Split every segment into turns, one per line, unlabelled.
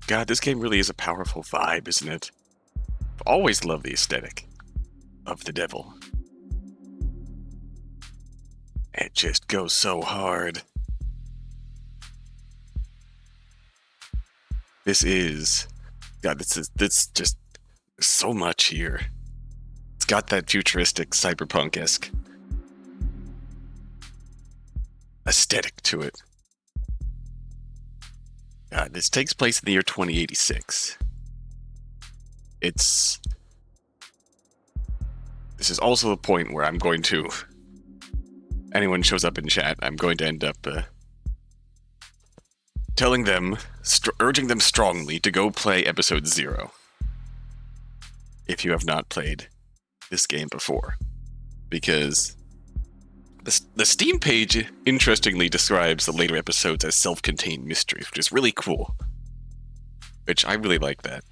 God, this game really is a powerful vibe, isn't it? I've always loved the aesthetic of the devil. It just goes so hard. This is... God, this just... so much here. It's got that futuristic, cyberpunk-esque aesthetic to it. God, this takes place in the year 2086. This is also the point where I'm going to... anyone shows up in chat, I'm going to end up telling them, urging them strongly to go play episode 0. If you have not played this game before. Because the Steam page interestingly describes the later episodes as self-contained mysteries, which is really cool. Which I really like that.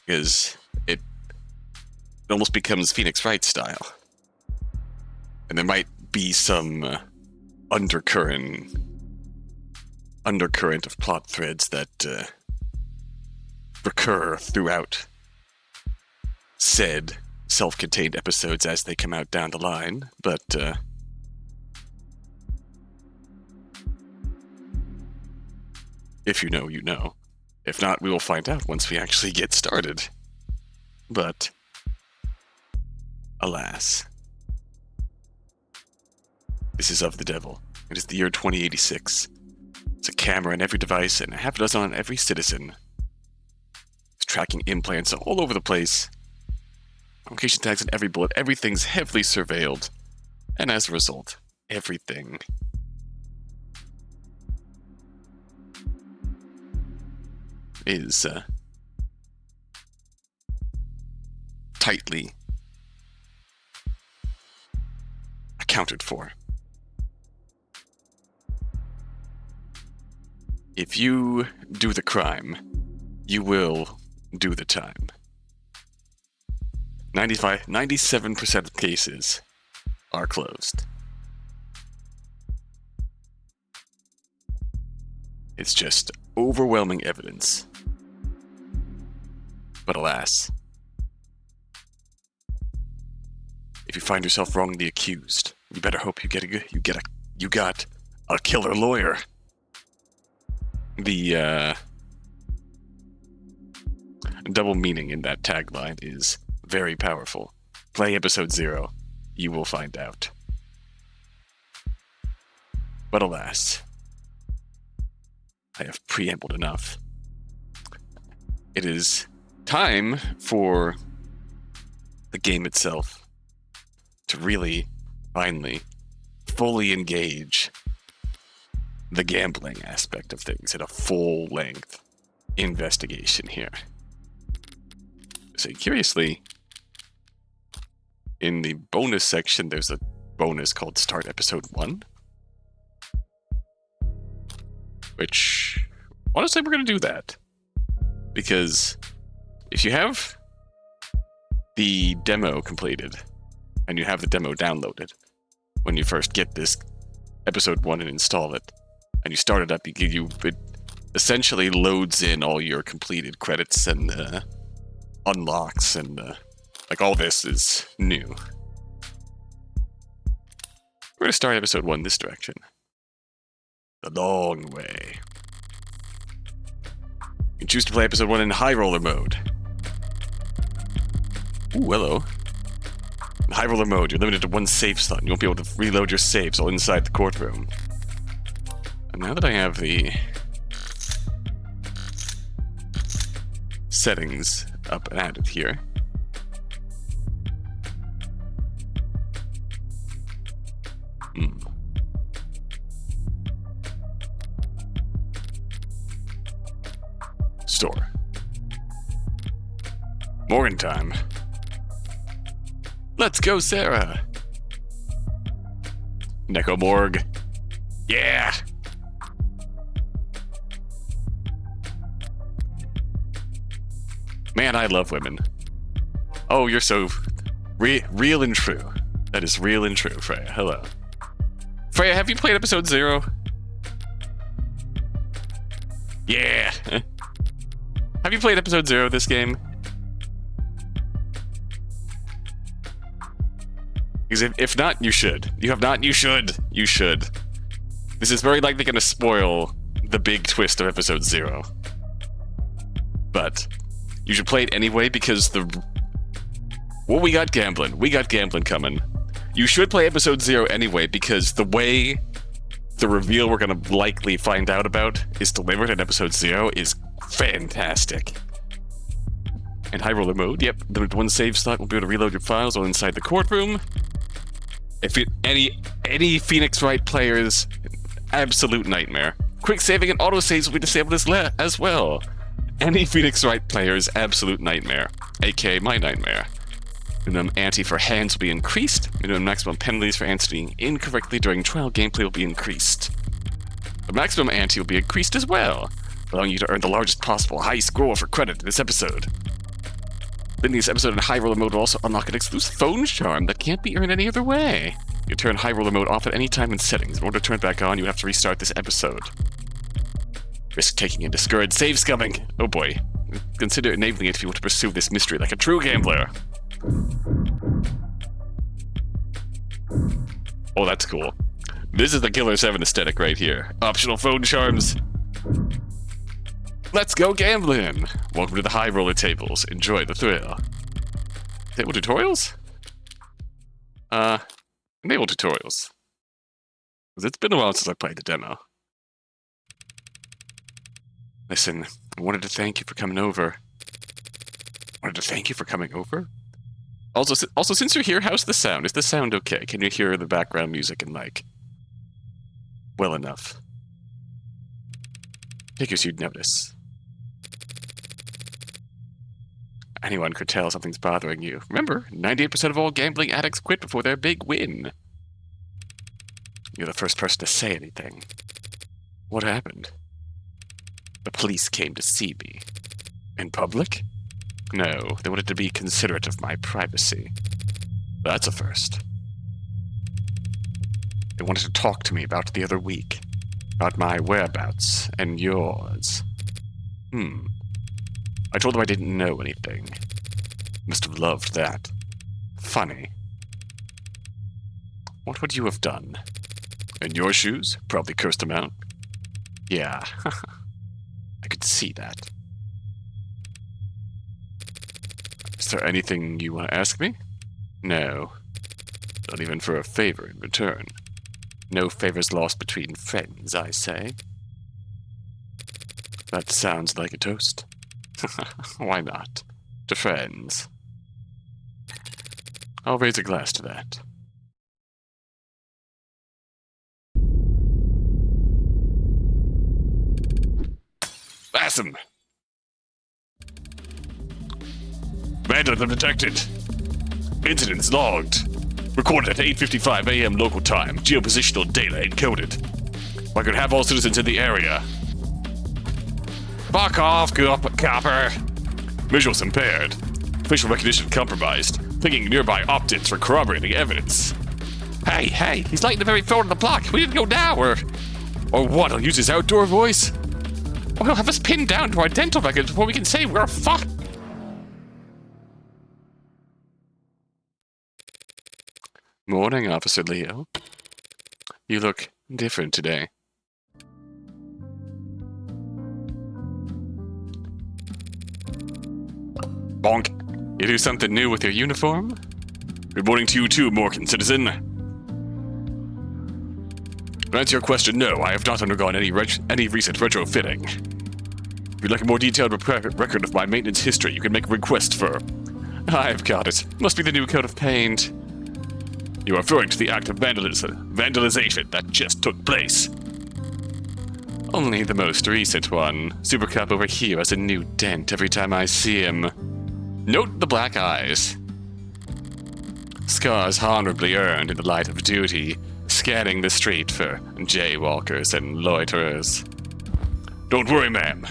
Because it almost becomes Phoenix Wright style. And there might be some undercurrent of plot threads that recur throughout said self-contained episodes as they come out down the line, but if you know, you know. If not, we will find out once we actually get started. But alas, this is of the devil. It is the year 2086. It's a camera in every device and a half a dozen on every citizen. It's tracking implants all over the place. Location tags in every bullet. Everything's heavily surveilled. And as a result, everything is tightly accounted for. If you do the crime, you will do the time. 97% of cases are closed. It's just overwhelming evidence. But alas, if you find yourself wrongly accused, you better hope you got a killer lawyer. The double meaning in that tagline is very powerful. Play episode 0, you will find out. But alas, I have preambled enough. It is time for the game itself to really, finally, fully engage the gambling aspect of things in a full-length investigation here. So curiously, in the bonus section, there's a bonus called Start Episode 1. Which, honestly, we're going to do that. Because if you have the demo completed, and you have the demo downloaded, when you first get this Episode 1 and install it, and you start it up, it essentially loads in all your completed credits and unlocks, and like all this is new. We're going to start Episode 1 this direction. The long way. You can choose to play Episode 1 in high roller mode. Ooh, hello. In high roller mode, you're limited to one save slot. You won't be able to reload your saves all inside the courtroom. And now that I have the settings up and added here, store. Morgan time. Let's go, Sarah. Necomorg. Yeah. Man, I love women. Oh, you're so real and true. That is real and true, Freya. Hello. Freya, have you played episode 0? Yeah. Have you played episode 0 of this game? Because if not, you should. You have not, you should. You should. This is very likely going to spoil the big twist of episode 0. But you should play it anyway because well, we got gambling. We got gambling coming. You should play episode 0 anyway because the way the reveal we're going to likely find out about is delivered in episode 0 is fantastic. In high roller mode, yep, the one save slot will be able to reload your files while inside the courtroom. If any Phoenix Wright players, absolute nightmare. Quick saving and autosaves will be disabled as well. Any Phoenix Wright players, absolute nightmare. aka my nightmare. Minimum ante for hands will be increased. Minimum maximum penalties for answering incorrectly during trial gameplay will be increased. The maximum ante will be increased as well, allowing you to earn the largest possible high score for credit in this episode. Then this episode in high roller mode will also unlock an exclusive phone charm that can't be earned any other way. You turn high roller mode off at any time in settings. In order to turn it back on, you have to restart this episode. Risk taking and discourage save scumming. Oh boy. Consider enabling it if you want to pursue this mystery like a true gambler. Oh, that's cool. This is the Killer 7 aesthetic right here. Optional phone charms. Let's go gambling! Welcome to the high roller tables. Enjoy the thrill. Enable tutorials? Enable tutorials. It's been a while since I played the demo. Listen, I wanted to thank you for coming over. Also, since you're here, how's the sound? Is the sound okay? Can you hear the background music and well enough? Figures you'd notice. Anyone could tell something's bothering you. Remember, 98% of all gambling addicts quit before their big win. You're the first person to say anything. What happened? The police came to see me. In public? No, they wanted to be considerate of my privacy. That's a first. They wanted to talk to me about the other week. About my whereabouts and yours. I told them I didn't know anything. Must have loved that. Funny. What would you have done? In your shoes? Probably cursed them out. Yeah, I could see that. Is there anything you want to ask me? No. Not even for a favor in return. No favors lost between friends, I say. That sounds like a toast. Why not? To friends. I'll raise a glass to that. Awesome! Vandalism detected. Incidents logged. Recorded at 8:55 a.m. local time. Geopositional data encoded. I could have all citizens in the area. Fuck off, copper. Visuals impaired. Facial recognition compromised. Pinging nearby opt-ins for corroborating evidence. Hey, he's lighting the very phone on the block. We didn't go now, or what? He'll use his outdoor voice? Or he'll have us pinned down to our dental records before we can say we're fucked. Morning, Officer Leo. You look different today. Bonk. You do something new with your uniform? Good morning to you too, Morgan citizen. To answer your question, no, I have not undergone any recent retrofitting. If you'd like a more detailed record of my maintenance history, you can make a request for... I've got it. Must be the new coat of paint. You are referring to the act of vandalization that just took place. Only the most recent one. Super Cop over here has a new dent every time I see him. Note the black eyes. Scars honorably earned in the light of duty, scanning the street for jaywalkers and loiterers. Don't worry, ma'am.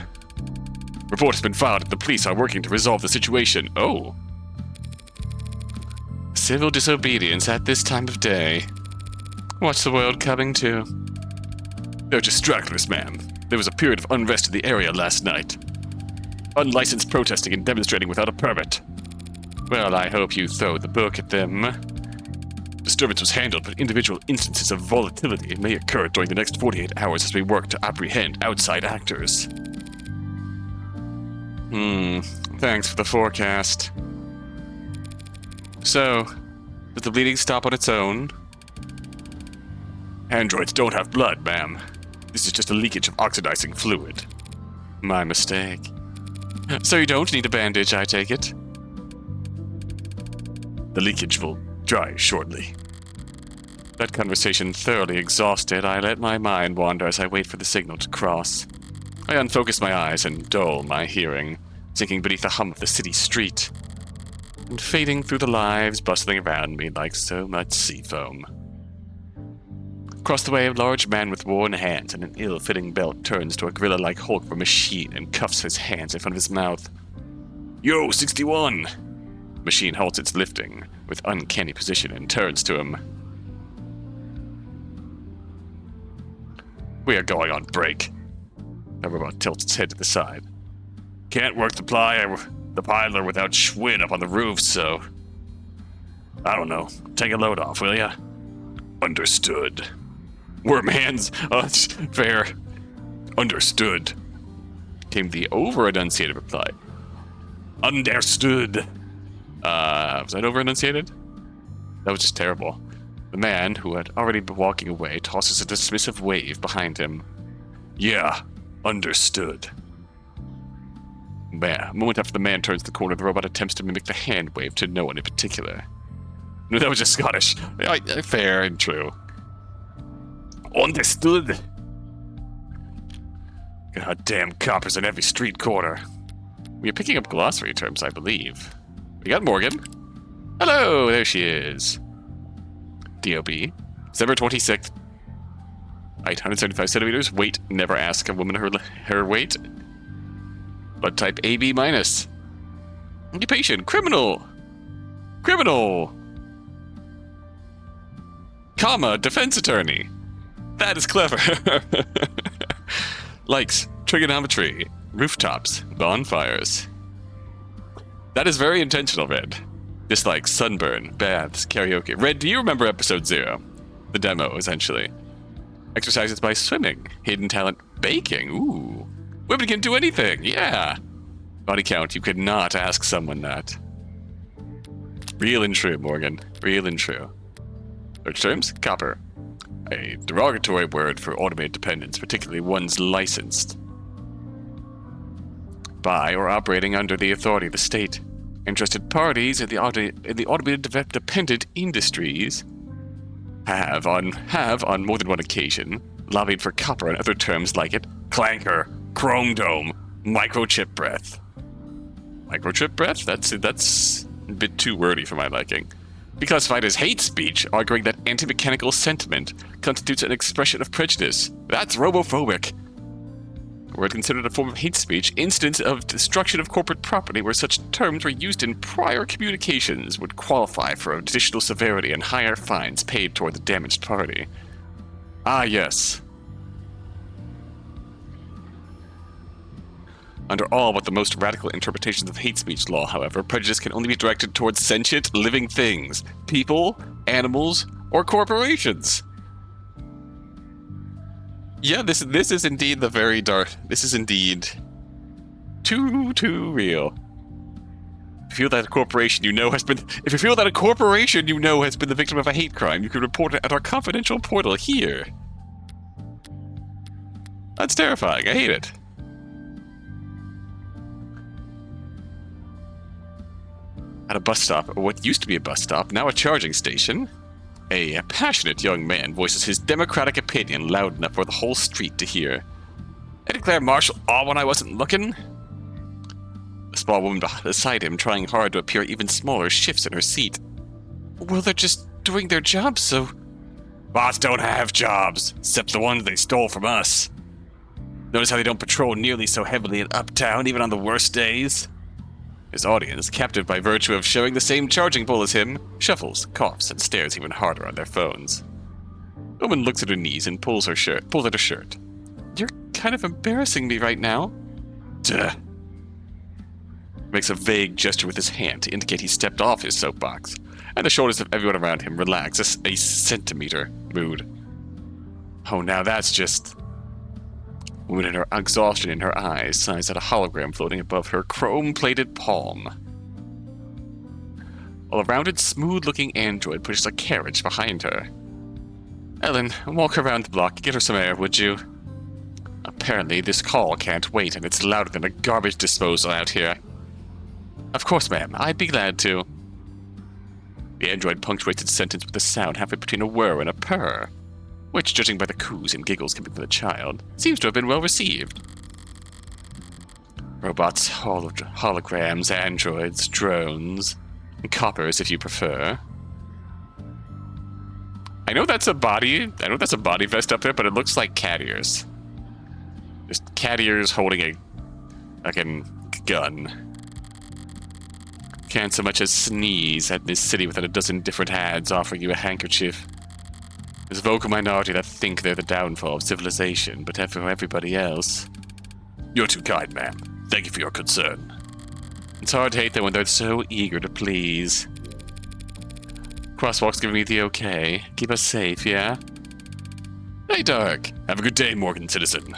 Report has been filed and the police are working to resolve the situation. Oh. Civil disobedience at this time of day. What's the world coming to? They're just stragglers, ma'am. There was a period of unrest in the area last night. Unlicensed protesting and demonstrating without a permit. Well, I hope you throw the book at them. Disturbance was handled, but individual instances of volatility may occur during the next 48 hours as we work to apprehend outside actors. Thanks for the forecast. So, does the bleeding stop on its own? Androids don't have blood, ma'am. This is just a leakage of oxidizing fluid. My mistake. So you don't need a bandage, I take it? The leakage will dry shortly. That conversation thoroughly exhausted, I let my mind wander as I wait for the signal to cross. I unfocus my eyes and dull my hearing, sinking beneath the hum of the city street, and fading through the lives bustling around me like so much sea foam. Across the way, a large man with worn hands and an ill-fitting belt turns to a gorilla-like Hulk of a machine and cuffs his hands in front of his mouth. Yo, 61! The machine halts its lifting with uncanny precision and turns to him. We are going on break. The robot tilts its head to the side. Can't work the piler without Schwinn up on the roof, so... I don't know. Take a load off, will ya? Understood. Worm hands. Fair. Understood. Came the over-enunciated reply. Understood. Was that over-enunciated? That was just terrible. The man, who had already been walking away, tosses a dismissive wave behind him. Yeah, understood. A moment after the man turns the corner, the robot attempts to mimic the hand wave to no one in particular. No, that was just Scottish. Fair and true. Understood. Goddamn coppers in every street corner. We are picking up glossary terms, I believe. We got Morgan. Hello, there she is. DOB. December 26th. Height 175 centimeters. Weight, never ask a woman her weight. Blood type AB-. Occupation, criminal. Criminal. Comma, defense attorney. That is clever. Likes, trigonometry, rooftops, bonfires. That is very intentional, Red. Dislikes, sunburn, baths, karaoke. Red, do you remember episode 0? The demo, essentially. Exercises by swimming. Hidden talent, baking. Ooh. Women can do anything, yeah. Body count, you could not ask someone that. Real and true, Morgan. Real and true. Search terms, copper. A derogatory word for automated dependents, particularly ones licensed by or operating under the authority of the state. Interested parties in the automated dependent industries have on more than one occasion lobbied for copper and other terms like it: clanker, chrome dome, microchip breath. Microchip breath? That's a bit too wordy for my liking. Be classified as hate speech, arguing that anti-mechanical sentiment constitutes an expression of prejudice. That's robophobic. Were it considered a form of hate speech, instance of destruction of corporate property where such terms were used in prior communications would qualify for additional severity and higher fines paid toward the damaged party. Ah, yes. Under all but the most radical interpretations of hate speech law, however, prejudice can only be directed towards sentient, living things, people, animals, or corporations. Yeah, this is indeed the very dark. This is indeed too real. If you feel that a corporation you know has been the victim of a hate crime, you can report it at our confidential portal here. That's terrifying. I hate it. At a bus stop, or what used to be a bus stop, now a charging station, a passionate young man voices his democratic opinion loud enough for the whole street to hear. I declare martial law when I wasn't looking. The small woman beside him, trying hard to appear even smaller, shifts in her seat. Well, they're just doing their jobs, so... Bots don't have jobs, except the ones they stole from us. Notice how they don't patrol nearly so heavily in Uptown, even on the worst days? His audience, captive by virtue of sharing the same charging pole as him, shuffles, coughs, and stares even harder on their phones. The woman looks at her knees and pulls at her shirt. You're kind of embarrassing me right now. Duh. Makes a vague gesture with his hand to indicate he stepped off his soapbox, and the shoulders of everyone around him relax a centimeter. Mood. Oh, now that's just... Woman in her exhaustion in her eyes sighs at a hologram floating above her chrome-plated palm. While a rounded, smooth-looking android pushes a carriage behind her. Ellen, walk around the block. Get her some air, would you? Apparently, this call can't wait, and it's louder than a garbage disposal out here. Of course, ma'am. I'd be glad to. The android punctuates its sentence with a sound halfway between a whir and a purr, which, judging by the coos and giggles coming from the child, seems to have been well received. Robots, holograms, androids, drones, and coppers if you prefer. I know that's a body vest up there, but it looks like cat ears. Just cat ears holding a fucking gun. Can't so much as sneeze at this city without a dozen different ads offering you a handkerchief. There's a vocal minority that think they're the downfall of civilization, but for everybody else... You're too kind, ma'am. Thank you for your concern. It's hard to hate them when they're so eager to please. Crosswalk's giving me the okay. Keep us safe, yeah? Hey, Dark. Have a good day, Morgan citizen.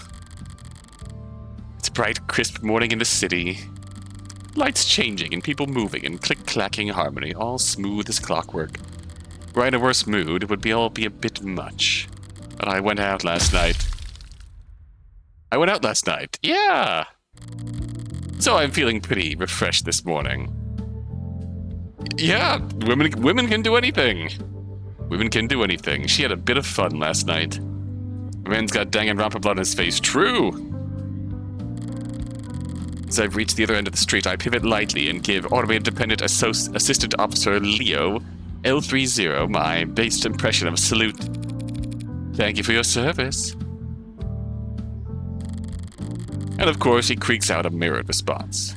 It's a bright, crisp morning in the city. Lights changing and people moving in click-clacking harmony, all smooth as clockwork. Were I in a worse mood, it would all be a bit much. But I went out last night. Yeah! So I'm feeling pretty refreshed this morning. Yeah, women can do anything. Women can do anything. She had a bit of fun last night. Man's got dang and romper blood on his face. True! As I reach the other end of the street, I pivot lightly and give Automated Dependent Assistant Officer Leo L30 my based impression of a salute. Thank you for your service. And of course, he creaks out a mirrored response.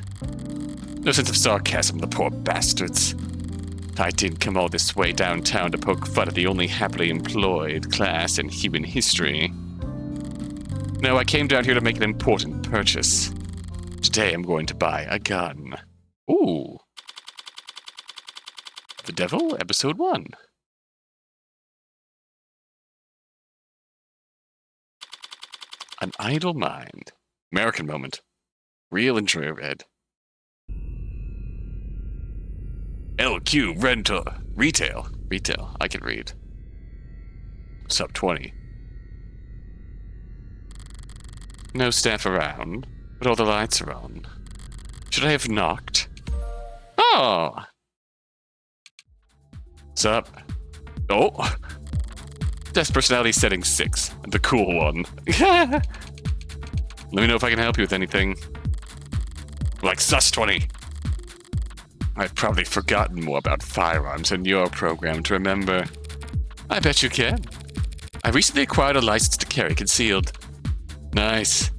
No sense of sarcasm, the poor bastards. I didn't come all this way downtown to poke fun at the only happily employed class in human history. No, I came down here to make an important purchase. Today I'm going to buy a gun. Ooh. The Devil, Episode 1. An Idle Mind. American moment. Real intro read. LQ rental. Retail. I can read. Sub 20. No staff around, but all the lights are on. Should I have knocked? Oh! Sup? Oh! Desk personality setting 6. The cool one. Let me know if I can help you with anything. Like Sus 20. I've probably forgotten more about firearms in your program to remember. I bet you can. I recently acquired a license to carry concealed. Nice.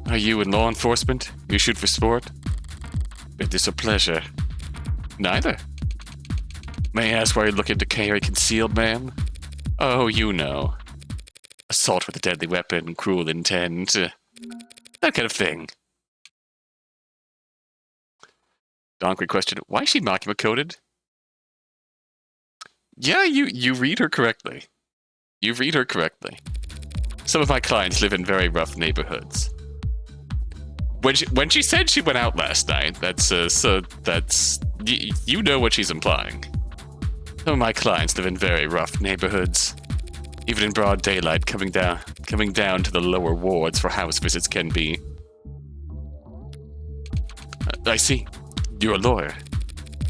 Are you in law enforcement? You shoot for sport? Is this a pleasure? Neither. May I ask why you're looking to carry concealed, ma'am? Oh, you know. Assault with a deadly weapon, cruel intent, that kind of thing. Donkey questioned, why is she Makima-coded? Yeah, you read her correctly. You read her correctly. Some of my clients live in very rough neighborhoods. When she said she went out last night, you know what she's implying. Some of my clients live in very rough neighborhoods. Even in broad daylight, coming down to the lower wards for house visits can be. I see. You're a lawyer.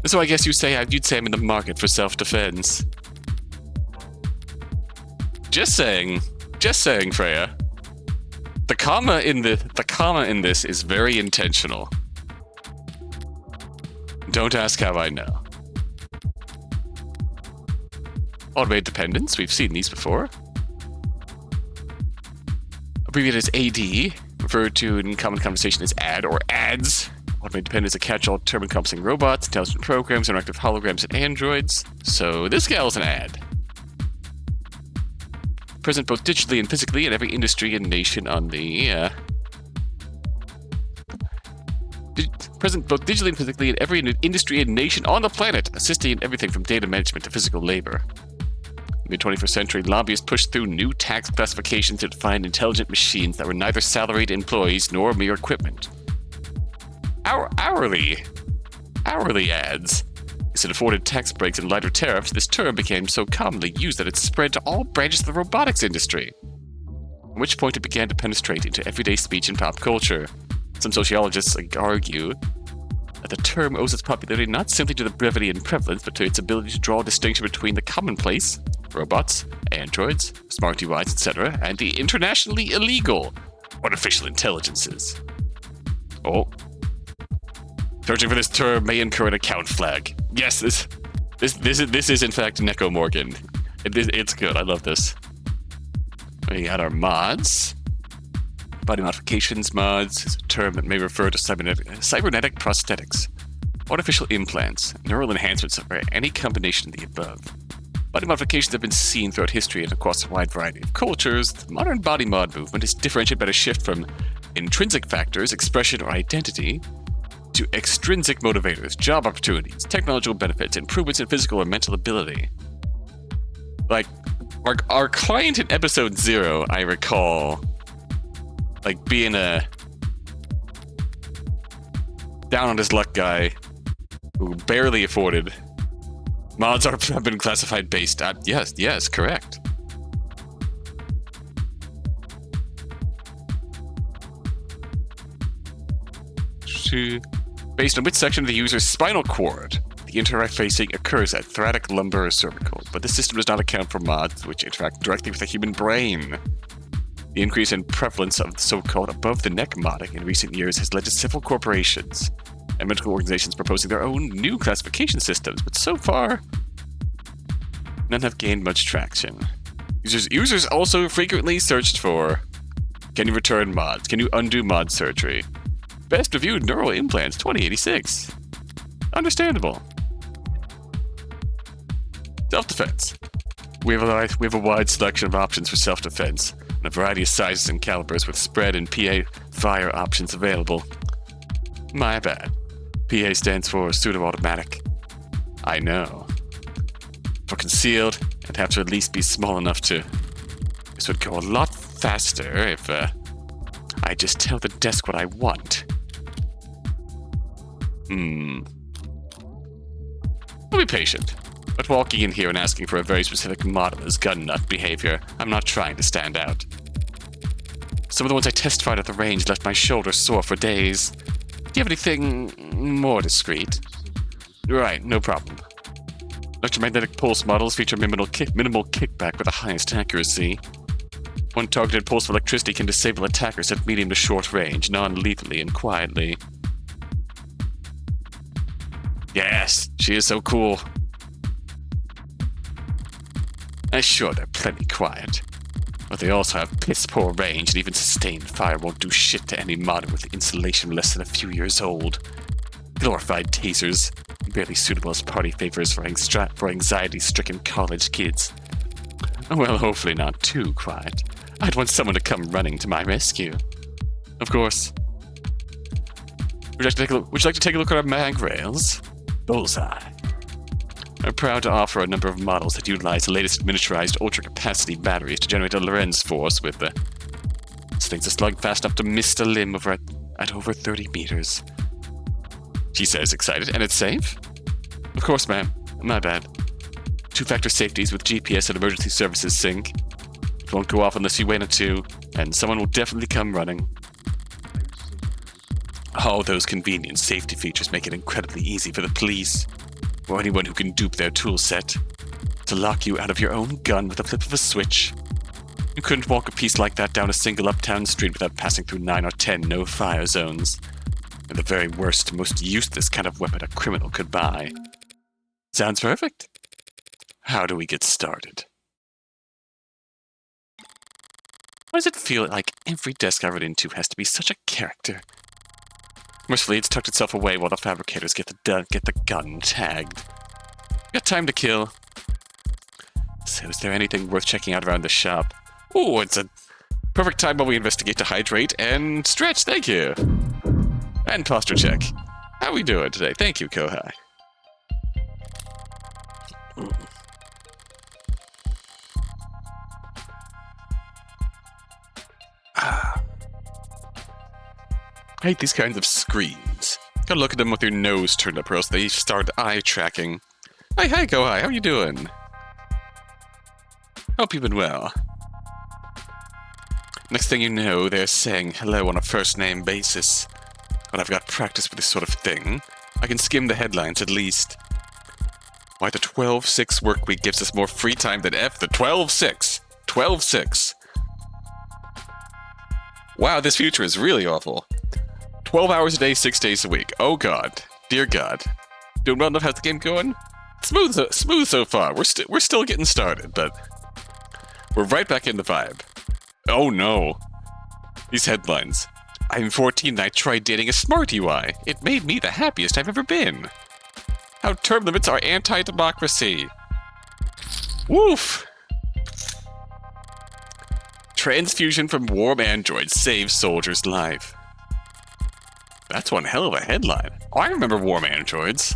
So I guess you'd say I'm in the market for self-defense. Just saying, Freya. The comma in this is very intentional. Don't ask how I know. Automated dependence, we've seen these before. Abbreviated as AD, referred to in common conversation as ad or ads. Automated dependence is a catch-all term encompassing robots, intelligent programs, interactive holograms, and androids. So this gal's an ad. Present both digitally and physically in every industry and nation on the... present both digitally and physically in every industry and nation on the planet, assisting in everything from data management to physical labor. In the 21st century, lobbyists pushed through new tax classifications to define intelligent machines that were neither salaried employees nor mere equipment. Hourly ads. Instead of afforded tax breaks and lighter tariffs, this term became so commonly used that it spread to all branches of the robotics industry, at which point it began to penetrate into everyday speech and pop culture. Some sociologists argue that the term owes its popularity not simply to the brevity and prevalence, but to its ability to draw a distinction between the commonplace, robots, androids, smart UIs, etc., and the internationally illegal, artificial intelligences. Oh. Searching for this term may incur an account flag. Yes, this is in fact Neko Morgan. It's good. I love this. We got our mods. Body modifications mods is a term that may refer to cybernetic prosthetics, artificial implants, neural enhancements, or any combination of the above. Body modifications have been seen throughout history and across a wide variety of cultures. The modern body mod movement is differentiated by a shift from intrinsic factors, expression, or identity, to extrinsic motivators, job opportunities, technological benefits, improvements in physical or mental ability. Like, our client in episode 0, I recall, like, being a down on his luck guy who barely afforded. Mods have been classified based on... Yes, correct. Based on which section of the user's spinal cord the interfacing occurs at thoracic, lumbar, or cervical, but this system does not account for mods which interact directly with the human brain. The increase in prevalence of the so-called above-the-neck modding in recent years has led to several corporations and medical organizations proposing their own new classification systems, but so far, none have gained much traction. Users also frequently searched for, can you return mods? Can you undo mod surgery? Best reviewed neural implants 2086. Understandable. Self-defense. We have a wide selection of options for self-defense, and a variety of sizes and calibers with spread and PA fire options available. My bad. PA stands for pseudo-automatic. I know. For concealed, it'd have to at least be small enough to... This would go a lot faster if I just tell the desk what I want. I'll be patient. But walking in here and asking for a very specific model is gun nut behavior. I'm not trying to stand out. Some of the ones I testified at the range left my shoulder sore for days. Do you have anything more discreet? Right, no problem. Electromagnetic pulse models feature minimal kickback with the highest accuracy. One targeted pulse of electricity can disable attackers at medium to short range, non-lethally and quietly. Yes, she is so cool. Sure, they're plenty quiet, but they also have piss-poor range, and even sustained fire won't do shit to any modder with insulation less than a few years old. Glorified tasers, barely suitable as party favors for anxiety-stricken college kids. Well, hopefully not too quiet. I'd want someone to come running to my rescue. Of course. Would you like to take a look at our mag rails? Bullseye. I'm proud to offer a number of models that utilize the latest miniaturized ultra-capacity batteries to generate a Lorenz force with the... These things are slugged fast enough to mist a limb at over 30 meters. She says, excited. And it's safe? Of course, ma'am. My bad. 2-factor safeties with GPS and emergency services sync. It won't go off unless you wait it to, and someone will definitely come running. All those convenient safety features make it incredibly easy for the police, or anyone who can dupe their tool set, to lock you out of your own gun with a flip of a switch. You couldn't walk a piece like that down a single uptown street without passing through 9 or 10 no-fire zones. And the very worst, most useless kind of weapon a criminal could buy. Sounds perfect. How do we get started? Why does it feel like every desk I run into has to be such a character? Mercifully, it's tucked itself away while the fabricators get the gun tagged. Got time to kill. So is there anything worth checking out around the shop? Ooh, it's a perfect time while we investigate to hydrate and stretch, thank you. And posture check. How are we doing today? Thank you, Kohai. I hate these kinds of screens. Gotta look at them with your nose turned up or else they start eye tracking. Hi, Kohai, how you doing? Hope you've been well. Next thing you know, they're saying hello on a first-name basis. But I've got practice with this sort of thing. I can skim the headlines at least. Why the 12-6 work week gives us more free time than F. The 12-6. 12-6. Wow, this future is really awful. 12 hours a day, 6 days a week. Oh God. Dear God. Doing well enough? How's the game going? Smooth so far. We're still getting started, but we're right back in the vibe. Oh no. These headlines. I'm 14 and I tried dating a smart UI. It made me the happiest I've ever been. How term limits are anti-democracy. Woof. Transfusion from warm androids saves soldier's life. That's one hell of a headline. Oh, I remember warm androids.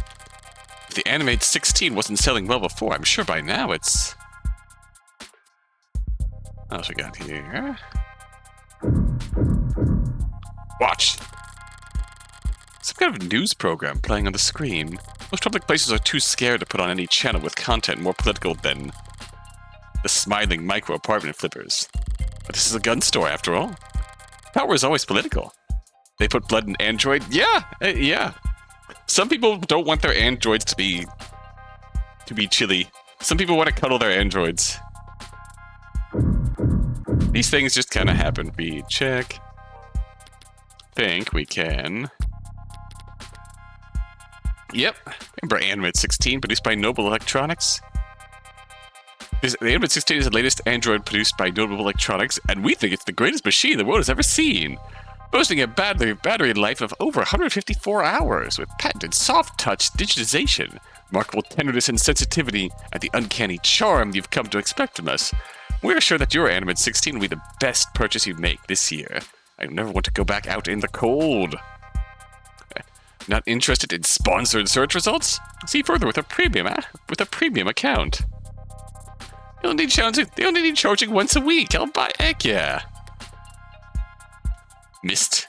If the Animate 16 wasn't selling well before, I'm sure by now it's... What else we got here? Watch! Some kind of news program playing on the screen. Most public places are too scared to put on any channel with content more political than the smiling micro apartment flippers. But this is a gun store after all. Power is always political. They put blood in Android? Yeah! Yeah. Some people don't want their androids to be chilly. Some people want to cuddle their androids. These things just kind of happen. We check. Think we can. Yep. Remember Animate 16, produced by Noble Electronics? The Animate 16 is the latest Android produced by Noble Electronics, and we think it's the greatest machine the world has ever seen. Boasting a battery life of over 154 hours, with patented soft-touch digitization, remarkable tenderness and sensitivity, and the uncanny charm you've come to expect from us. We're sure that your Animate 16 will be the best purchase you make this year. I never want to go back out in the cold. Not interested in sponsored search results? See further with a premium account. They only need charging once a week. I'll buy. Heck yeah. Mist,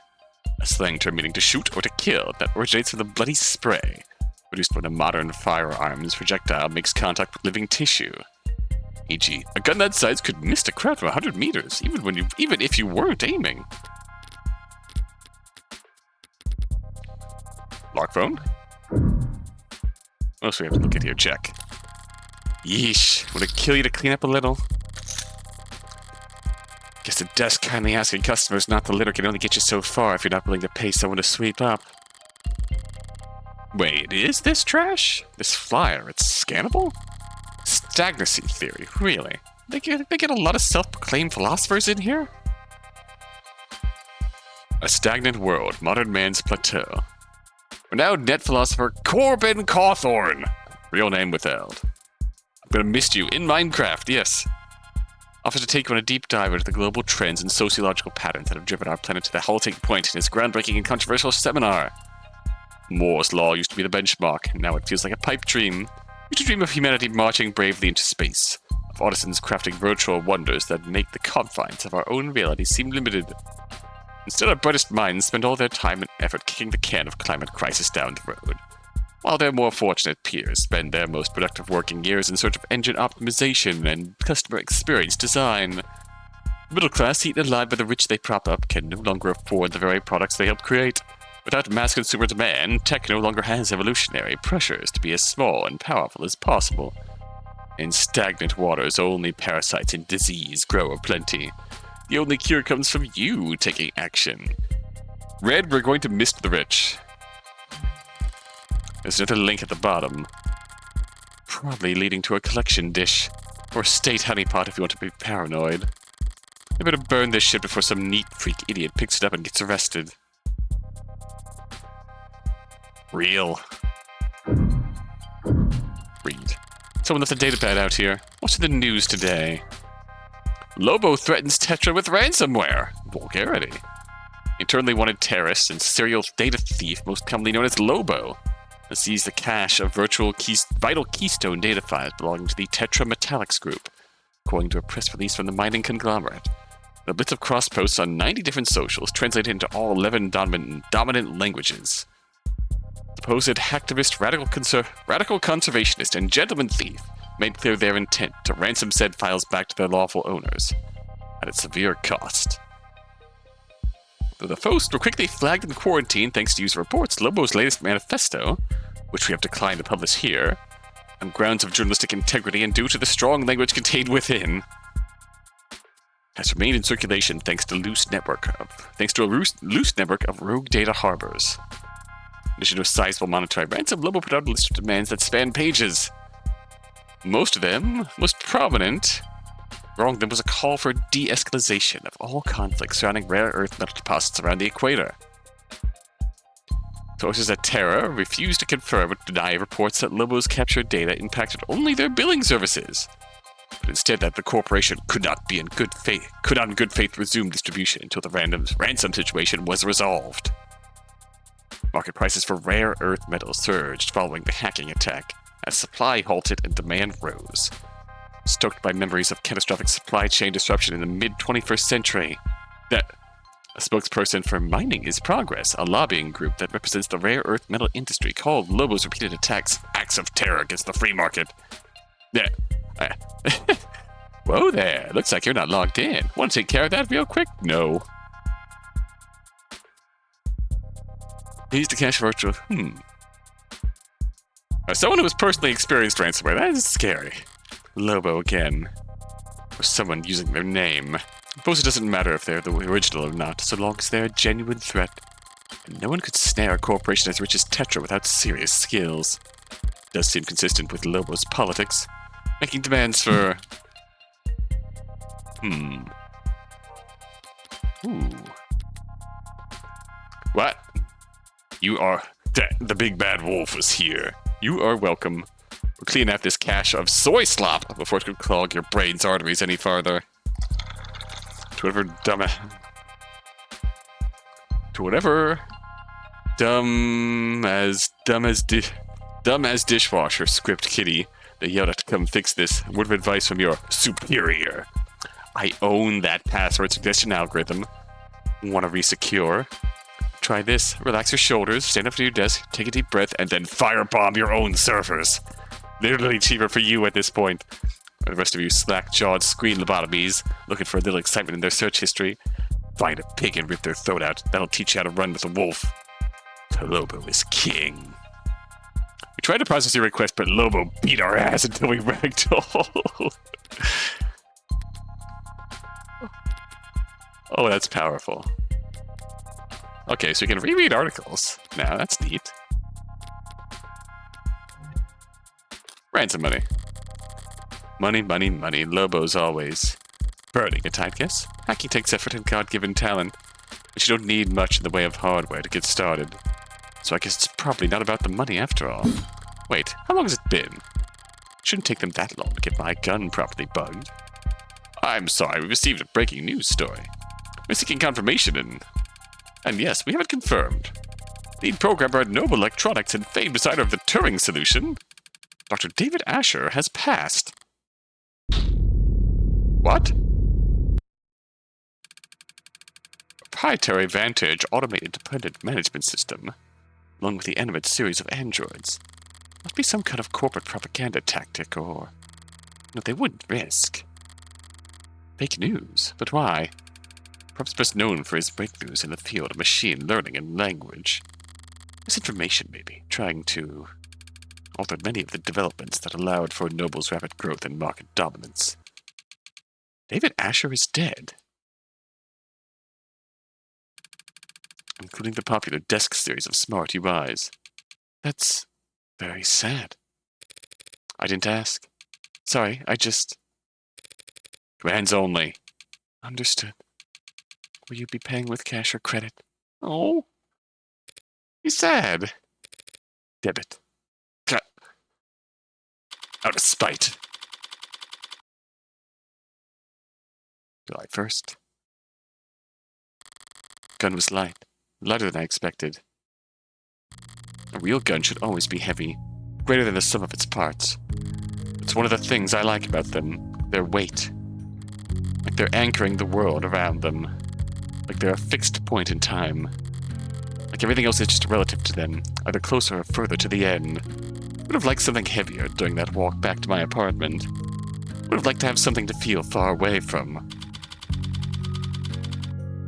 a slang term meaning to shoot or to kill that originates from the bloody spray produced when a modern firearms projectile makes contact with living tissue. E.g., a gun that size could mist a crowd from 100 meters, even if you weren't aiming. Lock phone? What else do we have to look at here? Check. Yeesh, would it kill you to clean up a little? Guess the desk kindly asking customers not to litter can only get you so far if you're not willing to pay someone to sweep up. Wait, is this trash? This flyer, it's scannable? Stagnancy theory, really? They get a lot of self-proclaimed philosophers in here? A stagnant world, modern man's plateau. Renowned net philosopher Corbin Cawthorn. Real name withheld. I'm gonna miss you in Minecraft, yes. Offers to take you on a deep dive into the global trends and sociological patterns that have driven our planet to the halting point in his groundbreaking and controversial seminar. Moore's Law used to be the benchmark, now it feels like a pipe dream. We used to dream of humanity marching bravely into space, of artisans crafting virtual wonders that make the confines of our own reality seem limited. Instead, our brightest minds spend all their time and effort kicking the can of climate crisis down the road, while their more fortunate peers spend their most productive working years in search of engine optimization and customer experience design. The middle class, eaten alive by the rich they prop up, can no longer afford the very products they help create. Without mass consumer demand, tech no longer has evolutionary pressures to be as small and powerful as possible. In stagnant waters, only parasites and disease grow aplenty. The only cure comes from you taking action. Red, we're going to mist the rich. There's another link at the bottom. Probably leading to a collection dish. Or a state honeypot if you want to be paranoid. I better burn this shit before some neat freak idiot picks it up and gets arrested. Real. Read. Someone left a datapad out here. What's in the news today? Lobo threatens Tetra with ransomware. Vulgarity. Internally wanted terrorist and serial data thief, most commonly known as Lobo, has seized the cache of vital keystone data files belonging to the Tetra Metallics Group, according to a press release from the mining conglomerate. The blitz of cross-posts on 90 different socials, translated into all 11 dominant languages. Supposed hacktivist, radical conservationist, and gentleman thief made clear their intent to ransom said files back to their lawful owners, at a severe cost. Though the posts were quickly flagged and quarantined thanks to user reports, Lobo's latest manifesto, which we have declined to publish here, on grounds of journalistic integrity and due to the strong language contained within, has remained in circulation thanks to a loose network of rogue data harbors. In addition to a sizable monetary ransom, Lobo put out a list of demands that span pages. Most prominent among them was a call for de-escalation of all conflicts surrounding rare earth metal deposits around the equator. Sources at Terra refused to confirm or deny reports that Lobo's captured data impacted only their billing services, but instead that the corporation could not in good faith resume distribution until the ransom situation was resolved. Market prices for rare earth metals surged following the hacking attack, as supply halted and demand rose. Stoked by memories of catastrophic supply chain disruption in the mid-21st century, a spokesperson for Mining is Progress, a lobbying group that represents the rare earth metal industry, called Lobo's repeated attacks acts of terror against the free market. Whoa there, looks like you're not logged in. Want to take care of that real quick? No. He's the cache virtual. Someone who has personally experienced ransomware, that is scary. Lobo again. Or someone using their name. I suppose it doesn't matter if they're the original or not, so long as they're a genuine threat. And no one could snare a corporation as rich as Tetra without serious skills. It does seem consistent with Lobo's politics, making demands for... Ooh. What? You are... The big bad wolf is here. You are welcome. We'll clean out this cache of soy slop before it could clog your brain's arteries any farther. To whatever dumb as dishwasher script kitty that yelled at to come fix this. Word of advice from your superior. I own that password suggestion algorithm. Want to resecure? Try this. Relax your shoulders, stand up to your desk, take a deep breath, and then firebomb your own servers. Literally cheaper for you at this point. The rest of you slack-jawed screen lobotomies looking for a little excitement in their search history. Find a pig and rip their throat out. That'll teach you how to run with a wolf. Lobo is king. We tried to process your request, but Lobo beat our ass until we ragdolled. Oh, that's powerful. Okay, so you can reread articles. Now, that's neat. Ransom money. Money, money, money. Lobo's always burning it, I guess. Hacking takes effort and God-given talent, but you don't need much in the way of hardware to get started. So I guess it's probably not about the money after all. Wait, how long has it been? Shouldn't take them that long to get my gun properly bugged. I'm sorry, we received a breaking news story. We're seeking confirmation and yes, we have it confirmed. Lead programmer at Noble Electronics and famed designer of the Turing solution, Dr. David Asher, has passed. What? A proprietary Vantage automated dependent management system, along with the animate series of androids. Must be some kind of corporate propaganda tactic, or... No, they wouldn't risk. Fake news? But why? Perhaps best known for his breakthroughs in the field of machine learning and language. Misinformation, maybe, trying to alter many of the developments that allowed for Noble's rapid growth and market dominance. David Asher is dead. Including the popular desk series of smart UIs. That's very sad. I didn't ask. Sorry, I just... Commands only. Understood. Will you be paying with cash or credit? Oh. He's sad. Debit. Cut. Out of spite. July 1st. gun was lighter than I expected. A real gun should always be heavy, greater than the sum of its parts. It's one of the things I like about them, their weight. Like they're anchoring the world around them. Like they're a fixed point in time. Like everything else is just relative to them, either closer or further to the end. Would have liked something heavier during that walk back to my apartment. Would have liked to have something to feel far away from.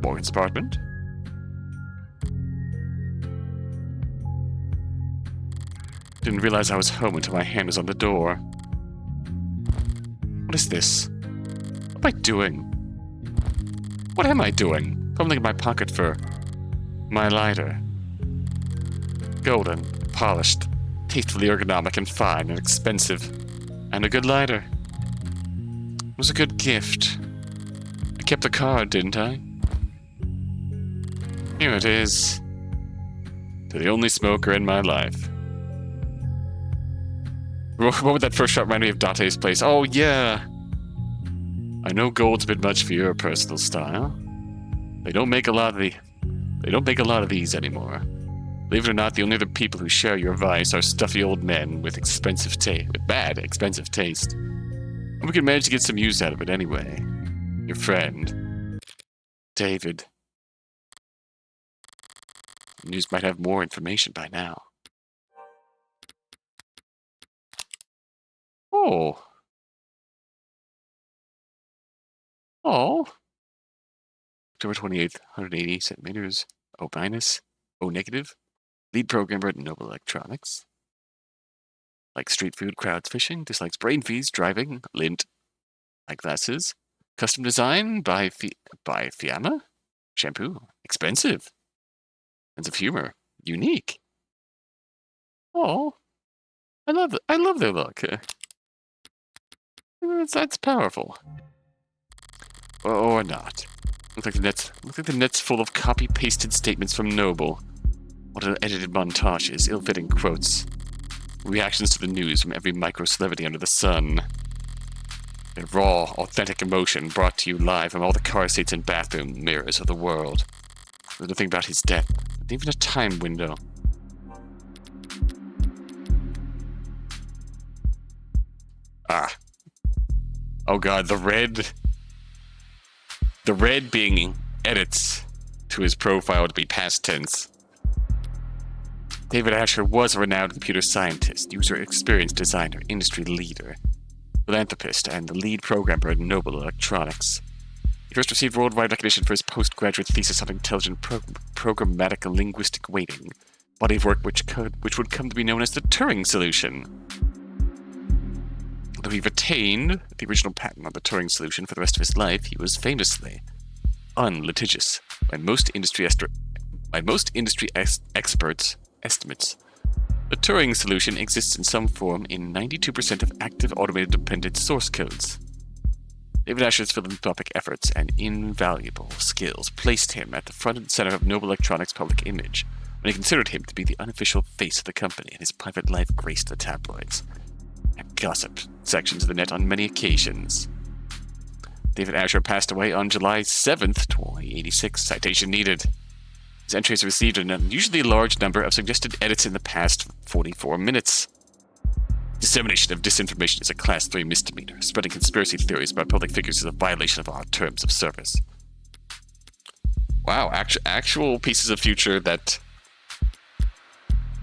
Morgan's apartment? Didn't realize I was home until my hand was on the door. What is this? What am I doing? What am I doing? Fumbling in my pocket for my lighter. Golden, polished, tastefully ergonomic and fine and expensive. And a good lighter. It was a good gift. I kept the card, didn't I? Here it is. To the only smoker in my life. What would that first shot remind me of Dante's place? Oh, yeah! I know gold's a bit much for your personal style. They don't make a lot of these anymore. Believe it or not, the only other people who share your vice are stuffy old men with bad, expensive taste. And we can manage to get some use out of it anyway. Your friend, David. The news might have more information by now. Oh. Oh. October 28th, 180 centimeters. O minus. O negative. Lead programmer at Noble Electronics. Likes street food, crowds fishing. Dislikes brain fees, driving, lint. Eyeglasses. Custom design by Fiamma. Shampoo. Expensive. Sense of humor. Unique. Oh. I love their look. That's powerful. Or not. Looks like the net's full of copy-pasted statements from Noble. What edited montages, ill-fitting quotes. Reactions to the news from every micro-celebrity under the sun. A raw, authentic emotion brought to you live from all the car seats and bathroom mirrors of the world. There's nothing about his death, not even a time window. Ah. Oh god, the red being edits to his profile to be past tense. David Asher was a renowned computer scientist, user experience designer, industry leader, philanthropist, and the lead programmer at Noble Electronics. He first received worldwide recognition for his postgraduate thesis on intelligent programmatic linguistic weighting, body of work which would come to be known as the Turing solution. Though he retained the original patent on the Turing solution for the rest of his life, he was famously unlitigious by most industry experts' estimates. The Turing solution exists in some form in 92% of active automated dependent source codes. David Asher's philanthropic efforts and invaluable skills placed him at the front and center of Noble Electronics' public image when he considered him to be the unofficial face of the company, and his private life graced the tabloids and gossip sections of the net on many occasions. David Asher passed away on July 7th, 2086. Citation needed. His entries received an unusually large number of suggested edits in the past 44 minutes. Dissemination of disinformation is a Class 3 misdemeanor. Spreading conspiracy theories about public figures is a violation of our terms of service. Wow, actual pieces of future that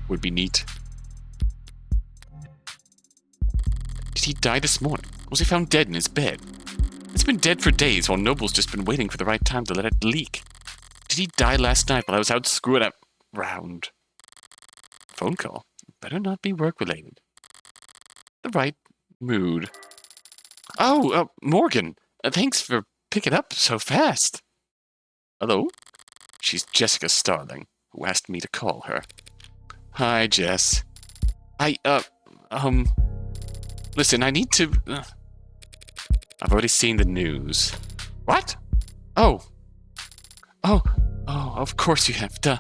would be neat. Did he die this morning? Was he found dead in his bed? It's been dead for days while Noble's just been waiting for the right time to let it leak. Did he die last night while I was out screwing up round? Phone call. Better not be work-related. The right mood. Oh, Morgan. Thanks for picking up so fast. Hello? She's Jessica Starling, who asked me to call her. Hi, Jess. Listen, I need to... I've already seen the news. What? Oh, of course you have. Duh.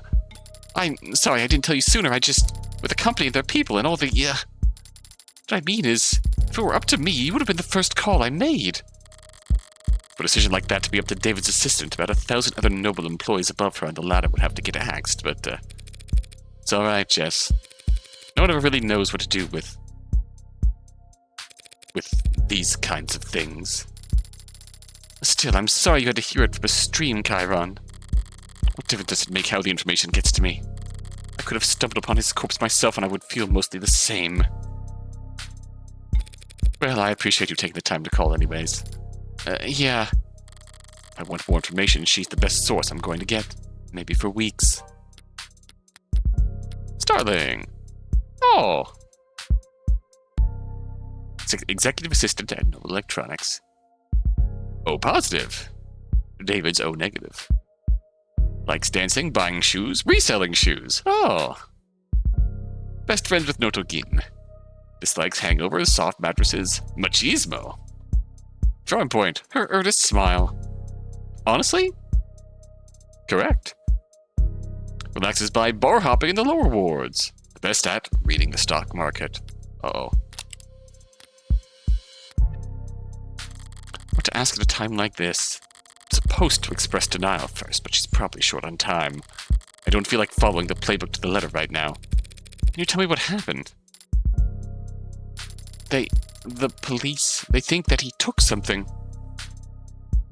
I'm sorry I didn't tell you sooner. With the company and their people and all the, What I mean is, if it were up to me, you would have been the first call I made. For a decision like that to be up to David's assistant, about 1,000 other noble employees above her on the ladder would have to get axed, but, it's alright, Jess. No one ever really knows what to do with these kinds of things. Still, I'm sorry you had to hear it from a stream, Chiron. What difference does it make how the information gets to me? I could have stumbled upon his corpse myself and I would feel mostly the same. Well, I appreciate you taking the time to call anyways. Yeah. If I want more information, she's the best source I'm going to get. Maybe for weeks. Starling! Oh! Executive Assistant at Noble Electronics. O positive. David's O negative. Likes dancing, buying shoes, reselling shoes. Oh. Best friends with Notogin. Dislikes hangovers, soft mattresses, machismo. Drawing point, her earnest smile. Honestly? Correct. Relaxes by bar hopping in the lower wards. The best at reading the stock market. Uh-oh. What to ask at a time like this? I'm supposed to express denial first, but she's probably short on time. I don't feel like following the playbook to the letter right now. Can you tell me what happened? The police, they think that he took something.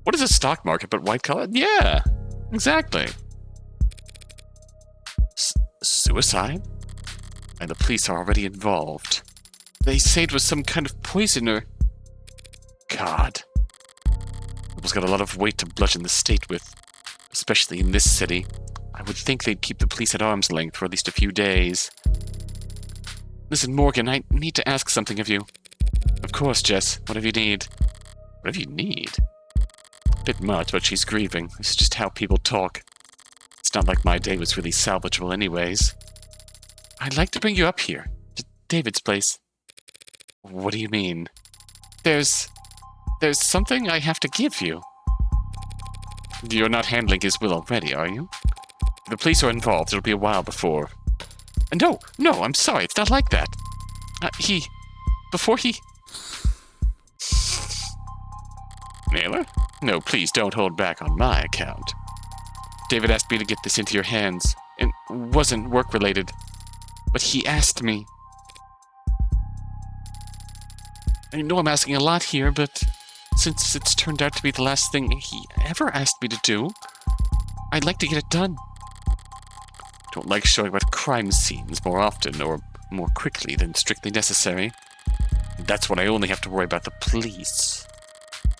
What is a stock market but white collar? Yeah, exactly. Suicide? And the police are already involved. They say it was some kind of poison or... God. Nobles got a lot of weight to bludgeon the state with, especially in this city. I would think they'd keep the police at arm's length for at least a few days. Listen, Morgan, I need to ask something of you. Of course, Jess. Whatever you need. Whatever you need? A bit much, but she's grieving. This is just how people talk. It's not like my day was really salvageable anyways. I'd like to bring you up here, to David's place. What do you mean? There's something I have to give you. You're not handling his will already, are you? If the police are involved, it'll be a while before... No, I'm sorry, it's not like that. Before he... Naylor? No, please don't hold back on my account. David asked me to get this into your hands. It wasn't work-related, but he asked me. I know I'm asking a lot here, but since it's turned out to be the last thing he ever asked me to do, I'd like to get it done. Don't like showing about crime scenes more often or more quickly than strictly necessary. That's when I only have to worry about the police.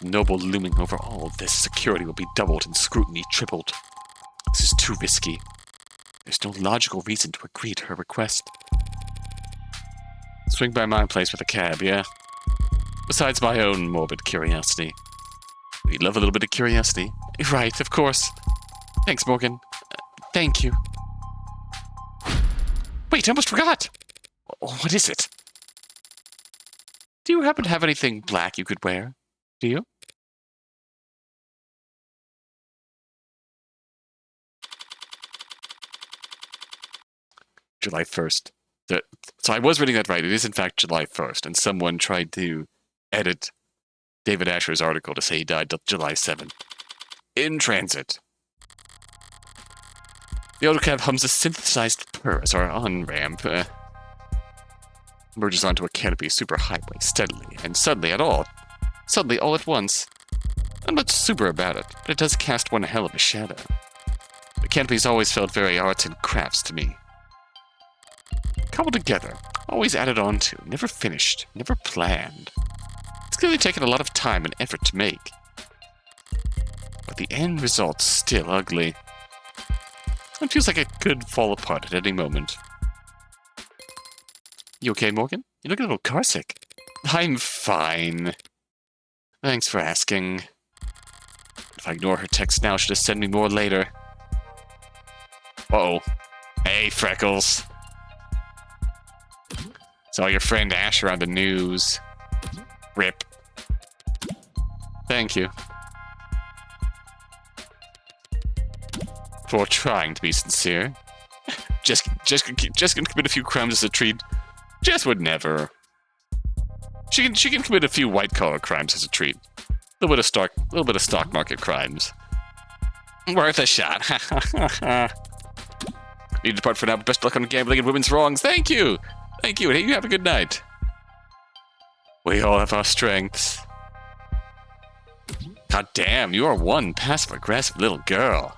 Noble looming over all of this, security will be doubled and scrutiny tripled. This is too risky. There's no logical reason to agree to her request. Swing by my place with a cab, yeah? Besides my own morbid curiosity. We love a little bit of curiosity. Right, of course. Thanks, Morgan. Thank you. Wait, I almost forgot! What is it? Do you happen to have anything black you could wear? Do you? July 1st. So I was reading that right. It is in fact July 1st, and someone tried to edit David Asher's article to say he died July 7th. In transit. The autocab hums a synthesized purr as our on-ramp merges onto a canopy superhighway steadily, and suddenly all at once. I'm not super about it, but it does cast one hell of a shadow. The canopy's always felt very arts and crafts to me. Cobbled together, always added on to, never finished, never planned. It's clearly taken a lot of time and effort to make. But the end result's still ugly. It feels like it could fall apart at any moment. You okay, Morgan? You look a little carsick. I'm fine. Thanks for asking. If I ignore her text now, she'll just send me more later. Uh-oh. Hey, Freckles. Saw your friend Asher on the news. Rip. Thank you. For trying to be sincere. Just gonna commit a few crimes as a treat. Jess would never. She can commit a few white-collar crimes as a treat. little bit of stock market crimes. Worth a shot. Need to depart for now, but best luck on gambling and women's wrongs. Thank you! Thank you, and hey, you have a good night. We all have our strengths. God damn, you are one passive-aggressive little girl.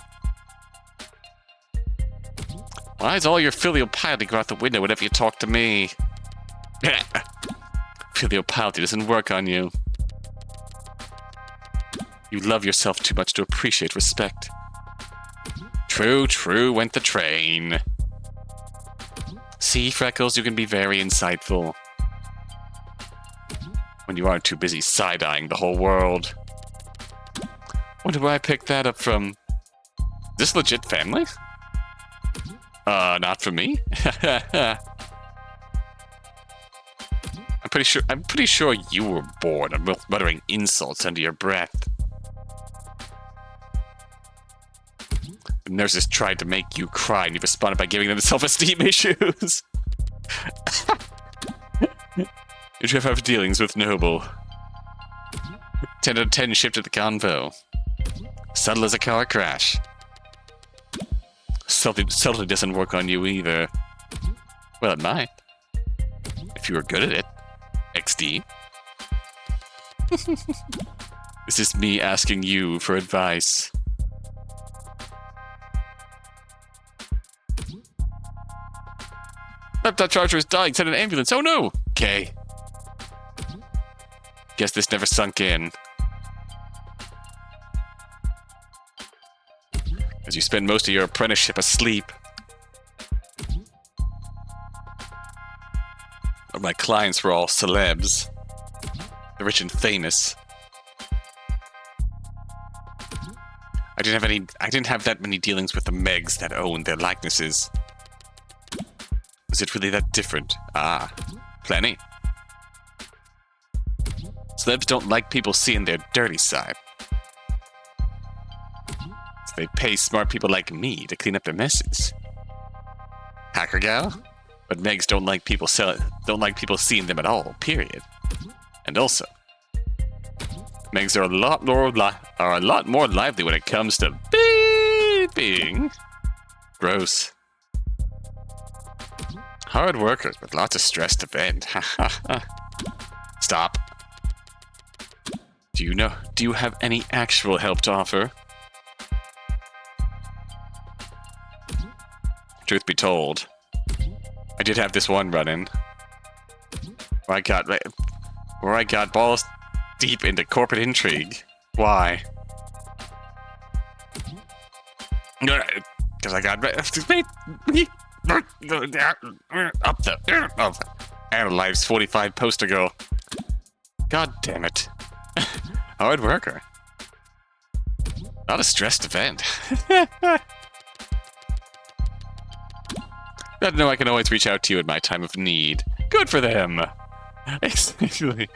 Why is all your filial piety go out the window whenever you talk to me? Filial piety doesn't work on you. You love yourself too much to appreciate respect. True, true, went the train. See, Freckles, you can be very insightful. When you aren't too busy side-eyeing the whole world. Wonder where I picked that up from. Is this legit family? Not from me. I'm pretty sure you were born and muttering insults under your breath. The nurses tried to make you cry, and you responded by giving them self-esteem issues. Did you ever have dealings with Noble? 10 out of 10 shifted the convo. Subtle as a car crash. Subtlety doesn't work on you either. Well, it might. If you were good at it. XD. This is me asking you for advice. Laptop charger is dying. Send an ambulance. Oh no! Okay. Guess this never sunk in. As you spend most of your apprenticeship asleep. But my clients were all celebs. The rich and famous. I didn't have that many dealings with the Megs that owned their likenesses. Was it really that different? Ah, plenty. Celebs don't like people seeing their dirty side. So they pay smart people like me to clean up their messes. Hacker gal? But Megs don't like people seeing them at all, period. And also, Megs are a lot more lively when it comes to beeping. Gross. Hard workers with lots of stress to vent. Stop. Do you have any actual help to offer? Truth be told, I did have this one run-in where I got balls deep into corporate intrigue. Why? Because I got up the Analyze's 45 poster girl. God damn it. Hard worker. Not a stressed event. Gotta know I can always reach out to you in my time of need. Good for them. Exactly.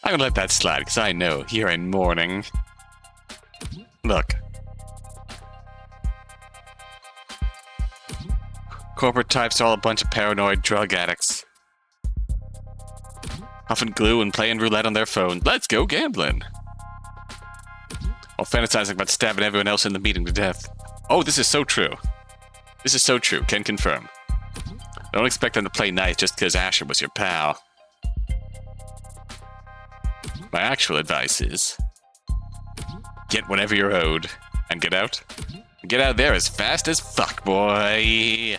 I'm gonna let that slide because I know you're in mourning. Look. Corporate types are all a bunch of paranoid drug addicts. Huffing glue and playing roulette on their phone. Let's go gambling. While fantasizing about stabbing everyone else in the meeting to death. Oh, this is so true. This is so true. Can confirm. Don't expect them to play nice just because Asher was your pal. My actual advice is get whatever you're owed and get out. Get out of there as fast as fuck, boy.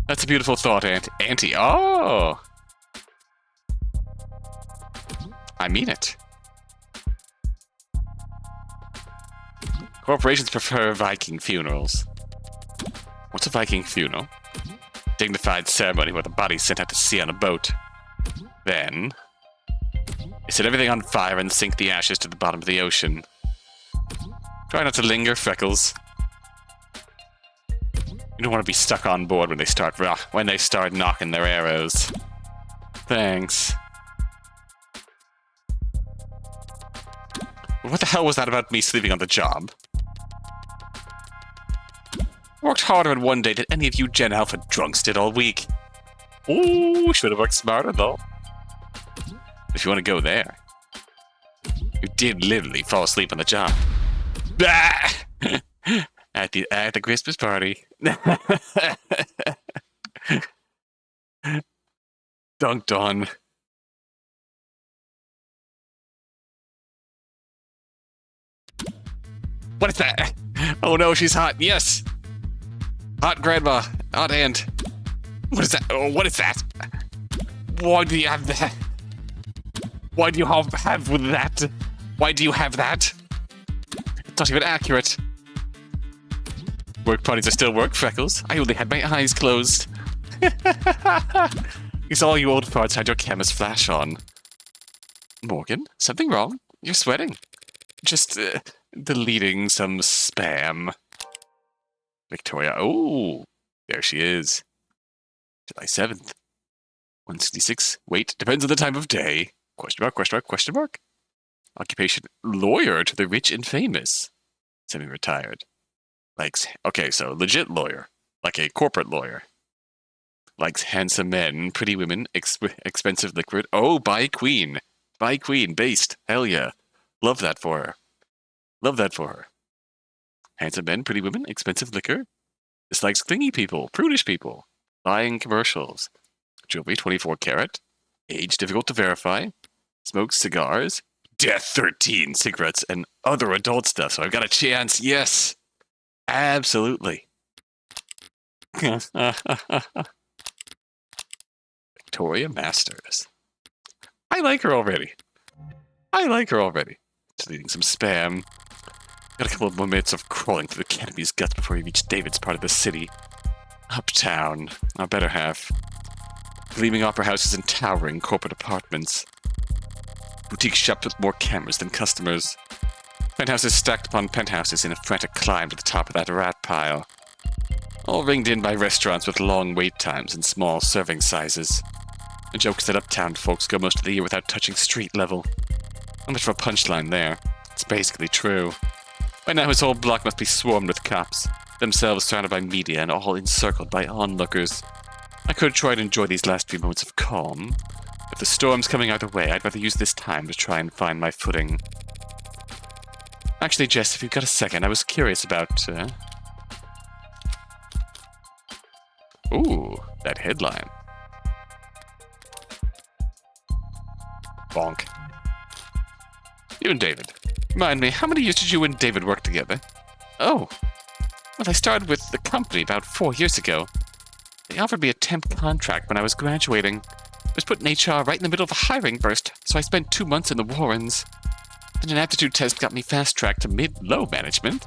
That's a beautiful thought, Auntie. Oh! I mean it. Corporations prefer Viking funerals. What's a Viking funeral? Dignified ceremony where the body's sent out to sea on a boat. Then, they set everything on fire and sink the ashes to the bottom of the ocean. Try not to linger, Freckles. You don't want to be stuck on board when they start knocking their arrows. Thanks. What the hell was that about me sleeping on the job? Worked harder in one day than any of you Gen Alpha drunks did all week. Ooh, should have worked smarter though. If you want to go there, You did literally fall asleep on the job. Bah! at the Christmas party. Dunked on. What is that? Oh no, she's hot. Yes. Hot grandma. Hot aunt. What is that? Oh, what is that? Why do you have that? Why do you have that? Why do you have that? It's not even accurate. Work parties are still work, Freckles. I only had my eyes closed. Because all you old farts had your chemist flash on. Morgan, something wrong? You're sweating. Just deleting some spam. Victoria, oh, there she is. July 7th. 166. Wait, depends on the time of day. Question mark, question mark, question mark. Occupation, lawyer to the rich and famous. Semi-retired. Likes, okay, so legit lawyer. Like a corporate lawyer. Likes handsome men, pretty women, expensive liquid. Oh, by queen. By queen, based. Hell yeah. Love that for her. Love that for her. Handsome men, pretty women, expensive liquor. Dislikes clingy people, prudish people. Buying commercials. Jewelry, 24 karat. Age, difficult to verify. Smokes cigars. Death, 13 cigarettes, and other adult stuff. So I've got a chance. Yes. Absolutely. Victoria Masters. I like her already. I like her already. Deleting some spam. Got a couple of more minutes of crawling through the canopies guts before you reach David's part of the city. Uptown. Our better half. Gleaming opera houses and towering corporate apartments. Boutique shops with more cameras than customers. Penthouses stacked upon penthouses in a frantic climb to the top of that rat pile. All ringed in by restaurants with long wait times and small serving sizes. The joke is that uptown folks go most of the year without touching street level. Not much of a punchline there. It's basically true. By now his whole block must be swarmed with cops, themselves surrounded by media and all encircled by onlookers. I could try to enjoy these last few moments of calm. If the storm's coming either way, I'd rather use this time to try and find my footing. Actually, Jess, if you've got a second, I was curious about, Ooh, that headline. Bonk. You and David. Remind me, how many years did you and David work together? Oh. Well, I started with the company about 4 years ago. They offered me a temp contract when I was graduating. I was put in HR right in the middle of a hiring burst, so I spent 2 months in the Warrens. Then an aptitude test got me fast-tracked to mid-low management.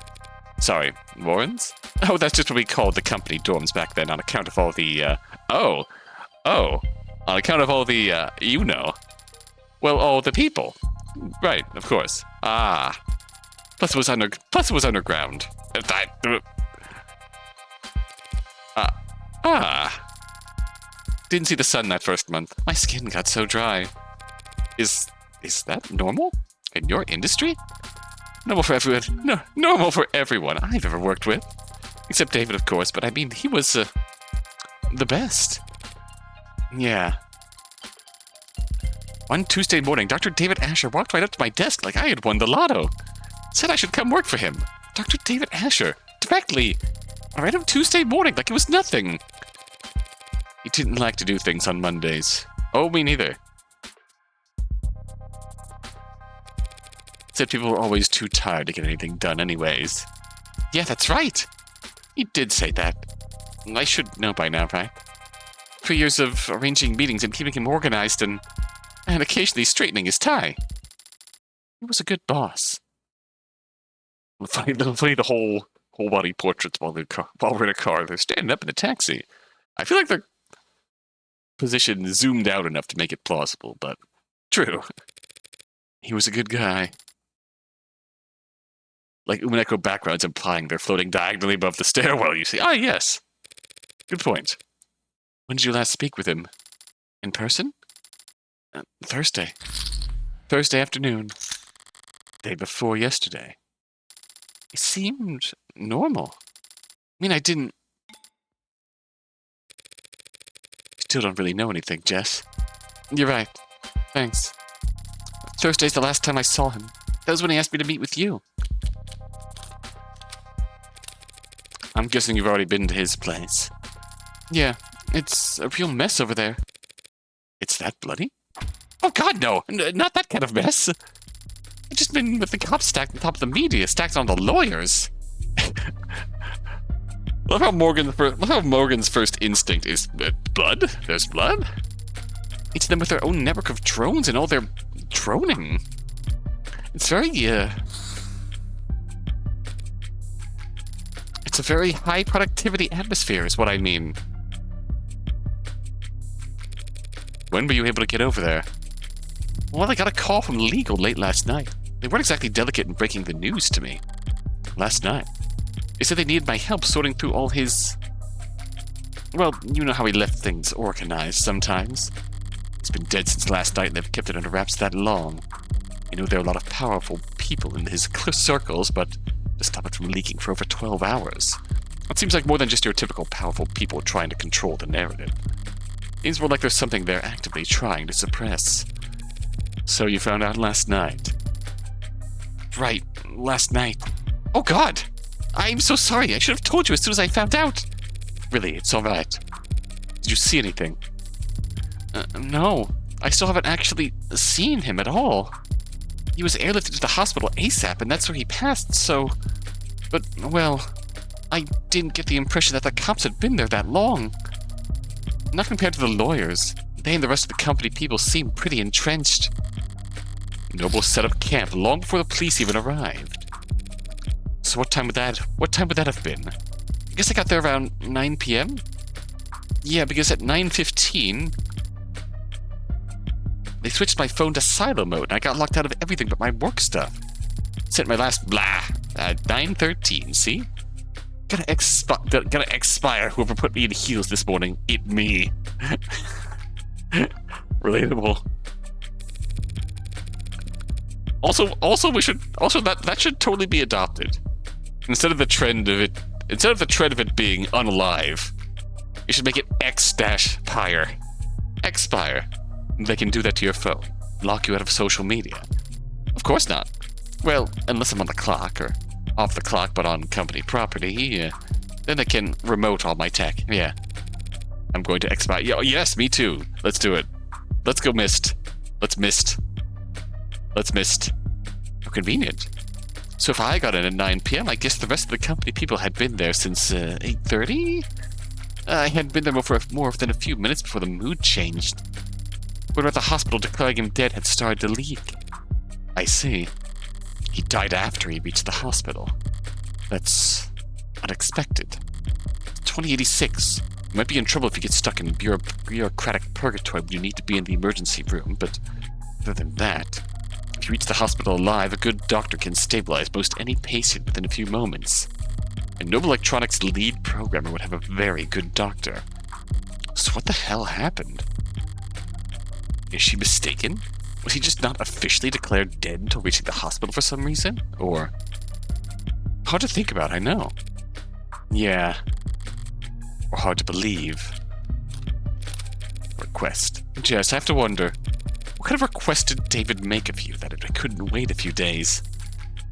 Sorry, Warrens? Oh, that's just what we called the company dorms back then on account of all the, on account of all the, you know. Well, all the people. Right, of course. Ah. Plus it was underground. Didn't see the sun that first month. My skin got so dry. Is that normal? In your industry? Normal for everyone. No, normal for everyone I've ever worked with. Except David, of course, but I mean, he was, the best. Yeah. One Tuesday morning, Dr. David Asher walked right up to my desk like I had won the lotto. Said I should come work for him. Dr. David Asher. Directly. Right on Tuesday morning, like it was nothing. He didn't like to do things on Mondays. Oh, me neither. Said people were always too tired to get anything done anyways. Yeah, that's right. He did say that. I should know by now, right? 3 years of arranging meetings and keeping him organized and occasionally straightening his tie. He was a good boss. Funny the whole body portraits while we're in a car. They're standing up in a taxi. I feel like the position zoomed out enough to make it plausible, but true. He was a good guy. Like Umineko backgrounds implying they're floating diagonally above the stairwell, you see. Ah, yes. Good point. When did you last speak with him? In person? Thursday. Thursday afternoon. Day before yesterday. He seemed normal. I mean, I didn't... Still don't really know anything, Jess. You're right. Thanks. Thursday's the last time I saw him.
That was when he asked me to meet with you. I'm guessing you've already been to his place. Yeah, it's a real mess over there. It's that bloody? Oh God, no! Not that kind of mess. I've just been with the cops stacked on top of the media, stacked on the lawyers. Love how Morgan's first instinct is blood? There's blood? Each of them with their own network of drones and all their droning. It's very, it's a very high productivity atmosphere is what I mean. When were you able to get over there? Well, I got a call from legal late last night. They weren't exactly delicate in breaking the news to me. Last night. They said they needed my help sorting through all his... Well, you know how he left things organized sometimes. He's been dead since last night and they've kept it under wraps that long. I know there are a lot of powerful people in his close circles, but to stop it from leaking for over 12 hours. It seems like more than just your typical powerful people trying to control the narrative. It seems more like there's something they're actively trying to suppress. So you found out last night. Right, last night. Oh God! I'm so sorry, I should have told you as soon as I found out! Really, it's alright. Did you see anything? No. I still haven't actually seen him at all. He was airlifted to the hospital ASAP, and that's where he passed, so... But, well, I didn't get the impression that the cops had been there that long. Not compared to the lawyers. They and the rest of the company people seem pretty entrenched. Noble set up camp long before the police even arrived. So what time would that have been? I guess I got there around 9 p.m.? Yeah, because at 9:15... They switched my phone to silo mode, and I got locked out of everything but my work stuff. Sent my last blah at 9:13, see? Gotta expire whoever put me in heels this morning. It me. Relatable. Also, that should totally be adopted. Instead of the trend of it being unalive, you should make it X-Pyre. Expire. They can do that to your phone. Lock you out of social media. Of course not. Well, unless I'm on the clock, or off the clock but on company property, then they can remote all my tech. Yeah. I'm going to expire. Yes, me too. Let's do it. Let's go mist. Let's mist. How convenient. So if I got in at 9 p.m., I guess the rest of the company people had been there since 8:30? I hadn't been there for more than a few minutes before the mood changed. Word about the hospital declaring him dead had started to leak. I see. He died after he reached the hospital. That's unexpected. 2086. You might be in trouble if you get stuck in bureaucratic purgatory when you need to be in the emergency room, but other than that, if you reach the hospital alive, a good doctor can stabilize most any patient within a few moments. And Noble Electronics' lead programmer would have a very good doctor. So what the hell happened? Is she mistaken? Was he just not officially declared dead until reaching the hospital for some reason? Or... hard to think about, I know. Yeah. Or hard to believe. Request. Jess, I have to wonder, what kind of request did David make of you that I couldn't wait a few days?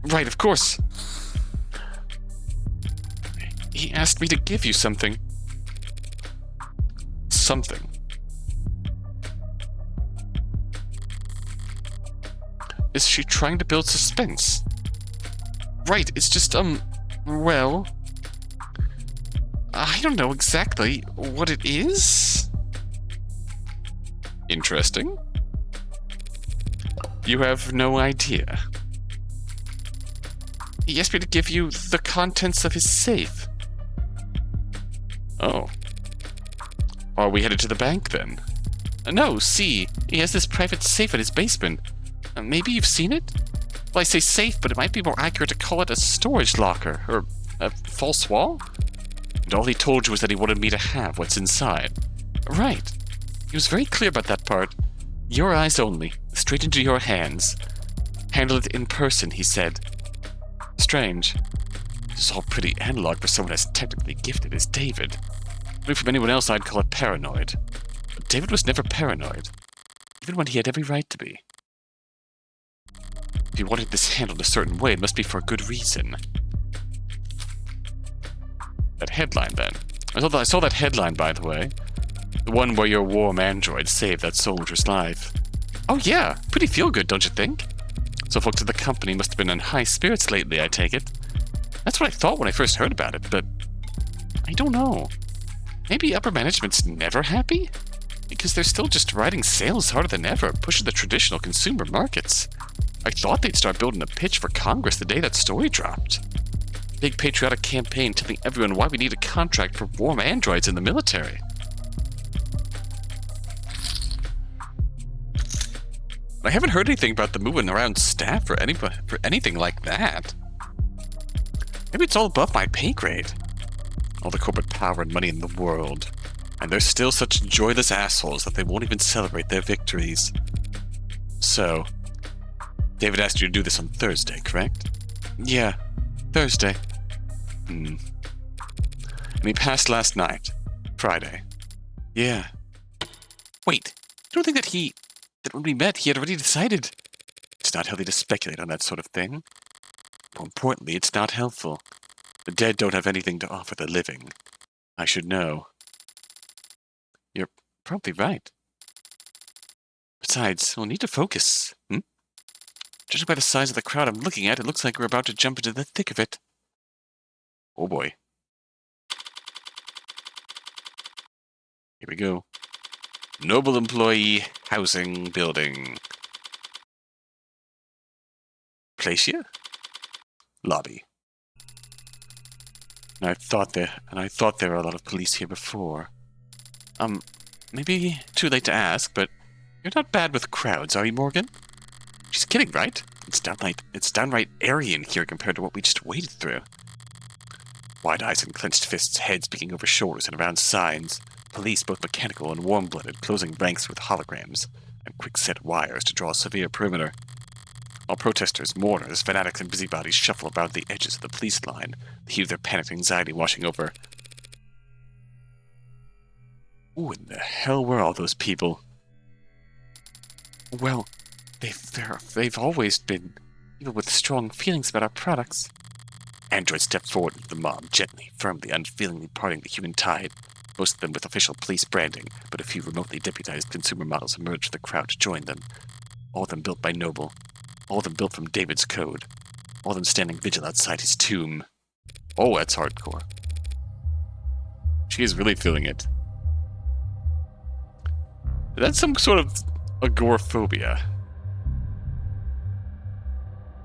Right, of course. He asked me to give you something. Something. Is she trying to build suspense? Right, it's just, well... I don't know exactly what it is. Interesting. You have no idea. He asked me to give you the contents of his safe. Oh. Are we headed to the bank, then? No, see, he has this private safe in his basement. Maybe you've seen it? Well, I say safe, but it might be more accurate to call it a storage locker, or a false wall? And all he told you was that he wanted me to have what's inside. Right. He was very clear about that part. Your eyes only, straight into your hands. Handle it in person, he said. Strange. This is all pretty analog for someone as technically gifted as David. Maybe from anyone else, I'd call it paranoid. But David was never paranoid, even when he had every right to be. If you wanted this handled a certain way, it must be for a good reason. That headline, then. I saw that headline, by the way. The one where your warm android saved that soldier's life. Oh yeah, pretty feel-good, don't you think? So folks at the company must have been in high spirits lately, I take it. That's what I thought when I first heard about it, but I don't know. Maybe upper management's never happy? Because they're still just riding sales harder than ever, pushing the traditional consumer markets. I thought they'd start building a pitch for Congress the day that story dropped. Big patriotic campaign telling everyone why we need a contract for warm androids in the military. I haven't heard anything about the moving around staff or anything like that. Maybe it's all above my pay grade. All the corporate power and money in the world. And they're still such joyless assholes that they won't even celebrate their victories. So, David asked you to do this on Thursday, correct? Yeah, Thursday. And he passed last night, Friday. Yeah. Wait, you don't think that when we met, he had already decided? It's not healthy to speculate on that sort of thing. More importantly, it's not helpful. The dead don't have anything to offer the living. I should know. You're probably right. Besides, we'll need to focus, Judging by the size of the crowd I'm looking at, it looks like we're about to jump into the thick of it. Oh boy. Here we go. Noble Employee Housing Building. Placia? Lobby. And I thought there were a lot of police here before. Maybe too late to ask, but you're not bad with crowds, are you, Morgan? She's kidding, right? It's downright airy in here compared to what we just waded through. Wide eyes and clenched fists, heads peeking over shoulders and around signs. Police, both mechanical and warm-blooded, closing ranks with holograms and quick-set wires to draw a severe perimeter. While protesters, mourners, fanatics, and busybodies shuffle about the edges of the police line, the heat of their panicked anxiety washing over. Who in the hell were all those people? Well, they've always been people with strong feelings about our products. Android stepped forward into the mob, gently, firmly, unfeelingly parting the human tide. Most of them with official police branding, but a few remotely deputized consumer models emerged from the crowd to join them. All of them built by Noble. All of them built from David's code. All of them standing vigil outside his tomb. Oh, that's hardcore. She is really feeling it. That's some sort of agoraphobia.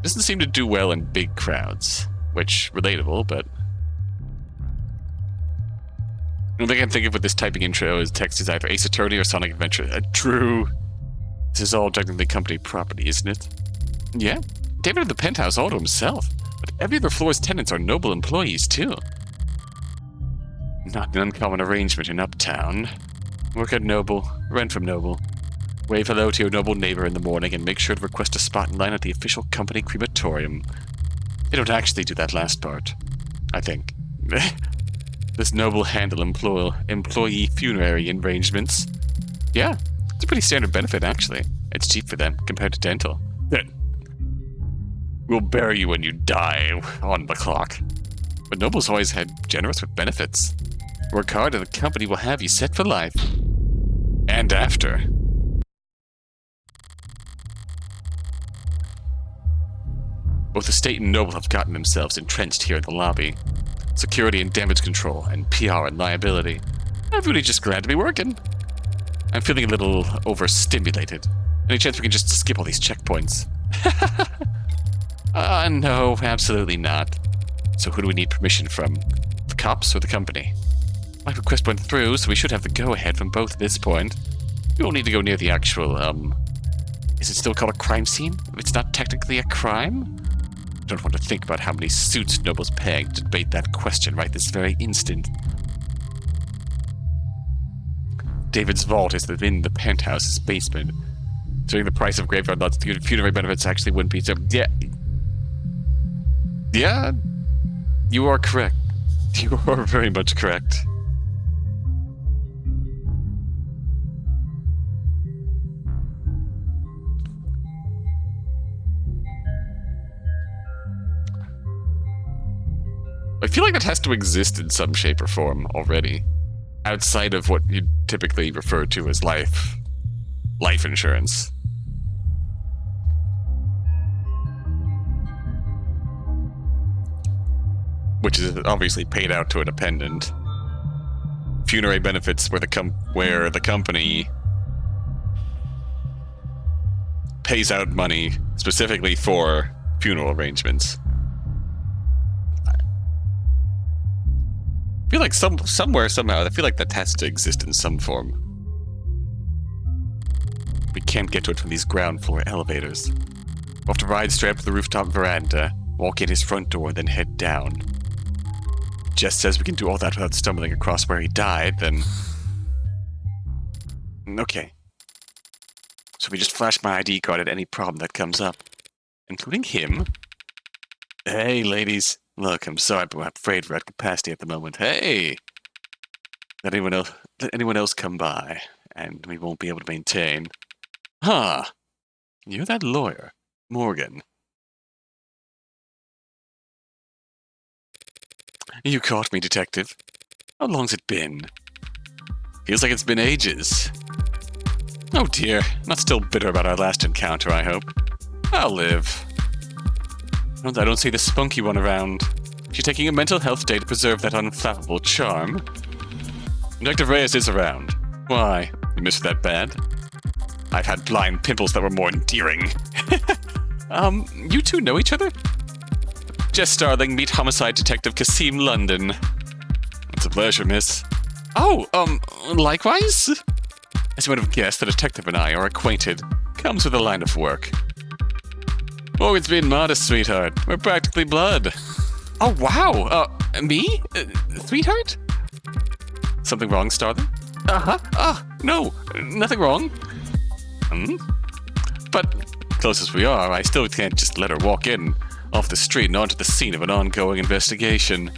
Doesn't seem to do well in big crowds, which, relatable, but... I don't think I can think of what this typing intro is. Text is either Ace Attorney or Sonic Adventure. True. This is all technically company property, isn't it? Yeah. David had the penthouse all to himself, but every other floor's tenants are Noble employees, too. Not an uncommon arrangement in Uptown. Work at Noble, rent from Noble. Wave hello to your Noble neighbor in the morning and make sure to request a spot in line at the official company crematorium. They don't actually do that last part, I think. This Noble handle employee funerary arrangements. Yeah, it's a pretty standard benefit, actually. It's cheap for them, compared to dental. We'll bury you when you die, on the clock. But Noble's always had generous with benefits. Work hard and the company will have you set for life. And after. Both the state and Noble have gotten themselves entrenched here in the lobby. Security and damage control, and PR and liability. Everybody's just glad to be working. I'm feeling a little overstimulated. Any chance we can just skip all these checkpoints? No, absolutely not. So who do we need permission from? The cops or the company? My request went through, so we should have the go-ahead from both at this point. We won't need to go near the actual, Is it still called a crime scene? If it's not technically a crime? I don't want to think about how many suits Noble's paying to debate that question right this very instant. David's vault is within the penthouse's basement. Considering the price of graveyard lots, the funerary benefits actually wouldn't be so... Yeah, you are correct. You are very much correct. I feel like that has to exist in some shape or form already, outside of what you typically refer to as life insurance. Which is obviously paid out to a dependent. Funerary benefits where the company pays out money specifically for funeral arrangements. I feel like somewhere, somehow, I feel like that has to exist in some form. We can't get to it from these ground floor elevators. We'll have to ride straight up to the rooftop veranda, walk in his front door, then head down. Jess says we can do all that without stumbling across where he died, then... Okay. So we just flash my ID card at any problem that comes up. Including him. Hey, ladies. Look, I'm sorry, but I'm afraid we're at capacity at the moment. Hey! Let anyone else come by, and we won't be able to maintain. Huh. You're that lawyer, Morgan. You caught me, detective. How long's it been? Feels like it's been ages. Oh dear, not still bitter about our last encounter, I hope. I'll live. I don't see the spunky one around. She's taking a mental health day to preserve that unflappable charm. Detective Reyes is around. Why? You missed that bad? I've had blind pimples that were more endearing. You two know each other? Jess Starling, meet Homicide Detective Kasim London. It's a pleasure, miss. Oh, likewise? As you might have guessed, the detective and I are acquainted. Comes with a line of work. Morgan's being modest, sweetheart. We're practically blood. Oh, wow. Me? Sweetheart? Something wrong, Starling? No, nothing wrong. But, close as we are, I still can't just let her walk in off the street and onto the scene of an ongoing investigation.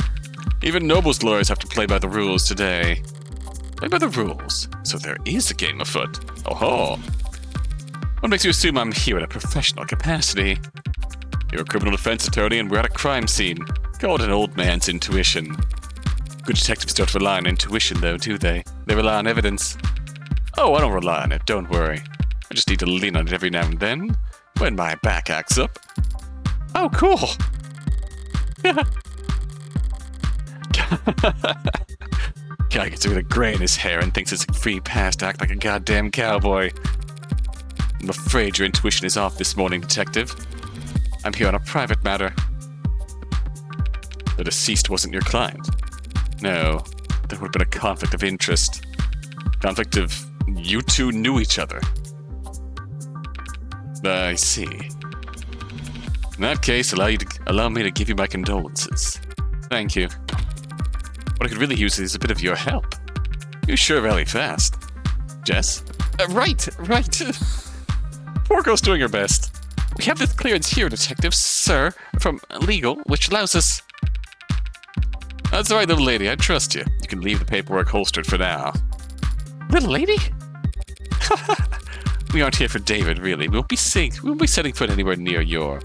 Even Noble's lawyers have to play by the rules today. Play by the rules? So there is a game afoot. Oh-ho. What makes you assume I'm here in a professional capacity? You're a criminal defense attorney and we're at a crime scene. Call it an old man's intuition. Good detectives don't rely on intuition, though, do they? They rely on evidence. Oh, I don't rely on it, don't worry. I just need to lean on it every now and then, when my back acts up. Oh, cool! Guy gets rid of gray in his hair and thinks it's a free pass to act like a goddamn cowboy. I'm afraid your intuition is off this morning, detective. I'm here on a private matter. The deceased wasn't your client. No, there would have been a conflict of interest. Conflict of you two knew each other. I see. In that case, allow me to give you my condolences. Thank you. What I could really use is a bit of your help. You sure rally fast. Jess? Right. Poor girl's doing her best. We have this clearance here, detective, sir, from legal, which allows us... That's all right, little lady. I trust you. You can leave the paperwork holstered for now. Little lady? We aren't here for David, really. We won't be setting foot anywhere near your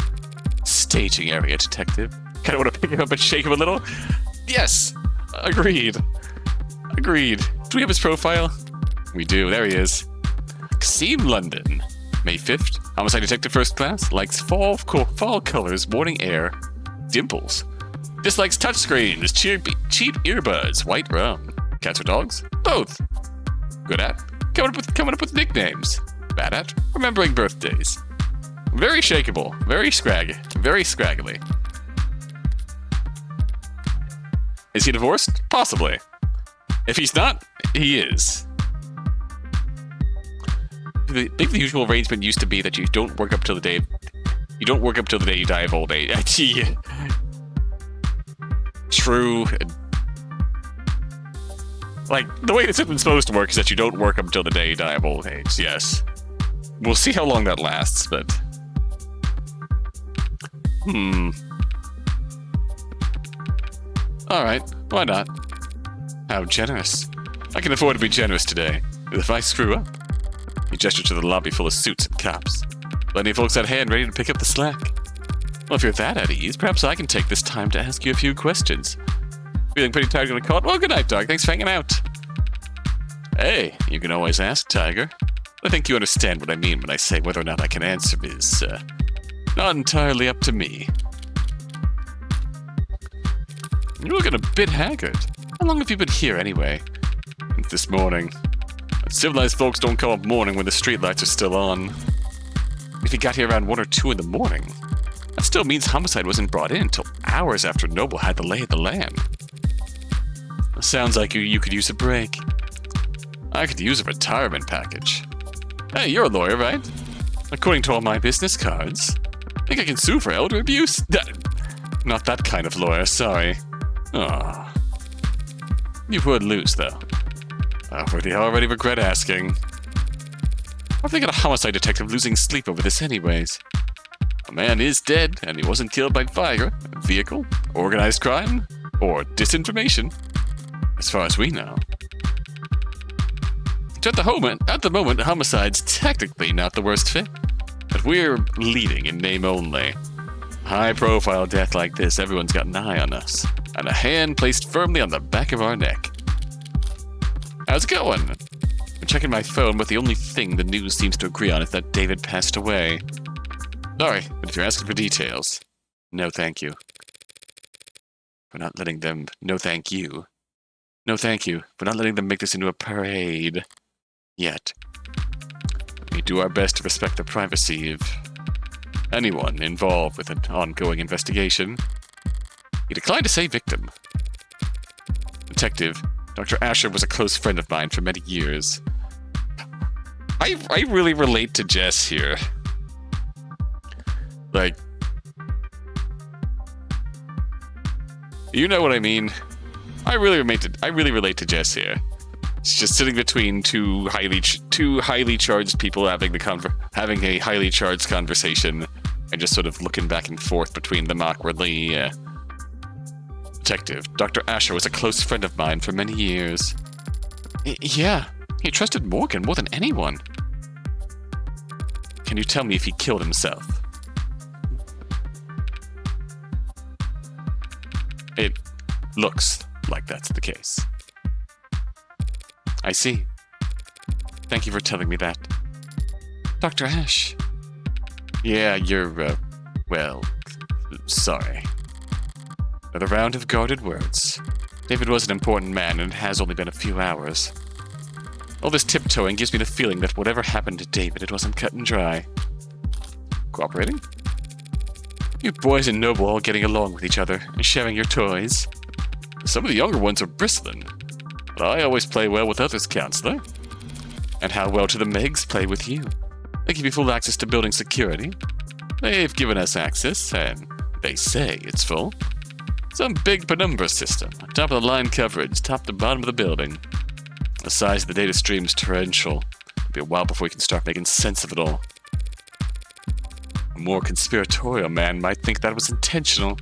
staging area, detective. Kind of want to pick him up and shake him a little? Yes! Agreed. Do we have his profile? We do. There he is. Kasim London. May 5th. Homicide detective first class. Likes fall colors, morning air, dimples. Dislikes touchscreens, cheap earbuds, white rum. Cats or dogs? Both. Good at coming up with nicknames. Bad at remembering birthdays. Very shakeable, very scraggly. Is he divorced? Possibly. If he's not, he is. I think the usual arrangement used to be that you don't work up till the day you die of old age. True. Like, the way this has been supposed to work is that you don't work up until the day you die of old age, yes. We'll see how long that lasts, but... Alright, why not? How generous. I can afford to be generous today. If I screw up... He gestured to the lobby full of suits and cops. Plenty of folks at hand ready to pick up the slack. Well, if you're that at ease, perhaps I can take this time to ask you a few questions. Feeling pretty tired, gonna call it? Well, good night, dog. Thanks for hanging out. Hey, you can always ask, Tiger. I think you understand what I mean when I say whether or not I can answer is, not entirely up to me. You're looking a bit haggard. How long have you been here, anyway? This morning. Civilized folks don't come up morning when the streetlights are still on. If you got here around 1 or 2 in the morning, that still means homicide wasn't brought in until hours after Noble had the lay of the land. Sounds like you could use a break. I could use a retirement package. Hey, you're a lawyer, right? According to all my business cards. Think I can sue for elder abuse? Not that kind of lawyer, sorry. Aw. You would lose, though. I already regret asking. I'm thinking a homicide detective losing sleep over this anyways. A man is dead, and he wasn't killed by fire, vehicle, organized crime, or disinformation. As far as we know. At the moment, homicide's technically not the worst fit. But we're leading in name only. High-profile death like this, everyone's got an eye on us. And a hand placed firmly on the back of our neck. How's it going? I'm checking my phone, but the only thing the news seems to agree on is that David passed away. Sorry, but if you're asking for details, no thank you. We're not letting them... No thank you. No thank you. We're not letting them make this into a parade. Yet. We do our best to respect the privacy of anyone involved with an ongoing investigation. He declined to say victim. Detective, Dr. Asher was a close friend of mine for many years. I really relate to Jess here. Like, you know what I mean? I really relate to Jess here. It's just sitting between two highly charged people having a highly charged conversation, and just sort of looking back and forth between them awkwardly. Detective, Dr. Asher was a close friend of mine for many years. Yeah, he trusted Morgan more than anyone. Can you tell me if he killed himself? It looks like that's the case. I see. Thank you for telling me that. Dr. Ash. Yeah, you're, well, sorry. Another round of guarded words. David was an important man, and it has only been a few hours. All this tiptoeing gives me the feeling that whatever happened to David, it wasn't cut and dry. Cooperating? You boys and Noble all getting along with each other and sharing your toys. Some of the younger ones are bristling. But I always play well with others, Counselor. And how well do the Megs play with you? They give you full access to building security. They've given us access, and they say it's full. Some big penumbra system, top-of-the-line coverage, top to bottom of the building. The size of the data stream's torrential. It'll be a while before we can start making sense of it all. A more conspiratorial man might think that was intentional.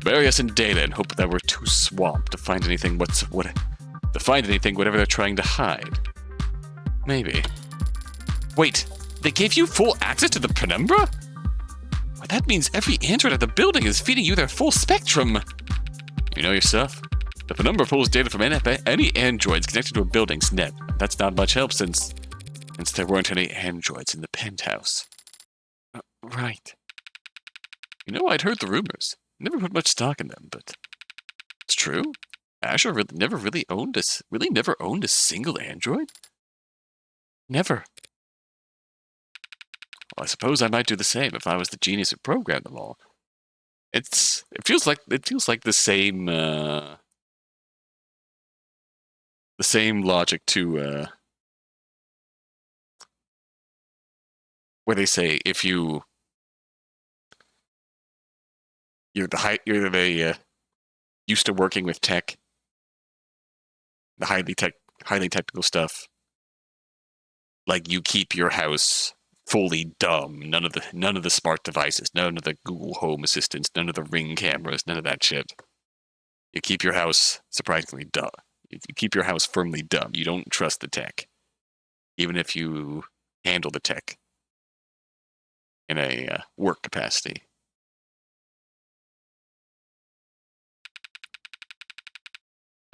Bury us in data and hope that we're too swamped to find anything whatever they're trying to hide. Maybe. Wait, they gave you full access to the penumbra? Well, that means every android at the building is feeding you their full spectrum. You know your stuff. The penumbra pulls data from any androids connected to a building's net. That's not much help since there weren't any androids in the penthouse. Right. You know, I'd heard the rumors. Never put much stock in them, but it's true. Asher never owned a single android? Never. Well, I suppose I might do the same if I was the genius who programmed them all. It feels like the same logic to where they say if you're used to working with tech, the highly technical stuff, like you keep your house fully dumb, none of the smart devices, none of the Google Home assistants, none of the Ring cameras, none of that shit. You keep your house surprisingly dumb. You keep your house firmly dumb. You don't trust the tech, even if you handle the tech in a work capacity.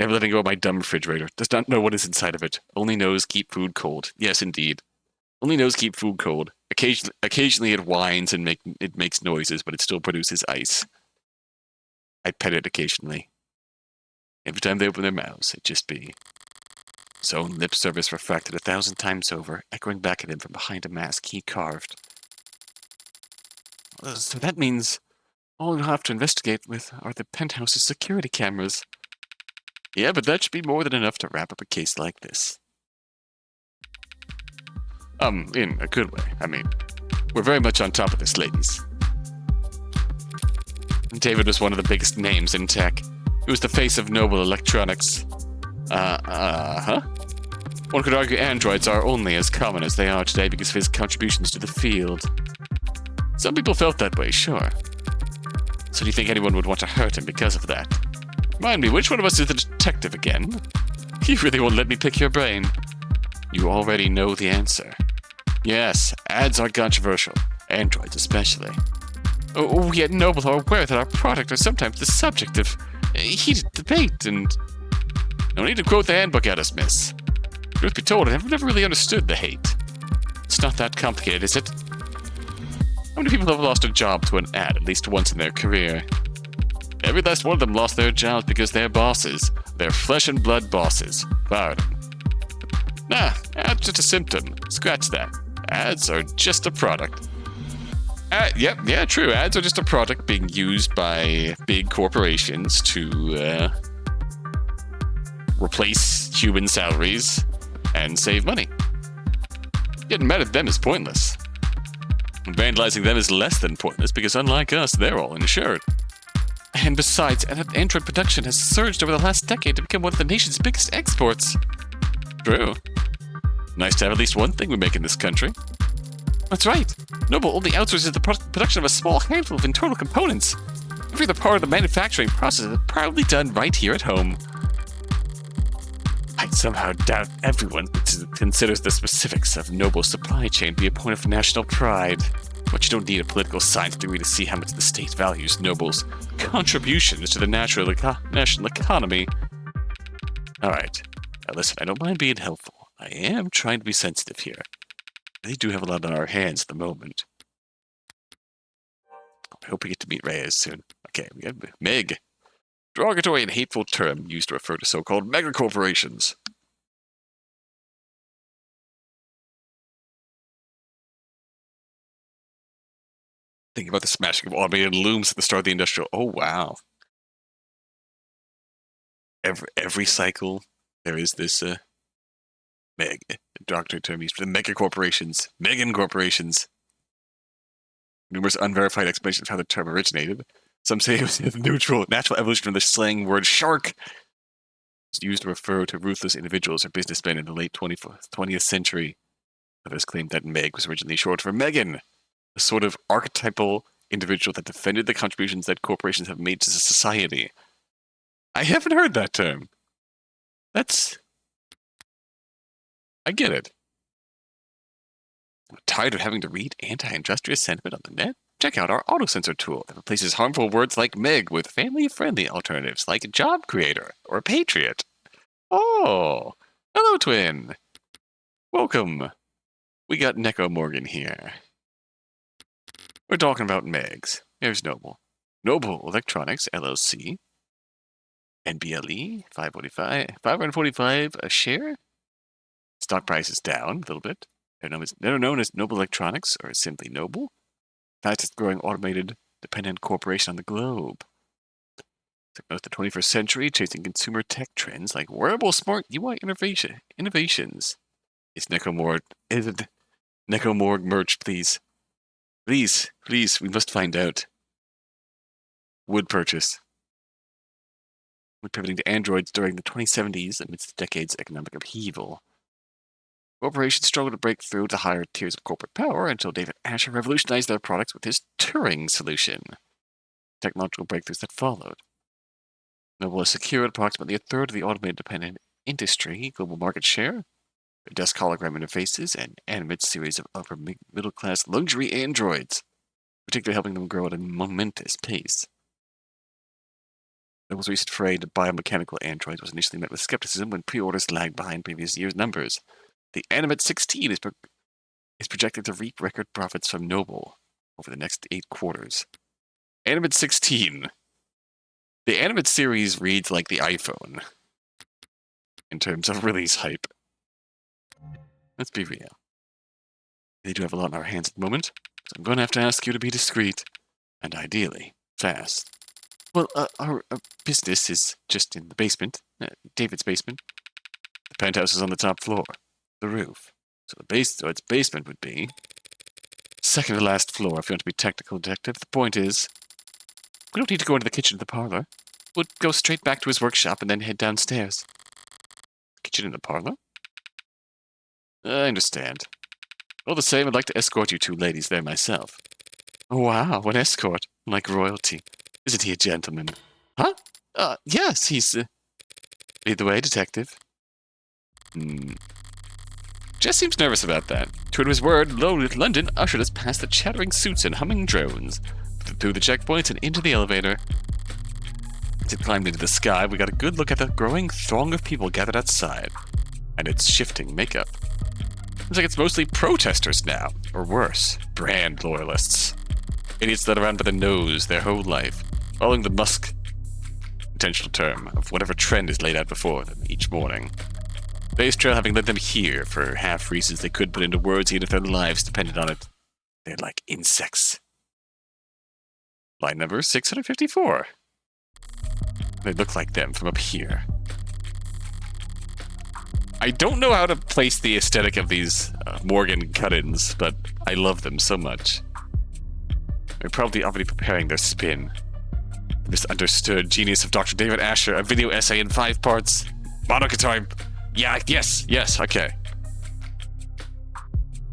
Never letting go of my dumb refrigerator. Does not know what is inside of it. Only knows keep food cold. Yes, indeed. Only knows keep food cold. Occasionally it whines and it makes noises, but it still produces ice. I pet it occasionally. Every time they open their mouths, it just be its own lip service refracted 1,000 times over, echoing back at him from behind a mask he carved. So that means all we'll have to investigate with are the penthouse's security cameras. Yeah, but that should be more than enough to wrap up a case like this. In a good way. I mean, we're very much on top of this, ladies. David was one of the biggest names in tech. He was the face of Noble Electronics. One could argue androids are only as common as they are today because of his contributions to the field. Some people felt that way, sure. So do you think anyone would want to hurt him because of that? Remind me, which one of us is the detective again? You really won't let me pick your brain. You already know the answer. Yes, ads are controversial. Androids especially. We at Noble are aware that our product are sometimes the subject of heated debate and... No need to quote the handbook at us, miss. Truth be told, I've never really understood the hate. It's not that complicated, is it? How many people have lost a job to an ad at least once in their career? Every last one of them lost their jobs because their bosses, their flesh and blood bosses, fired them. Nah, ad's just a symptom. Scratch that. Ads are just a product. Yeah, true. Ads are just a product being used by big corporations to replace human salaries and save money. Getting mad at them is pointless. Vandalizing them is less than pointless because unlike us, they're all insured. And besides, Android production has surged over the last decade to become one of the nation's biggest exports. True. Nice to have at least one thing we make in this country. That's right. Noble only outsources the production of a small handful of internal components. Every other part of the manufacturing process is proudly done right here at home. I somehow doubt everyone considers the specifics of Noble's supply chain to be a point of national pride. But you don't need a political science degree to see how much the state values Noble's contributions to the national economy. Alright. Now listen, I don't mind being helpful. I am trying to be sensitive here. They do have a lot on our hands at the moment. I hope we get to meet Reyes soon. Okay, we have Meg. Derogatory and hateful term used to refer to so-called megacorporations. Think about the smashing of automated looms at the start of the industrial. Oh, wow. Every cycle, there is this derogatory term used for the megacorporations, Megan corporations. Numerous unverified explanations of how the term originated. Some say it was the natural evolution of the slang word shark. It's used to refer to ruthless individuals or businessmen in the late 20th century. Others claimed that Meg was originally short for Megan, a sort of archetypal individual that defended the contributions that corporations have made to society. I haven't heard that term. I get it. I'm tired of having to read anti-industrious sentiment on the net? Check out our auto-censor tool that replaces harmful words like Meg with family-friendly alternatives like job creator or patriot. Oh, hello, twin. Welcome. We got Neko Morgan here. We're talking about Megs. Here's Noble. Noble Electronics, LLC. NBLE, 545 a share. Stock price is down a little bit. They're known as Noble Electronics, or simply Noble. Fastest growing automated dependent corporation on the globe. Throughout the 21st century, chasing consumer tech trends like wearable smart UI innovations. Is Necomorg merch, please? Please, we must find out. Would purchase. We're pivoting to androids during the 2070s amidst the decade's economic upheaval. Corporations struggled to break through to higher tiers of corporate power until David Asher revolutionized their products with his Turing solution. Technological breakthroughs that followed. Noble has secured approximately a third of the automated dependent industry global market share, their desk hologram interfaces, and animate series of upper middle-class luxury androids, particularly helping them grow at a momentous pace. Novel's recent foray into biomechanical androids was initially met with skepticism when pre-orders lagged behind previous year's numbers. The Animate 16 is projected to reap record profits from Noble over the next 8 quarters. Animate 16. The Animate series reads like the iPhone in terms of release hype. Let's be real. They do have a lot in our hands at the moment, so I'm going to have to ask you to be discreet, and ideally, fast. Well, our business is just in the basement, David's basement. The penthouse is on the top floor, the roof. So its basement would be second to last floor if you want to be technical, detective. The point is, we don't need to go into the kitchen or the parlor. We'll go straight back to his workshop and then head downstairs. Kitchen and the parlor? I understand. All the same, I'd like to escort you 2 ladies there myself. Oh, wow, an escort, like royalty. Isn't he a gentleman? Huh? Yes, he's... Lead the way, detective. Jess seems nervous about that. True to his word, London ushered us past the chattering suits and humming drones, through the checkpoints and into the elevator. As it climbed into the sky, we got a good look at the growing throng of people gathered outside, and its shifting makeup. Looks like it's mostly protesters now, or worse, brand loyalists. Idiots led around by the nose their whole life, following the Musk potential term of whatever trend is laid out before them each morning. Base Trail having led them here for half reasons they could put into words even if their lives depended on it. They're like insects. Line number 654. They look like them from up here. I don't know how to place the aesthetic of these Morgan cut-ins, but I love them so much. They're probably already preparing their spin. The misunderstood genius of Dr. David Asher, a video essay in 5 parts. Monogatari. Yeah, yes, okay.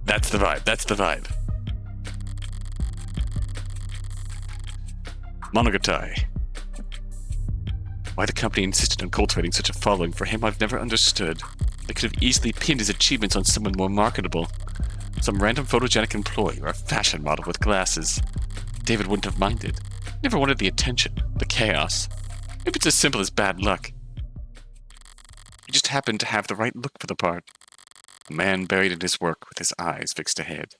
That's the vibe. Monogatari. Why the company insisted on cultivating such a following for him, I've never understood. They could have easily pinned his achievements on someone more marketable. Some random photogenic employee or a fashion model with glasses. David wouldn't have minded. Never wanted the attention, the chaos. Maybe it's as simple as bad luck. He just happened to have the right look for the part. A man buried in his work with his eyes fixed ahead.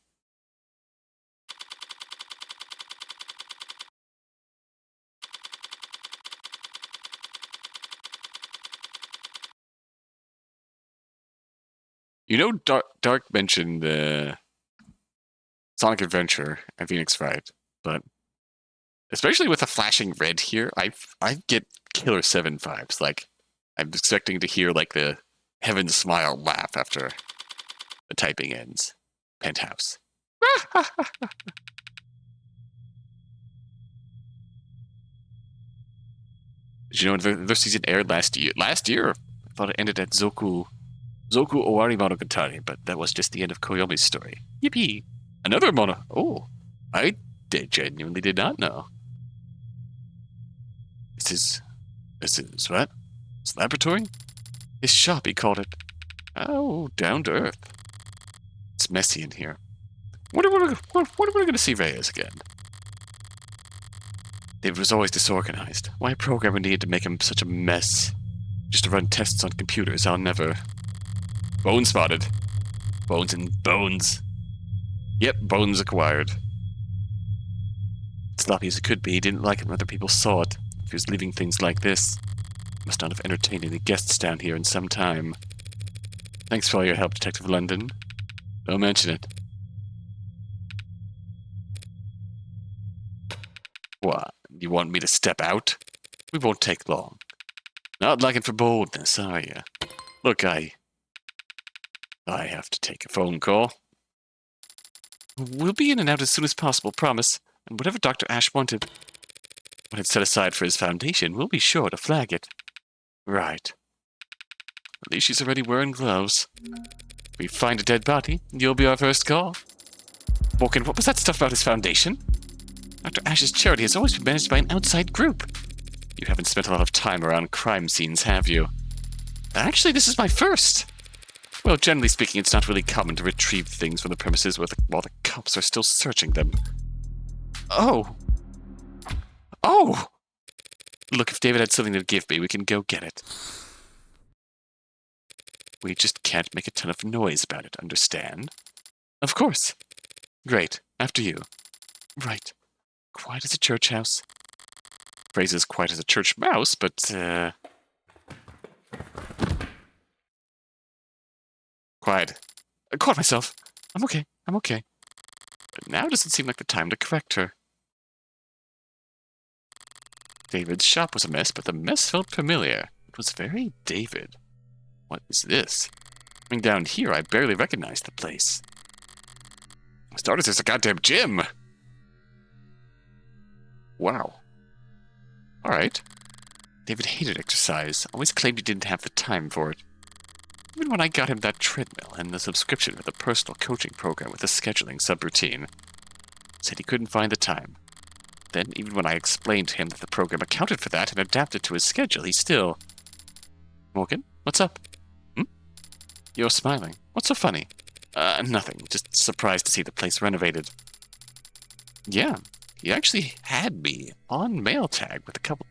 You know, Dark mentioned Sonic Adventure and Phoenix Wright, but especially with the flashing red here, I get Killer 7 vibes. Like, I'm expecting to hear like the Heaven Smile laugh after the typing ends. Penthouse. Did you know their season aired last year? Last year, I thought it ended at Zoku Owari Monogatari, but that was just the end of Koyomi's story. Yippee! Another mono... Oh, I genuinely did not know. This is what? His laboratory? His shop, he called it. Oh, down to earth. It's messy in here. When are we going to see Reyes again? David was always disorganized. Why a programmer needed to make him such a mess? Just to run tests on computers, I'll never... Bone spotted. Bones and bones. Yep, bones acquired. Sloppy as it could be, he didn't like it when other people saw it. If he was leaving things like this, he must not have entertained any guests down here in some time. Thanks for all your help, Detective London. Don't mention it. What? You want me to step out? We won't take long. Not looking for boldness, are you? Look, I have to take a phone call. We'll be in and out as soon as possible, promise. And whatever Dr. Ash wanted set aside for his foundation, we'll be sure to flag it. Right. At least she's already wearing gloves. If we find a dead body, you'll be our first call. Morgan, what was that stuff about his foundation? Dr. Ash's charity has always been managed by an outside group. You haven't spent a lot of time around crime scenes, have you? Actually, this is my first. Well, generally speaking, it's not really common to retrieve things from the premises while the cops are still searching them. Oh! Look, if David had something to give me, we can go get it. We just can't make a ton of noise about it, understand? Of course. Great. After you. Right. Quiet as a church house. Phrase is quiet as a church mouse, but, Quiet. I caught myself. I'm okay. I'm okay. But now doesn't seem like the time to correct her. David's shop was a mess, but the mess felt familiar. It was very David. What is this? Coming down here, I barely recognized the place. For starters, there's a goddamn gym! Wow. Alright. David hated exercise, always claimed he didn't have the time for it. Even when I got him that treadmill and the subscription for the personal coaching program with a scheduling subroutine, said he couldn't find the time. Then, even when I explained to him that the program accounted for that and adapted to his schedule, he still... Morgan, what's up? You're smiling. What's so funny? Nothing. Just surprised to see the place renovated. Yeah, he actually had me on mail tag with a couple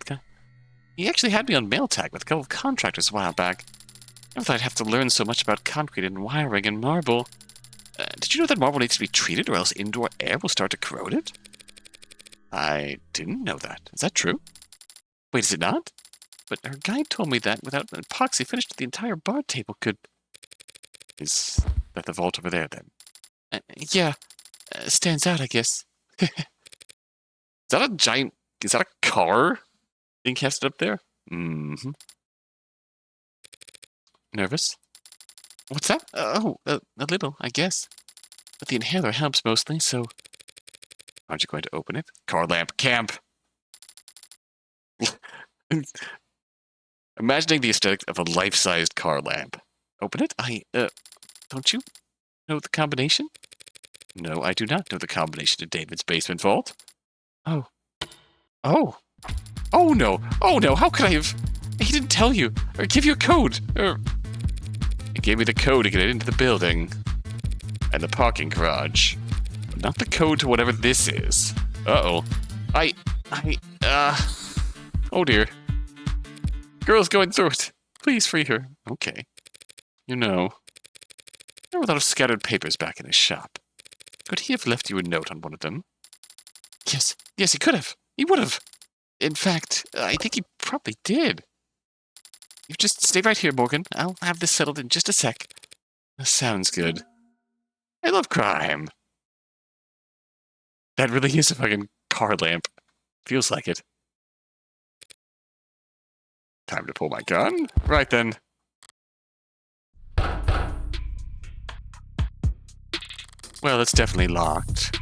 of contractors a while back. Never thought I'd have to learn so much about concrete and wiring and marble. Did you know that marble needs to be treated or else indoor air will start to corrode it? I didn't know that. Is that true? Wait, is it not? But her guide told me that without an epoxy finish, the entire bar table could... Is that the vault over there, then? Yeah. Stands out, I guess. Is that a giant... Is that a car being casted up there? Mm-hmm. Nervous? What's that? A little, I guess. But the inhaler helps mostly, so... Aren't you going to open it? Car lamp camp! Imagining the aesthetic of a life-sized car lamp. Open it? Don't you know the combination? No, I do not know the combination to David's basement vault. Oh. Oh. Oh no! Oh no! How could I have... He didn't tell you, or give you a code, or... He gave me the code to get into the building. And the parking garage. But not the code to whatever this is. Uh-oh. Oh dear. Girl's going through it. Please free her. Okay. You know, there were a lot of scattered papers back in his shop. Could he have left you a note on one of them? Yes, he could have. He would have. In fact, I think he probably did. You just stay right here, Morgan. I'll have this settled in just a sec. Sounds good. I love crime. That really is a fucking car lamp. Feels like it. Time to pull my gun. Right then. Well, it's definitely locked.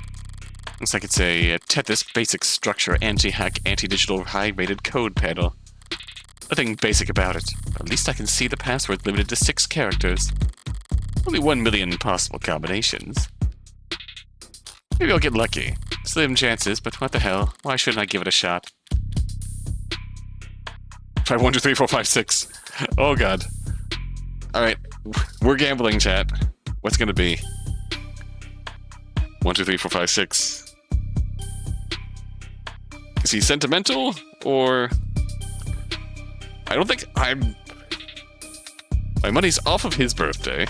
Looks like it's a Tetris basic structure anti-hack anti-digital high-rated code panel. Nothing basic about it. At least I can see the password limited to 6 characters. Only 1 million possible combinations. Maybe I'll get lucky. Slim chances, but what the hell? Why shouldn't I give it a shot? 5, 1, 2, 3, 4, 5, 6. Oh god. Alright. We're gambling, chat. What's gonna be? 1, 2, 3, 4, 5, 6. Is he sentimental? Or... I don't think I'm... My money's off of his birthday.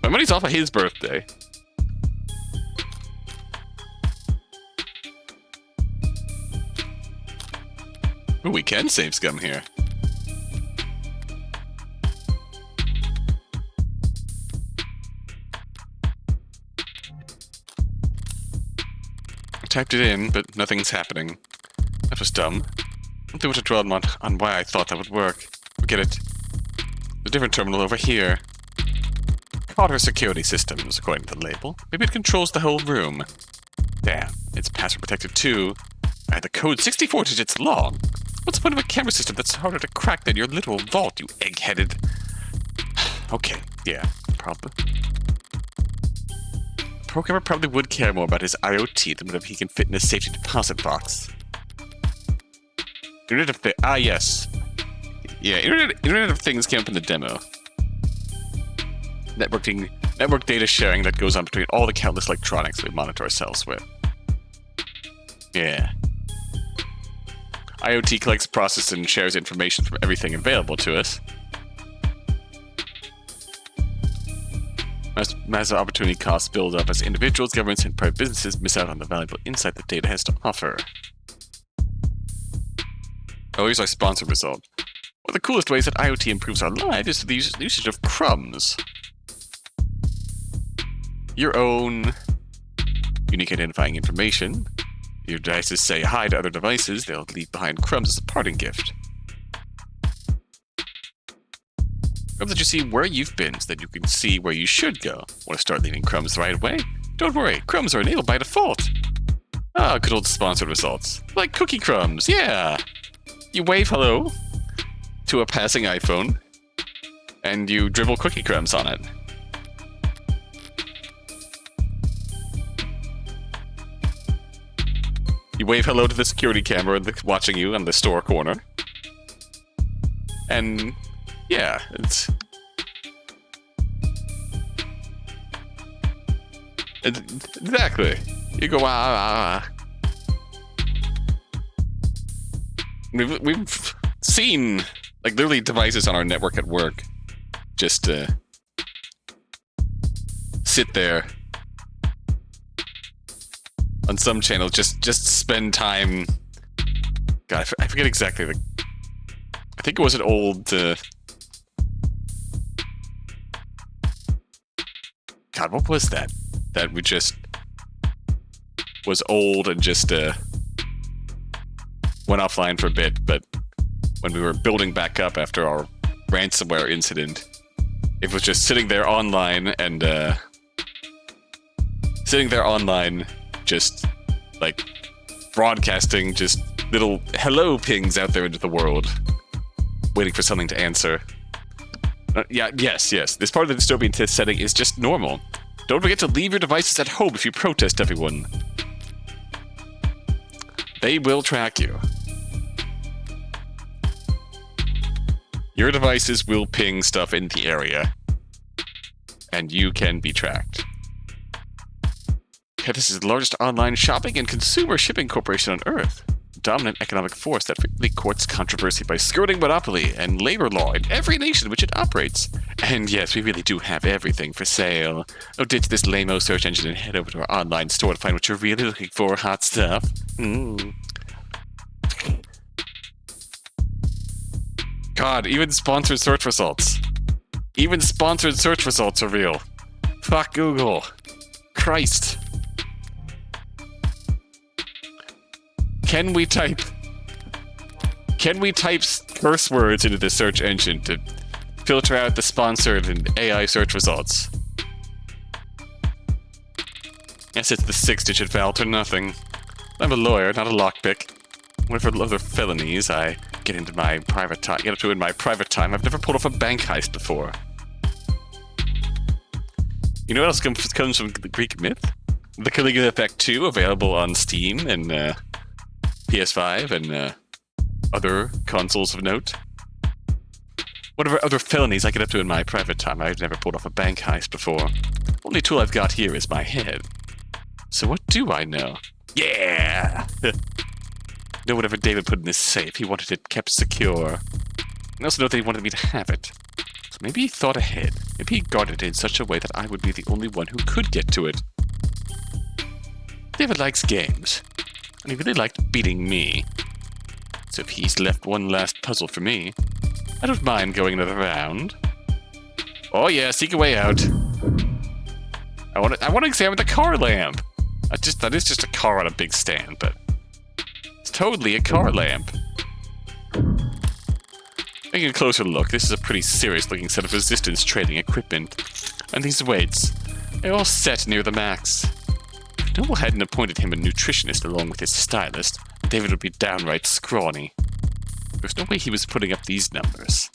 My money's off of his birthday. Ooh, we can save scum here. I typed it in, but nothing's happening. That was dumb. Don't do much to draw on why I thought that would work. Forget it. There's a different terminal over here. Carter security systems, according to the label. Maybe it controls the whole room. Damn, it's password protected too. I had the code 64 digits long. What's the point of a camera system that's harder to crack than your literal vault, you egg-headed... Okay, yeah, probably. The programmer probably would care more about his IoT than whatever he can fit in a safety deposit box. Internet of Things... Ah, yes. Yeah, Internet of Things came up in the demo. Network data sharing that goes on between all the countless electronics we monitor ourselves with. Yeah. IoT collects, processes, and shares information from everything available to us. Massive opportunity costs build up as individuals, governments, and private businesses miss out on the valuable insight that data has to offer. Oh, here's our sponsor result. One of the coolest ways that IoT improves our lives is through the usage of crumbs. Your own unique identifying information. Your devices say hi to other devices, they'll leave behind crumbs as a parting gift. Crumbs that you see where you've been so that you can see where you should go. Want to start leaving crumbs right away? Don't worry, crumbs are enabled by default. Ah, good old sponsored results. Like cookie crumbs, yeah! You wave hello to a passing iPhone, and you dribble cookie crumbs on it. You wave hello to the security camera watching you on the store corner. And yeah, it's exactly. You go We've seen like literally devices on our network at work just sit there on some channels, just spend time. God, I forget exactly the. I think it was an old. God, what was that? That we just was old and just went offline for a bit. But when we were building back up after our ransomware incident, it was just sitting there online and just like broadcasting just little hello pings out there into the world, waiting for something to answer. Yes. This part of the dystopian test setting is just normal. Don't forget to leave your devices at home if you protest, everyone. They will track you. Your devices will ping stuff in the area, and you can be tracked. This is the largest online shopping and consumer shipping corporation on Earth. Dominant economic force that frequently courts controversy by skirting monopoly and labor law in every nation in which it operates. And yes, we really do have everything for sale. Oh, ditch this lame-o search engine and head over to our online store to find what you're really looking for, hot stuff. God, even sponsored search results. Even sponsored search results are real. Fuck Google. Christ. Can we type curse words into the search engine to filter out the sponsored and AI search results? Yes, it's the 6-digit valve or nothing. I'm a lawyer, not a lockpick. Whatever other felonies I get into my private time, get up to in my private time, I've never pulled off a bank heist before. You know what else comes from the Greek myth? The Caligula Effect 2, available on Steam and PS5 and other consoles of note. Whatever other felonies I get up to in my private time, I've never pulled off a bank heist before. Only tool I've got here is my head. So what do I know? Yeah! Know whatever David put in this safe, he wanted it kept secure. I also know that he wanted me to have it. So maybe he thought ahead. Maybe he guarded it in such a way that I would be the only one who could get to it. David likes games. And he really liked beating me. So if he's left one last puzzle for me, I don't mind going another round. Oh yeah, seek a way out. I want to examine the car lamp. That is just a car on a big stand, but it's totally a car lamp. Taking a closer look, this is a pretty serious looking set of resistance training equipment. And these weights, they're all set near the max. If Noble hadn't appointed him a nutritionist along with his stylist, David would be downright scrawny. There's no way he was putting up these numbers.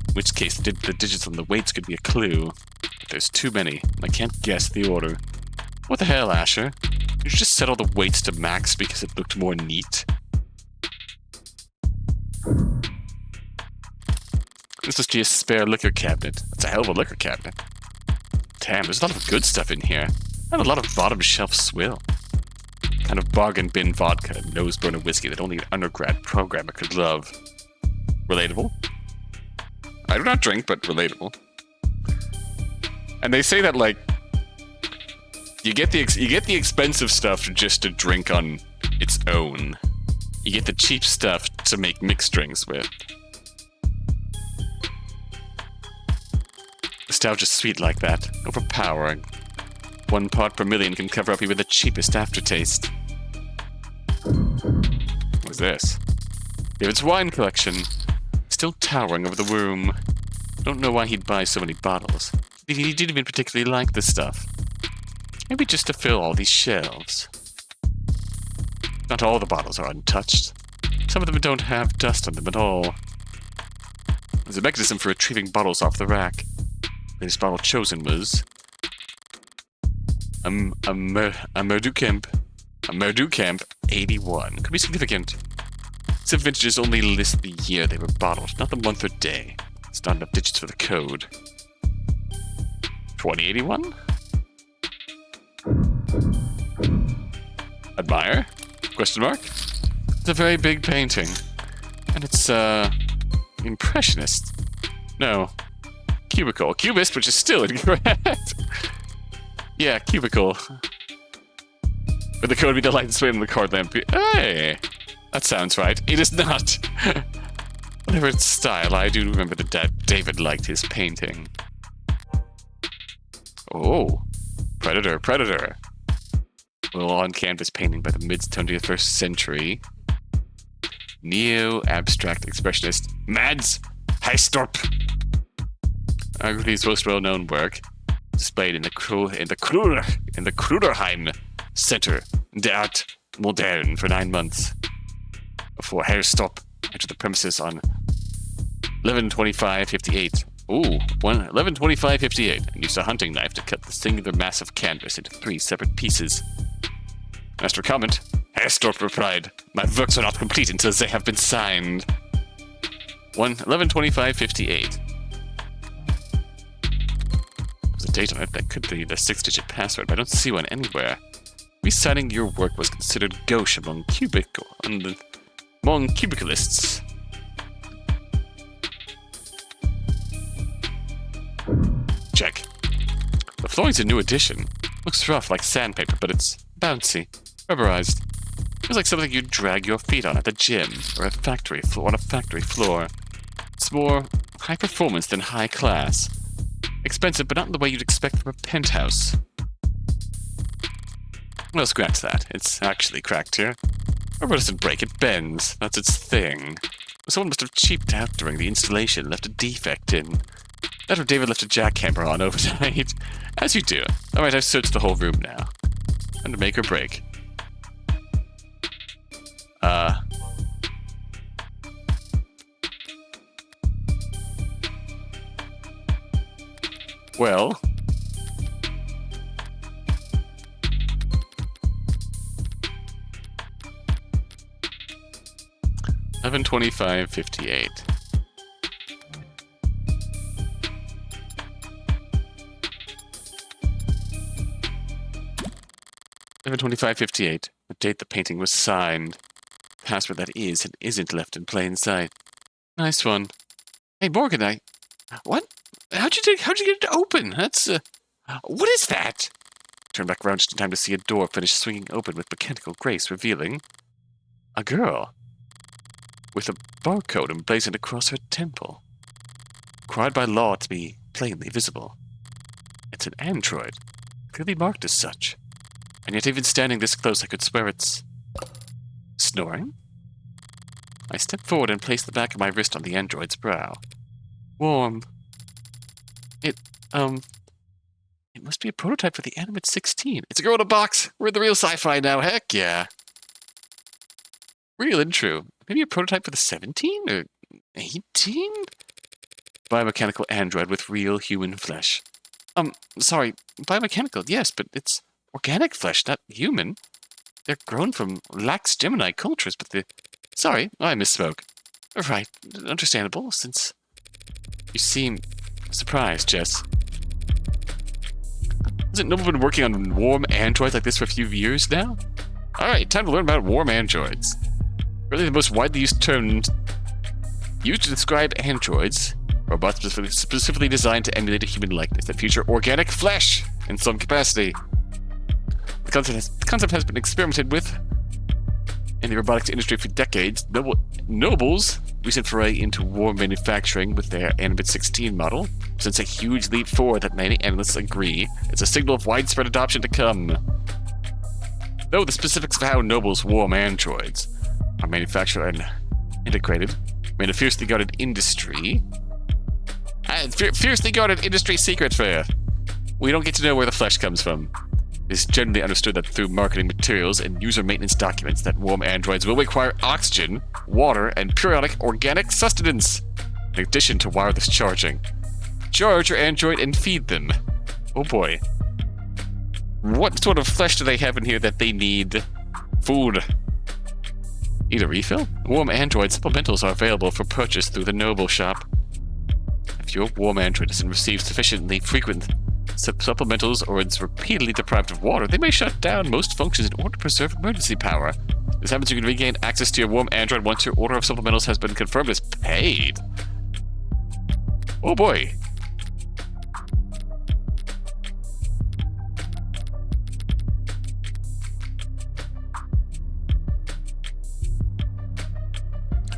In which case, the digits on the weights could be a clue. But there's too many, and I can't guess the order. What the hell, Asher? You just set all the weights to max because it looked more neat? This must be a spare liquor cabinet. That's a hell of a liquor cabinet. Damn, there's a lot of good stuff in here. And a lot of bottom shelf swill. kind of bargain bin vodka and nose burner whiskey that only an undergrad programmer could love. Relatable. I do not drink, but relatable. And they say that, like, you get the expensive stuff just to drink on its own. You get the cheap stuff to make mixed drinks with. Nostalgia's sweet like that, overpowering. 1 part per million can cover up even the cheapest aftertaste. What's this? David's wine collection, still towering over the room. Don't know why he'd buy so many bottles. He didn't even particularly like this stuff. Maybe just to fill all these shelves. Not all the bottles are untouched. Some of them don't have dust on them at all. There's a mechanism for retrieving bottles off the rack. The latest bottle chosen was a Merdu Camp 81. Could be significant. Some vintages only list the year they were bottled, not the month or day. It's not enough digits for the code. 2081? Admire? Question mark? It's a very big painting. And it's, impressionist. No. Cubicle. Cubist, which is still incorrect. Yeah, cubicle. But the code would be the light displayed on the card lamp. Hey! That sounds right. It is not. Whatever its style, I do remember that David liked his painting. Oh. Predator, Predator. Well, on-canvas painting by the mid-21st century. Neo-abstract expressionist Mads Heistrup. Arguably his most well-known work, displayed in the Kruderheim Center de Art Moderne for 9 months, before Heistrup entered the premises on 11/25/58. Ooh, 11/25/58, and used a hunting knife to cut the singular mass of canvas into 3 separate pieces. As for comment, Heistrup replied, "My works are not complete until they have been signed." 11/25/58. There's a date on it that could be the 6-digit password, but I don't see one anywhere. Resigning your work was considered gauche among cubicalists. Check. The flooring's a new addition. Looks rough like sandpaper, but it's bouncy, rubberized. Feels like something you'd drag your feet on at the gym or a factory floor on a factory floor. It's more high performance than high class. Expensive, but not in the way you'd expect from a penthouse. Well, scratch that. It's actually cracked here. Rubber doesn't break, it bends. That's its thing. Someone must have cheaped out during the installation and left a defect in. That or David left a jackhammer on overnight. As you do. Alright, I've searched the whole room now. Time to make or break. Well... 11/25/58. The date the painting was signed. Password that is and isn't left in plain sight. Nice one. Hey Morgan, what? How'd you get it open? That's what is that? Turn back around just in time to see a door finish swinging open with mechanical grace, revealing a girl with a barcode emblazoned across her temple, required by law to be plainly visible. It's an android, clearly marked as such, and yet even standing this close I could swear it's snoring? I stepped forward and placed the back of my wrist on the android's brow. Warm. It must be a prototype for the Animate 16. It's a girl in a box! We're in the real sci-fi now, heck yeah! Real and true. Maybe a prototype for the 17 or 18? Biomechanical android with real human flesh. Sorry, biomechanical, yes, but it's organic flesh, not human. They're grown from lax Gemini cultures, but Sorry, I misspoke. Right, understandable, since you seem surprised, Jess. Hasn't Noble been working on warm androids like this for a few years now? Alright, time to learn about warm androids. Really the most widely used term used to describe androids, robots specifically designed to emulate a human likeness that feature organic flesh in some capacity. The concept has been experimented with in the robotics industry for decades. Noble's recent foray into warm manufacturing with their Animate 16 model presents a huge leap forward that many analysts agree is a signal of widespread adoption to come. Though the specifics of how Noble's warm androids are manufactured and integrated remain a fiercely guarded industry. Fiercely guarded industry secret fair. We don't get to know where the flesh comes from. It is generally understood that through marketing materials and user maintenance documents that warm androids will require oxygen, water, and periodic organic sustenance, in addition to wireless charging. Charge your android and feed them. Oh boy. What sort of flesh do they have in here that they need? Food. Need a refill? Warm android supplementals are available for purchase through the Noble shop. If your warm android doesn't receive sufficiently frequent supplementals or is repeatedly deprived of water, they may shut down most functions in order to preserve emergency power. This happens, you can regain access to your warm android once your order of supplementals has been confirmed as paid. Oh boy.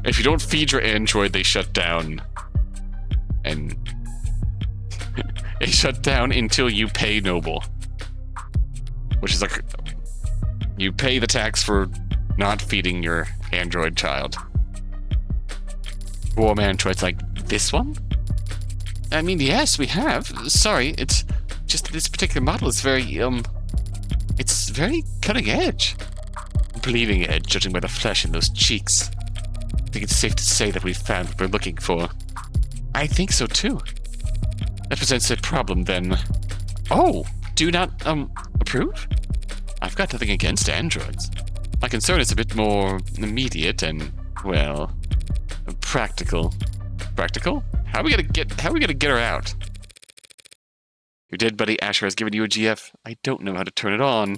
If you don't feed your android, they shut down. And they shut down until you pay Noble. Which is like, you pay the tax for not feeding your android child. Warm androids like this one? I mean, yes, we have. Sorry, it's just that this particular model is very, it's very cutting edge. Bleeding edge, judging by the flesh in those cheeks. I think it's safe to say that we've found what we're looking for. I think so too. That presents a problem then. Oh, do you not, approve? I've got nothing against androids. My concern is a bit more immediate and, well, practical. Practical? How are we gonna get her out? Your dead buddy Asher has given you a GF. I don't know how to turn it on.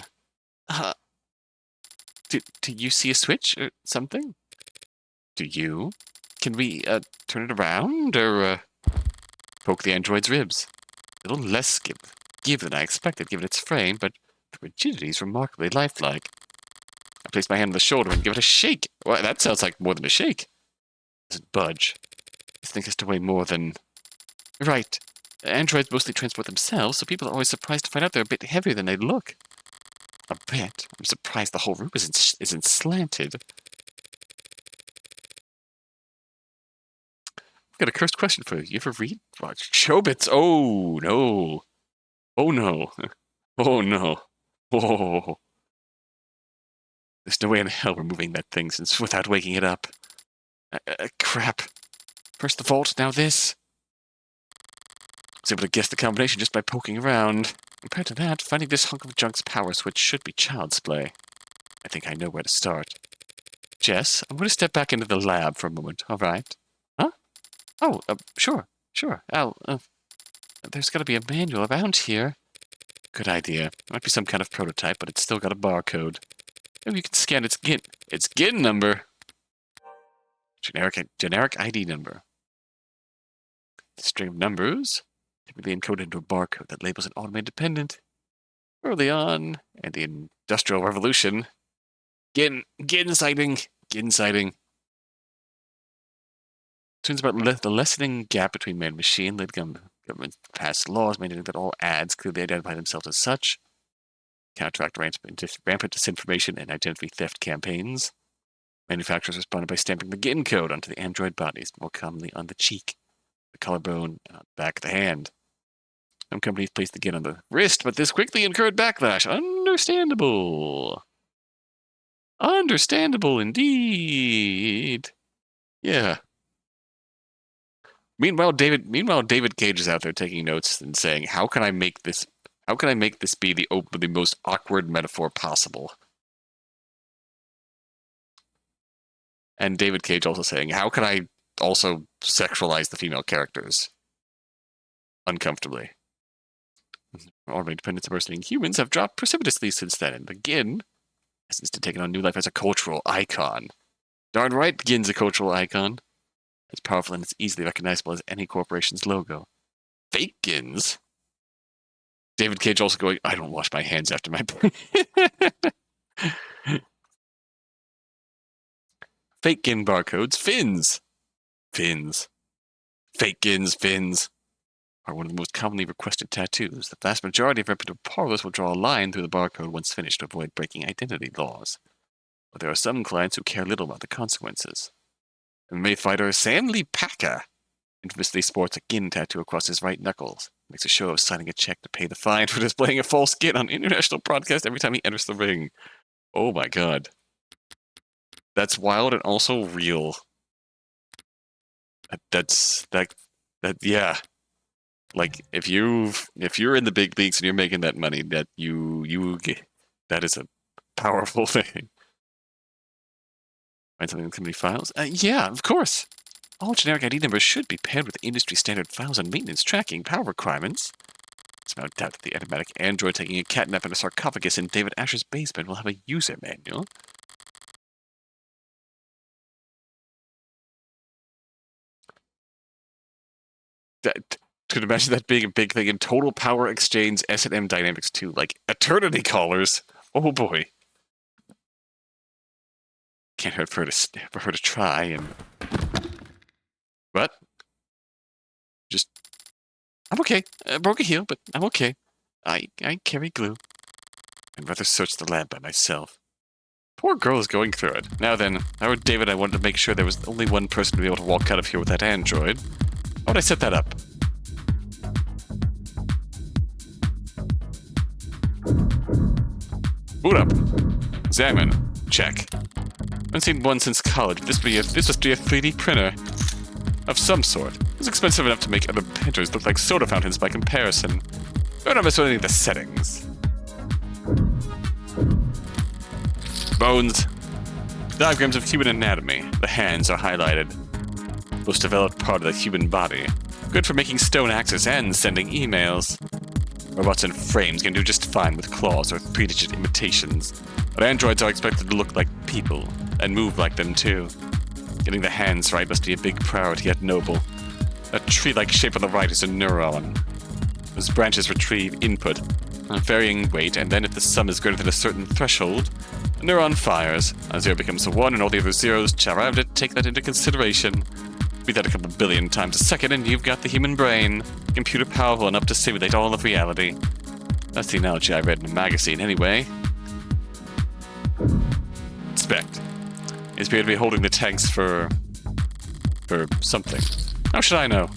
Do you see a switch or something? Do you? Can we, turn it around, or, poke the android's ribs? A little less give than I expected, given its frame, but the rigidity is remarkably lifelike. I place my hand on the shoulder and give it a shake. Well, that sounds like more than a shake. It doesn't budge. This thing has to weigh more than... Right. Androids mostly transport themselves, so people are always surprised to find out they're a bit heavier than they look. A bit? I'm surprised the whole room isn't slanted. I've got a cursed question for you. You ever read Chobits? Oh, no. Oh, no. Oh, no. Oh. There's no way in hell we're moving that thing without waking it up. Crap. First the vault, now this. I was able to guess the combination just by poking around. Compared to that, finding this hunk of junk's power switch should be child's play. I think I know where to start. Jess, I'm going to step back into the lab for a moment, all right? Huh? Oh, sure. Al, there's got to be a manual around here. Good idea. Might be some kind of prototype, but it's still got a barcode. Maybe you can scan its GIN number. Generic ID number. The string of numbers, typically encoded into a barcode that labels an automated dependent. Early on, and the Industrial Revolution. GIN sighting. Turns about the lessening gap between man and machine led government passed laws mandating that all ads clearly identify themselves as such. Counteract rampant disinformation and identity theft campaigns. Manufacturers responded by stamping the GIN code onto the android bodies, more commonly on the cheek, the collarbone, and on the back of the hand. Some companies placed the GIN on the wrist, but this quickly incurred backlash. Understandable. Understandable indeed. Yeah. Meanwhile, David Cage is out there taking notes and saying, "How can I make this be the most awkward metaphor possible?" And David Cage also saying, "How can I also sexualize the female characters uncomfortably?" Automated dependence impersonating humans have dropped precipitously since then, and the GIN Essence to taking on new life as a cultural icon. Darn right, Gin's a cultural icon. It's powerful and it's easily recognizable as any corporation's logo. Fake Gins? David Cage also going, I don't wash my hands after my... Fake Gin barcodes, fins. Fins. Fake Gins, fins are one of the most commonly requested tattoos. The vast majority of reputable parlors will draw a line through the barcode once finished to avoid breaking identity laws. But there are some clients who care little about the consequences. MMA fighter Sam Lee Packer infamously sports a Gin tattoo across his right knuckles. Makes a show of signing a check to pay the fine for displaying a false Gin on international broadcast every time he enters the ring. Oh my god. That's wild and also real. Yeah. Like, if you're in the big leagues and you're making that money, that that is a powerful thing. Find something in company files? Yeah, of course. All generic ID numbers should be paired with industry standard files and maintenance tracking power requirements. It's no doubt that the enigmatic android taking a catnap in a sarcophagus in David Asher's basement will have a user manual. Could imagine that being a big thing in Total Power Exchange S&M Dynamics 2, like Eternity Callers. Oh boy. Can't hurt for her to try and... What? Just... I'm okay. I broke a heel, but I'm okay. I carry glue. I'd rather search the lab by myself. Poor girl is going through it. Now then, Howard David, I wanted to make sure there was only one person to be able to walk out of here with that android. How would I set that up? Boot up. Examine. Check. I haven't seen one since college, but this must be a 3D printer. Of some sort. It's expensive enough to make other printers look like soda fountains by comparison. Don't have any of the settings. Bones. Diagrams of human anatomy. The hands are highlighted. Most developed part of the human body. Good for making stone axes and sending emails. Robots and frames can do just fine with claws or 3-digit imitations. But androids are expected to look like people, and move like them too. Getting the hands right must be a big priority yet noble. A tree-like shape on the right is a neuron. Those branches retrieve input, a varying weight, and then if the sum is greater than a certain threshold, a neuron fires. A 0 becomes a 1, and all the other zeros around it take that into consideration. Be that a couple billion times a second, and you've got the human brain. Computer powerful enough to simulate all of reality. That's the analogy I read in a magazine, anyway. Inspect. It's appear to be holding the tanks for something. How should I know?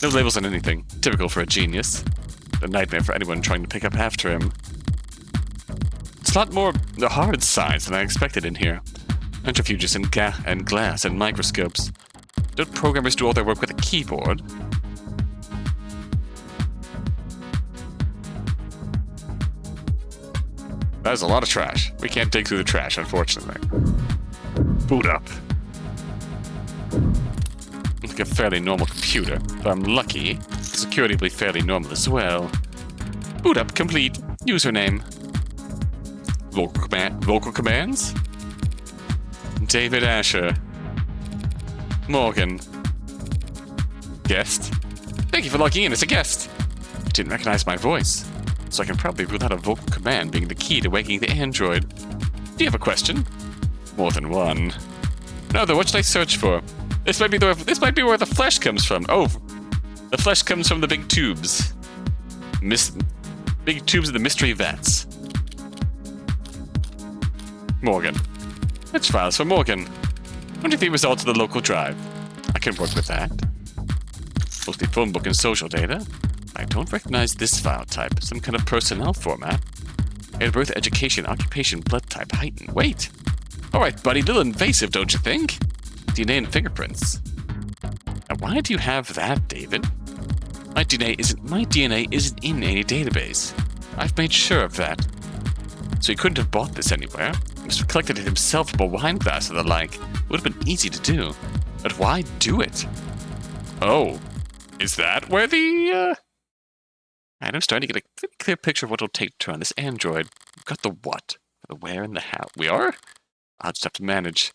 No labels on anything. Typical for a genius. A nightmare for anyone trying to pick up after him. It's a lot more the hard science than I expected in here. Centrifuges and glass and microscopes. Don't programmers do all their work with a keyboard? That is a lot of trash. We can't dig through the trash, unfortunately. Boot up. Looks like a fairly normal computer. If I'm lucky, the security will be fairly normal as well. Boot up complete. Username. Vocal commands? David Asher. Morgan. Guest. Thank you for logging in as a guest. You didn't recognize my voice, so I can probably rule out a vocal command being the key to waking the android. Do you have a question? More than one. No, though, what should I search for? This might be where the flesh comes from. Oh, the flesh comes from the big tubes. Big tubes of the mystery vats. Morgan. Which files for Morgan? 23 results of the local drive. I can work with that. Mostly phone book and social data. I don't recognize this file type. Some kind of personnel format. Date of birth, education, occupation, blood type, heightened. Wait! Alright, buddy, a little invasive, don't you think? DNA and fingerprints. Now, why do you have that, David? My DNA isn't in any database. I've made sure of that. So he couldn't have bought this anywhere. He must have collected it himself from a wine glass or the like. It would have been easy to do. But why do it? Oh. Is that where the, I'm starting to get a pretty clear picture of what it'll take to turn this android. We've got the what. The where and the how. We are? I'll just have to manage.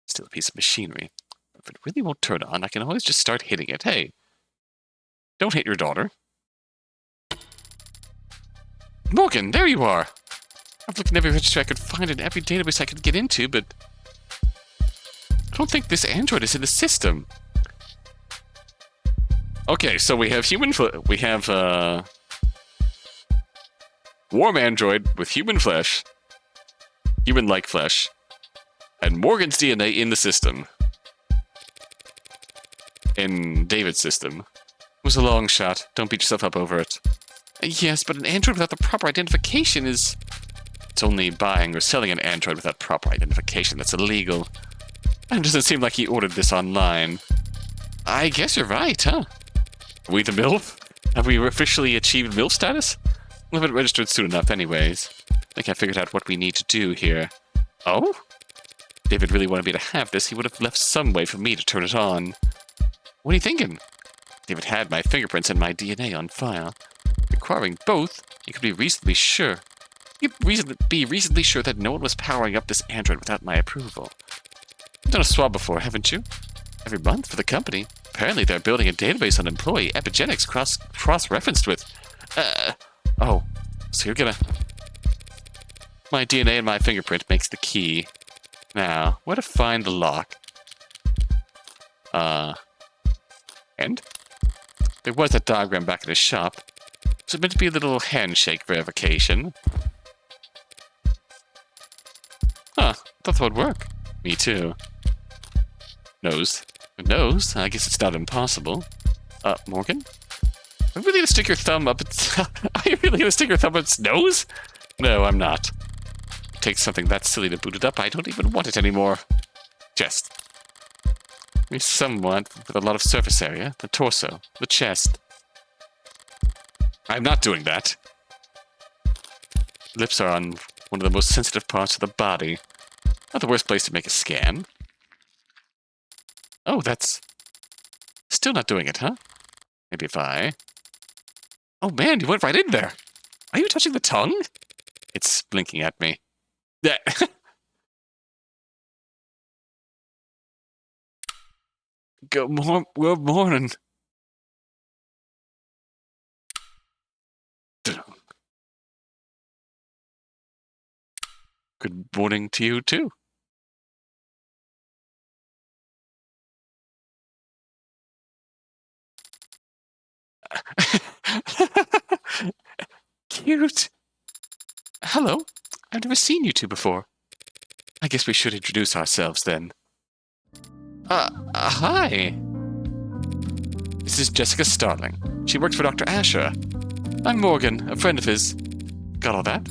Still a piece of machinery. If it really won't turn on, I can always just start hitting it. Hey, don't hit your daughter. Morgan, there you are! I've looked in every registry I could find and every database I could get into, but I don't think this android is in the system. Okay, so we have warm android with human flesh, human-like flesh, and Morgan's DNA in the system. In David's system. It was a long shot. Don't beat yourself up over it. Yes, but an android without the proper identification is... It's only buying or selling an android without proper identification that's illegal. It doesn't seem like he ordered this online. I guess you're right, huh? Are we the MILF? Have we officially achieved MILF status? We'll have it registered soon enough anyways. I think I figured out what we need to do here. Oh? David really wanted me to have this. He would have left some way for me to turn it on. What are you thinking? David had my fingerprints and my DNA on file. Requiring both, you could be reasonably sure. You could be reasonably sure that no one was powering up this android without my approval. You've done a swab before, haven't you? Every month for the company. Apparently they're building a database on employee epigenetics cross-referenced with... Oh, so you're gonna... My DNA and my fingerprint makes the key. Now, where to find the lock? And? There was that diagram back in his shop. It was meant to be a little handshake verification. Huh, I thought that would work. Me too. Nose. Nose? I guess it's not impossible. Morgan? Are you really gonna stick your thumb up its... Are you really gonna stick your thumb up its nose? No, I'm not. It takes something that silly to boot it up. I don't even want it anymore. Just. Somewhat with a lot of surface area. The torso. The chest. I'm not doing that. Lips are on one of the most sensitive parts of the body. Not the worst place to make a scan. Oh, that's... Still not doing it, huh? Maybe if I... Oh man, you went right in there! Are you touching the tongue? It's blinking at me. Yeah. Good morning. Good morning to you, too. Cute. Hello. I've never seen you two before. I guess we should introduce ourselves then. Hi. This is Jessica Starling. She works for Dr. Asher. I'm Morgan, a friend of his. Got all that?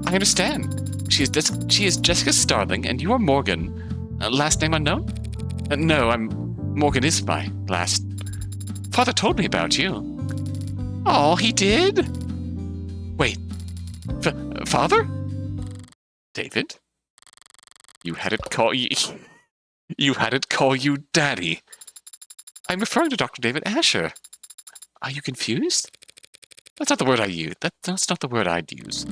I understand. She is Jessica Starling, and you are Morgan. Last name unknown? No, Morgan is my last. Father told me about you. Oh, he did? Wait. Father? David? You had it call you... You had it call you Daddy. I'm referring to Dr. David Asher. Are you confused? That's not the word I use. That's not the word I'd use.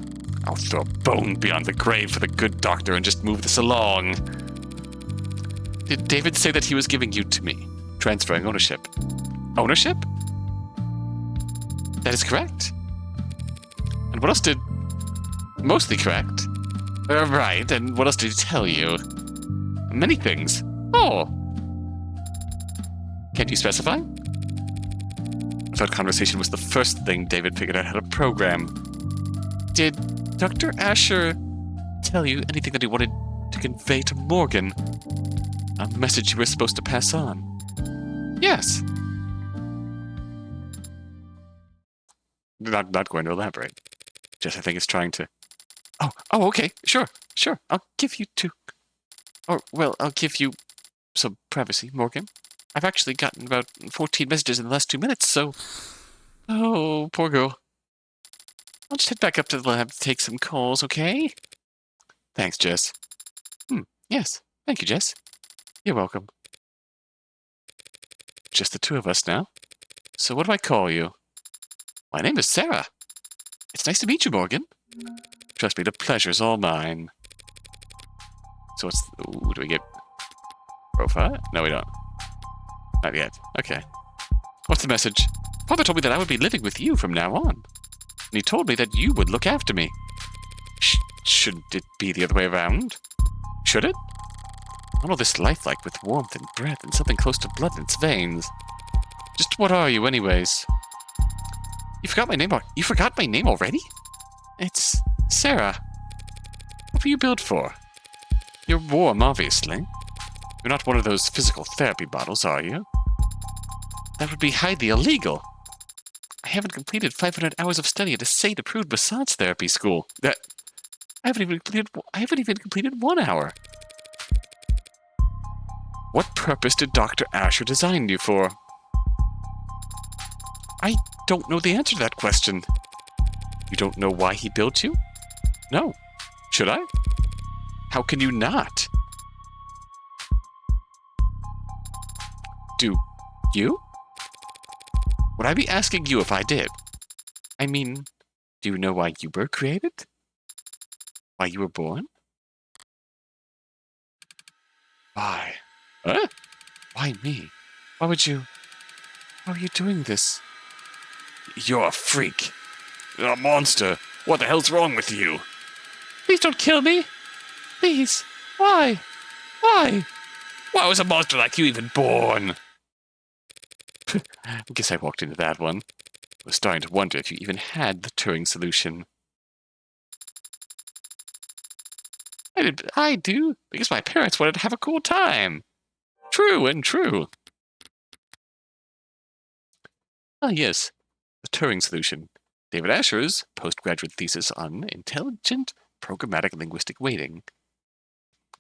I'll throw a bone beyond the grave for the good doctor and just move this along. Did David say that he was giving you to me? Transferring ownership. Ownership? That is correct. And what else did... Mostly correct. Right, and what else did he tell you? Many things. Oh. Can't you specify? I thought conversation was the first thing David figured out how to program. Did Dr. Asher tell you anything that he wanted to convey to Morgan? A message you were supposed to pass on? Yes. Not going to elaborate. Just I think it's trying to... Oh, okay. Sure. I'll give you two... I'll give you some privacy, Morgan. I've actually gotten about 14 messages in the last 2 minutes, so... Oh, poor girl. I'll just head back up to the lab to take some calls, okay? Thanks, Jess. Yes. Thank you, Jess. You're welcome. Just the two of us now. So what do I call you? My name is Sarah. It's nice to meet you, Morgan. Trust me, the pleasure's all mine. So what's... Ooh, do we get... profile? No, we don't. Not yet. Okay. What's the message? Father told me that I would be living with you from now on. And he told me that you would look after me. Shouldn't it be the other way around? Should it? All this lifelike with warmth and breath and something close to blood in its veins. Just what are you, anyways? You forgot my name. You forgot my name already? It's Sarah. What were you built for? You're warm, obviously. You're not one of those physical therapy bottles, are you? That would be highly illegal. I haven't completed 500 hours of study at a state-approved massage therapy school. I haven't even completed 1 hour. What purpose did Dr. Asher design you for? I don't know the answer to that question. You don't know why he built you? No. Should I? How can you not? Do you? Would I be asking you if I did? I mean, do you know why you were created? Why you were born? Why? Huh? Why me? Why are you doing this? You're a freak. You're a monster. What the hell's wrong with you? Please don't kill me. Please. Why? Why? Why was a monster like you even born? I guess I walked into that one. I was starting to wonder if you even had the Turing solution. I do, because my parents wanted to have a cool time. True and true. Ah, yes. The Turing solution. David Asher's postgraduate thesis on intelligent programmatic linguistic weighting.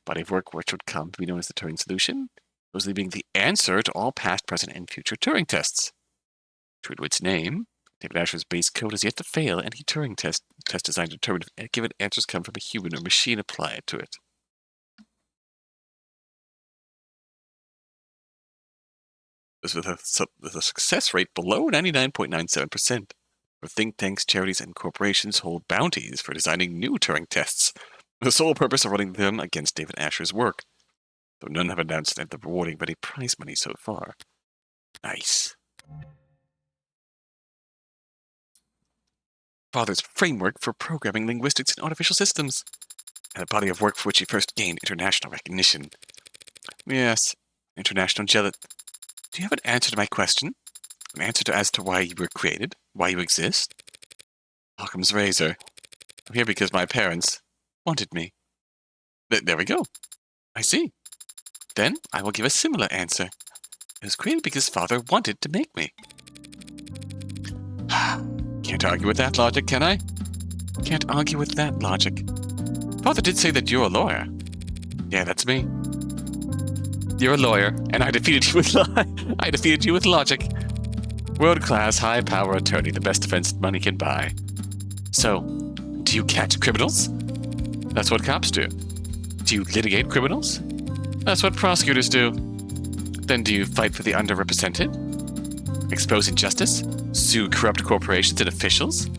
Body of work which would come to be known as the Turing solution, supposedly being the answer to all past, present, and future Turing tests. True to its name, David Asher's base code has yet to fail any Turing test designed to determine if given answers come from a human or machine apply it to it. This with a success rate below 99.97%. Where think tanks, charities, and corporations hold bounties for designing new Turing tests, with the sole purpose of running them against David Asher's work, though none have announced the rewarding of any prize money so far. Nice. Father's framework for programming linguistics and artificial systems, and a body of work for which he first gained international recognition. Yes, international jealous. Do you have an answer to my question? An answer as to why you were created? Why you exist? Occam's razor. I'm here because my parents wanted me. There we go. I see. Then I will give a similar answer. It was created because Father wanted to make me. Can't argue with that logic, can I? Can't argue with that logic. Father did say that you're a lawyer. Yeah, that's me. You're a lawyer, and I defeated you with logic. World-class, high-power attorney, the best defense money can buy. So, do you catch criminals? That's what cops do. Do you litigate criminals? That's what prosecutors do. Then do you fight for the underrepresented? Expose injustice? Sue corrupt corporations and officials?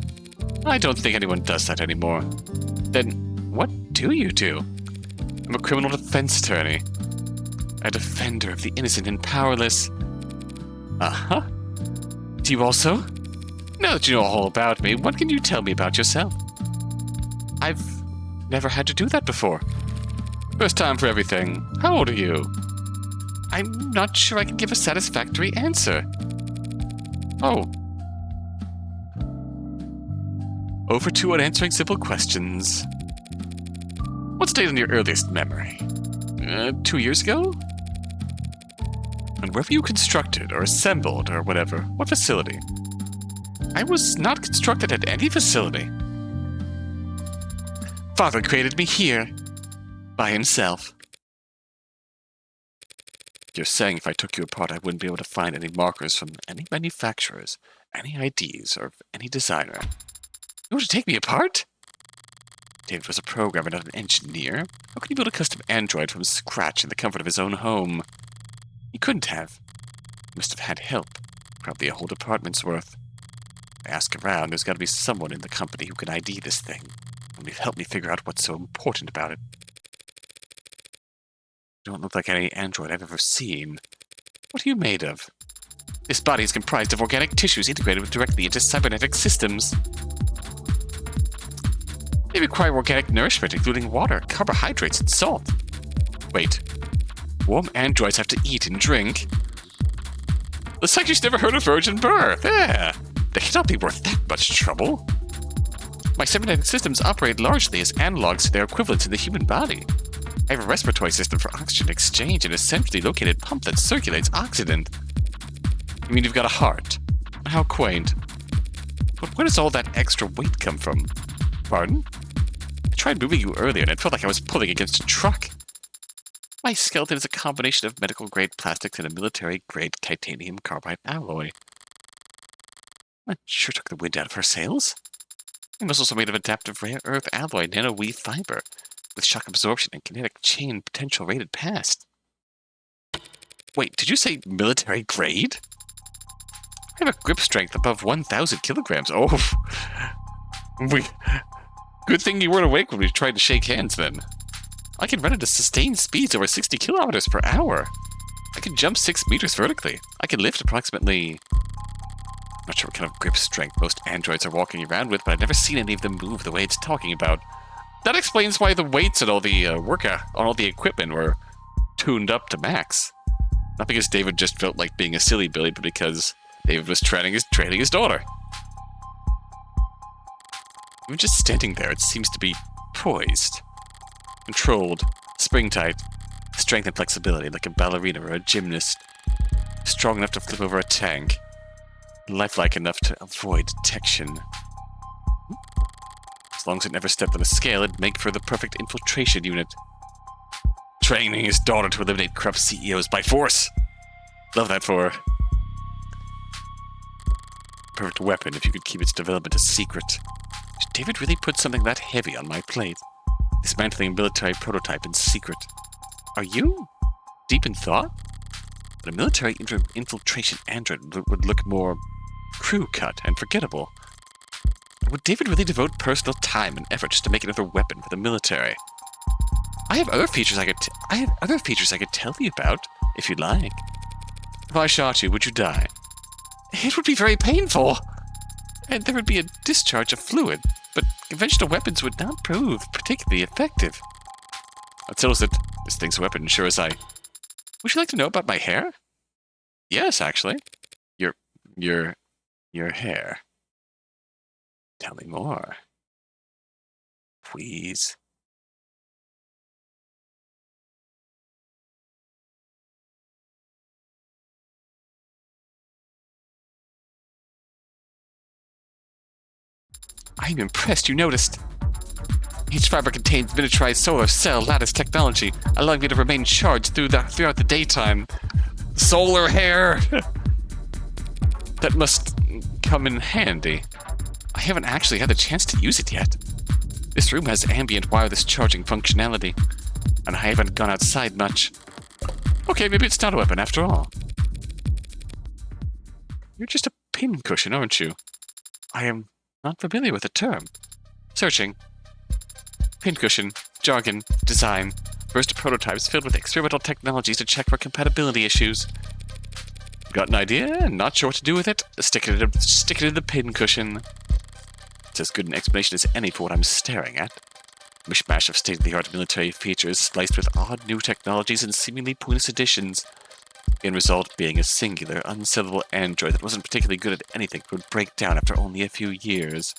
I don't think anyone does that anymore. Then, what do you do? I'm a criminal defense attorney. A defender of the innocent and powerless. Uh-huh. Do you also? Now that you know all about me, what can you tell me about yourself? I've never had to do that before. First time for everything. How old are you? I'm not sure I can give a satisfactory answer. Oh. Over 2 on answering simple questions. What's date on your earliest memory? 2 years ago? And where were you constructed or assembled or whatever? What facility? I was not constructed at any facility. Father created me here. By himself. You're saying if I took you apart, I wouldn't be able to find any markers from any manufacturers, any IDs, or any designer. You want to take me apart? David was a programmer, not an engineer. How could he build a custom android from scratch in the comfort of his own home? He couldn't have. He must have had help. Probably a whole department's worth. I ask around, there's got to be someone in the company who can ID this thing. Help me figure out what's so important about it. Don't look like any android I've ever seen. What are you made of? This body is comprised of organic tissues integrated directly into cybernetic systems. They require organic nourishment, including water, carbohydrates, and salt. Wait. Warm androids have to eat and drink? Looks like she's never heard of virgin birth. Yeah. They cannot be worth that much trouble. My cybernetic systems operate largely as analogs to their equivalents in the human body. I have a respiratory system for oxygen exchange and a centrally located pump that circulates oxygen. You mean you've got a heart? How quaint. But where does all that extra weight come from? Pardon? I tried moving you earlier and it felt like I was pulling against a truck. My skeleton is a combination of medical-grade plastics and a military-grade titanium carbide alloy. That sure took the wind out of her sails. It was also made of adaptive rare earth alloy nano-weave fiber, with shock absorption and kinetic chain potential rated past. Wait, did you say military-grade? I have a grip strength above 1,000 kilograms. Oh, good thing you weren't awake when we tried to shake hands then. I can run at a sustained speeds over 60 kilometers per hour. I can jump 6 meters vertically. I can lift approximately... I'm not sure what kind of grip strength most androids are walking around with, but I've never seen any of them move the way it's talking about. That explains why the weights and all the all the equipment were tuned up to max. Not because David just felt like being a silly Billy, but because David was training his daughter. Even just standing there, it seems to be poised, controlled, spring-tight, strength and flexibility like a ballerina or a gymnast, strong enough to flip over a tank, lifelike enough to avoid detection. As long as it never stepped on a scale, it'd make for the perfect infiltration unit. Training his daughter to eliminate corrupt CEOs by force. Love that for her. Perfect weapon if you could keep its development a secret. Did David really put something that heavy on my plate? Dismantling a military prototype in secret. Are you deep in thought? But a military infiltration android would look more crew-cut and forgettable. Would David really devote personal time and effort just to make another weapon for the military? I have other features I could tell you about, if you'd like. If I shot you, would you die? It would be very painful, and there would be a discharge of fluid, but conventional weapons would not prove particularly effective. That settles it. This thing's a weapon, sure as I... Would you like to know about my hair? Yes, actually. Your hair. Tell me more. Please. I'm impressed you noticed. Each fiber contains miniaturized solar cell lattice technology, allowing me to remain charged throughout the daytime. Solar hair! That must come in handy. I haven't actually had the chance to use it yet. This room has ambient wireless charging functionality, and I haven't gone outside much. Okay, maybe it's not a weapon after all. You're just a pincushion, aren't you? I am not familiar with the term. Searching. Pincushion, jargon, design, first prototypes filled with experimental technologies to check for compatibility issues. Got an idea? Not sure what to do with it? Stick it in the pincushion. It's as good an explanation as any for what I'm staring at. Mishmash of state-of-the-art military features spliced with odd new technologies and seemingly pointless additions. The end result being a singular, unsettable android that wasn't particularly good at anything but would break down after only a few years.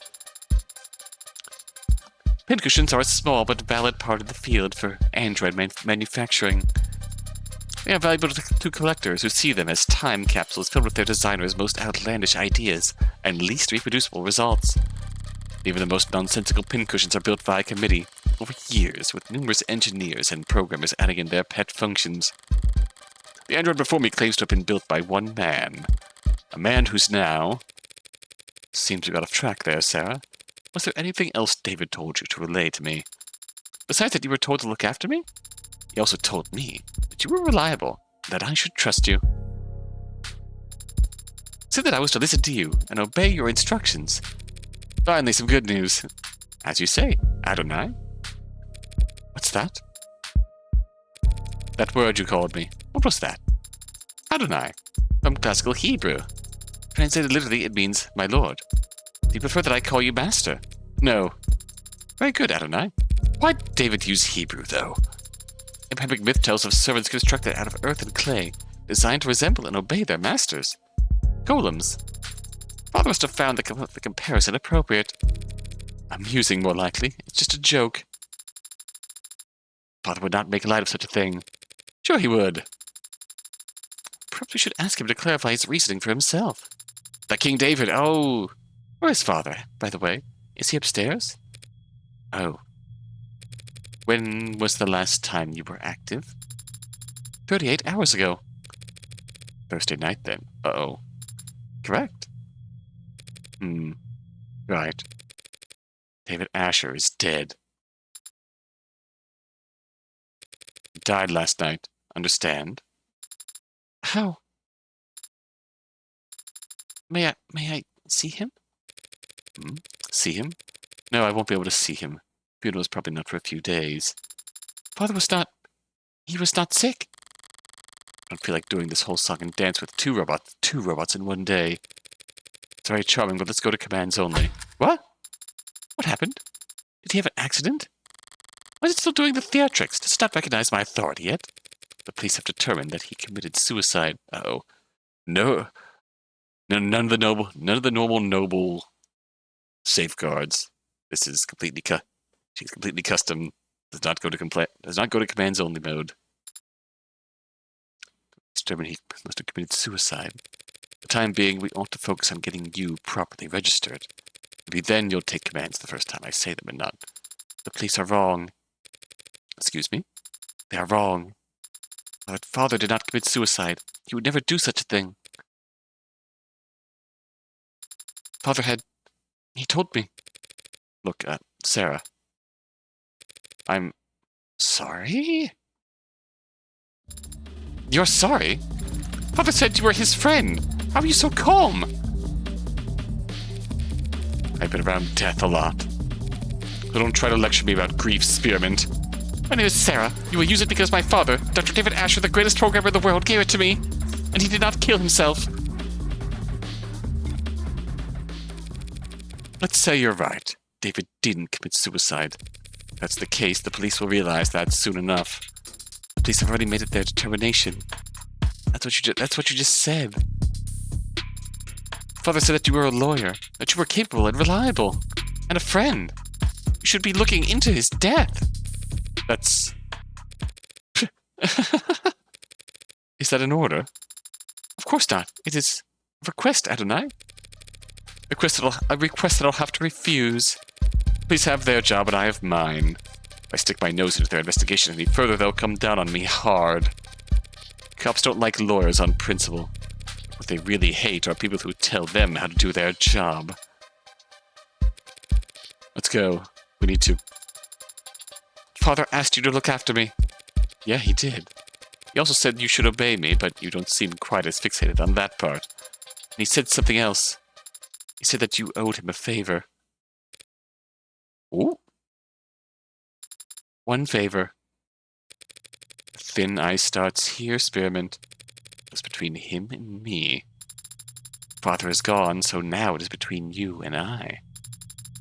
Pincushions are a small but valid part of the field for android manufacturing. They are valuable to collectors who see them as time capsules filled with their designers' most outlandish ideas and least reproducible results. Even the most nonsensical pincushions are built via committee over years, with numerous engineers and programmers adding in their pet functions. The android before me claims to have been built by one man. A man who's now... Seems we got off track there, Sarah. Was there anything else David told you to relay to me? Besides that you were told to look after me? He also told me that you were reliable, and that I should trust you. Said that I was to listen to you and obey your instructions. Finally, some good news. As you say, Adonai? What's that? That word you called me. What was that? Adonai. From classical Hebrew. Translated literally, it means my lord. Do you prefer that I call you master? No. Very good, Adonai. Why'd David use Hebrew, though? Abrahamic myth tells of servants constructed out of earth and clay, designed to resemble and obey their masters. Golems. Father must have found the comparison appropriate. Amusing, more likely. It's just a joke. Father would not make light of such a thing. Sure he would. Perhaps we should ask him to clarify his reasoning for himself. The King David, oh. Where's Father, by the way? Is he upstairs? Oh. When was the last time you were active? 38 hours ago. Thursday night, then. Uh-oh. Correct. Right. David Asher is dead. He died last night. Understand? How? May I see him? See him? No, I won't be able to see him. Funeral's probably not for a few days. Father was not... He was not sick. I don't feel like doing this whole song and dance with two robots in one day. It's very charming, but let's go to commands only. What? What happened? Did he have an accident? Why is it still doing the theatrics? Does it not recognize my authority yet? The police have determined that he committed suicide. Uh-oh. No. None of the normal noble safeguards. This is completely she's completely custom. Does not go to commands only mode. It's determined he must have committed suicide. For the time being, we ought to focus on getting you properly registered. Maybe then you'll take commands the first time I say them and not. The police are wrong. Excuse me? They are wrong. Our father did not commit suicide. He would never do such a thing. Father had... He told me. Look, Sarah. I'm... sorry? You're sorry? Father said you were his friend. How are you so calm? I've been around death a lot. So don't try to lecture me about grief, Spearmint. My name is Sarah. You will use it because my father, Dr. David Asher, the greatest programmer in the world, gave it to me. And he did not kill himself. Let's say you're right. David didn't commit suicide. If that's the case, the police will realize that soon enough. The police have already made it their determination. That's what you just said. Father said that you were a lawyer, that you were capable and reliable, and a friend. You should be looking into his death. That's... Is that an order? Of course not. It is a request, Adonai. A request that I'll have to refuse. Please have their job and I have mine. If I stick my nose into their investigation any further, they'll come down on me hard. Cops don't like lawyers on principle. What they really hate are people who tell them how to do their job. Let's go. We need to... Father asked you to look after me. Yeah, he did. He also said you should obey me, but you don't seem quite as fixated on that part. And he said something else. He said that you owed him a favor. Ooh. One favor. The thin ice starts here, Spearmint. It was between him and me. Father is gone, so now it is between you and I.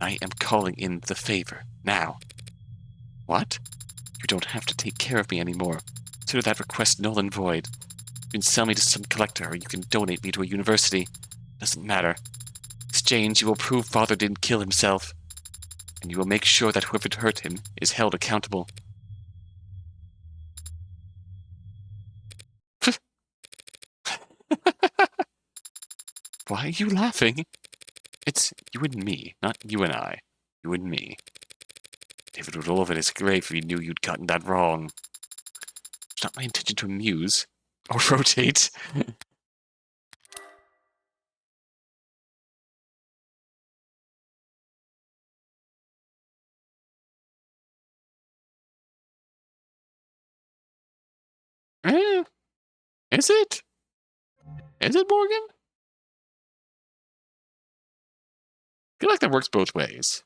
I am calling in the favor. Now. What? You don't have to take care of me anymore. Consider that request null and void. You can sell me to some collector, or you can donate me to a university. Doesn't matter. In exchange, you will prove Father didn't kill himself. And you will make sure that whoever hurt him is held accountable. Why are you laughing? It's you and me, not you and I. You and me. David would roll over his grave if he knew you'd gotten that wrong. It's not my intention to amuse. Or rotate. Is it? Is it, Morgan? I feel like that works both ways.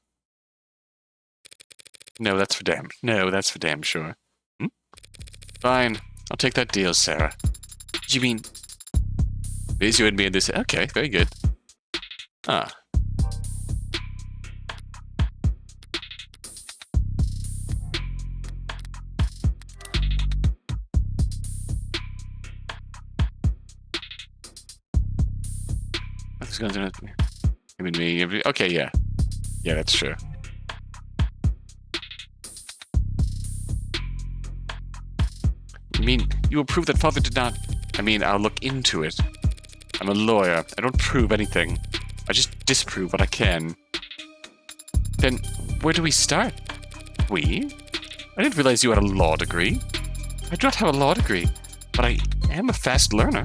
No, that's for damn. No, that's for damn sure. Hmm? Fine. I'll take that deal, Sarah. You mean... It is you and me in this... Okay, very good. Ah. What's going on? Him and me. Okay, yeah. Yeah, that's true. You mean, you will prove that father did not... I mean, I'll look into it. I'm a lawyer. I don't prove anything. I just disprove what I can. Then, where do we start? We? I didn't realize you had a law degree. I do not have a law degree, but I am a fast learner.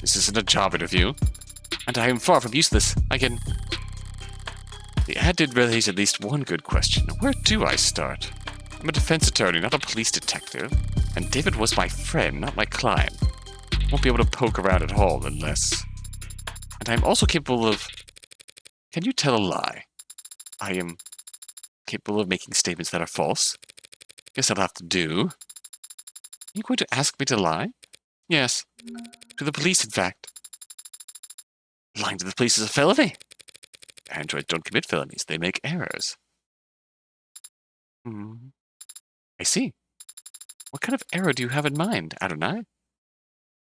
This isn't a job interview, and I am far from useless. I can... The ad did raise at least one good question. Where do I start? I'm a defense attorney, not a police detective, and David was my friend, not my client. Won't be able to poke around at all unless... And I'm also capable of... Can you tell a lie? I am capable of making statements that are false. Guess I'll have to do. Are you going to ask me to lie? Yes. To the police, in fact. Lying to the police is a felony. Androids don't commit felonies. They make errors. I see. What kind of error do you have in mind, Adonai?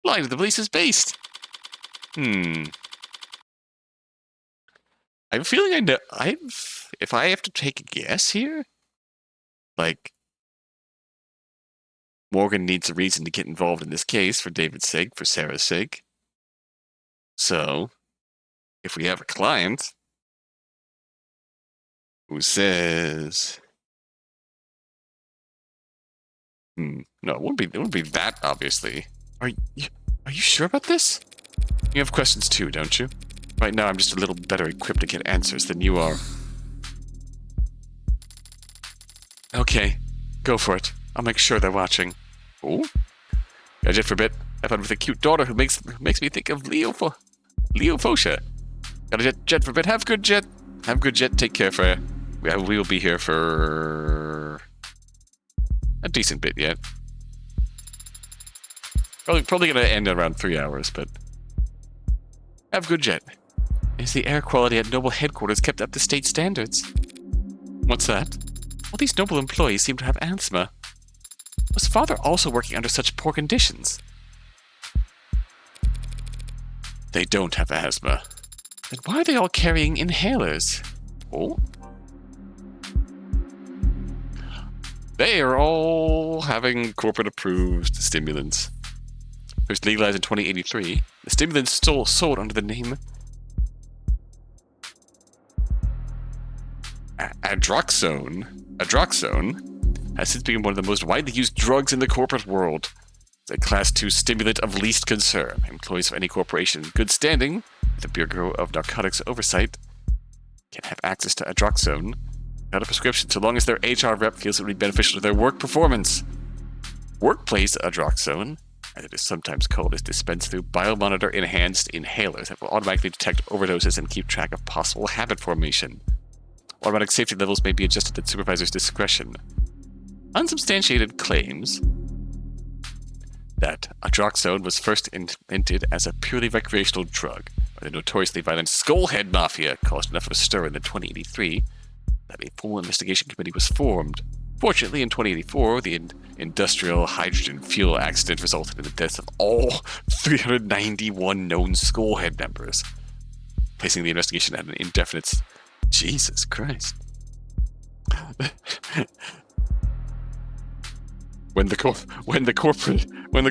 Lying to the police is based. I have a feeling I know... If I have to take a guess here... Like... Morgan needs a reason to get involved in this case for David's sake, for Sarah's sake. So... If we have a client... Who says... No, it wouldn't be that, obviously. Are you sure about this? You have questions too, don't you? Right now, I'm just a little better equipped to get answers than you are. Okay, go for it. I'll make sure they're watching. Oh? Got a jet for a bit. I found with a cute daughter who makes me think of Leo Fosha. Got a jet for a bit. Have a good jet. Have a good jet. Take care, Freya. We will be here for a decent bit yet. Probably gonna end at around 3 hours, but have a good jet. Is the air quality at Noble headquarters kept up to state standards? What's that? All these Noble employees seem to have asthma. Was father also working under such poor conditions? They don't have asthma. Then why are they all carrying inhalers? Oh? They are all having corporate-approved stimulants. First legalized in 2083, the stimulants still sold under the name Adroxone has since become one of the most widely used drugs in the corporate world. It's a Class 2 stimulant of least concern. Employees of any corporation in good standing with the Bureau of Narcotics Oversight can have access to Adroxone without a prescription so long as their HR rep feels it would be beneficial to their work performance. Workplace Adroxone, as it is sometimes called, is dispensed through biomonitor enhanced inhalers that will automatically detect overdoses and keep track of possible habit formation. Automatic safety levels may be adjusted at supervisor's discretion. Unsubstantiated claims that Adroxone was first invented as a purely recreational drug by the notoriously violent Skullhead Mafia caused enough of a stir in 2083 that a full investigation committee was formed. Fortunately, in 2084, the industrial hydrogen fuel accident resulted in the deaths of all 391 known Skullhead members, placing the investigation at an indefinite... Jesus Christ. When the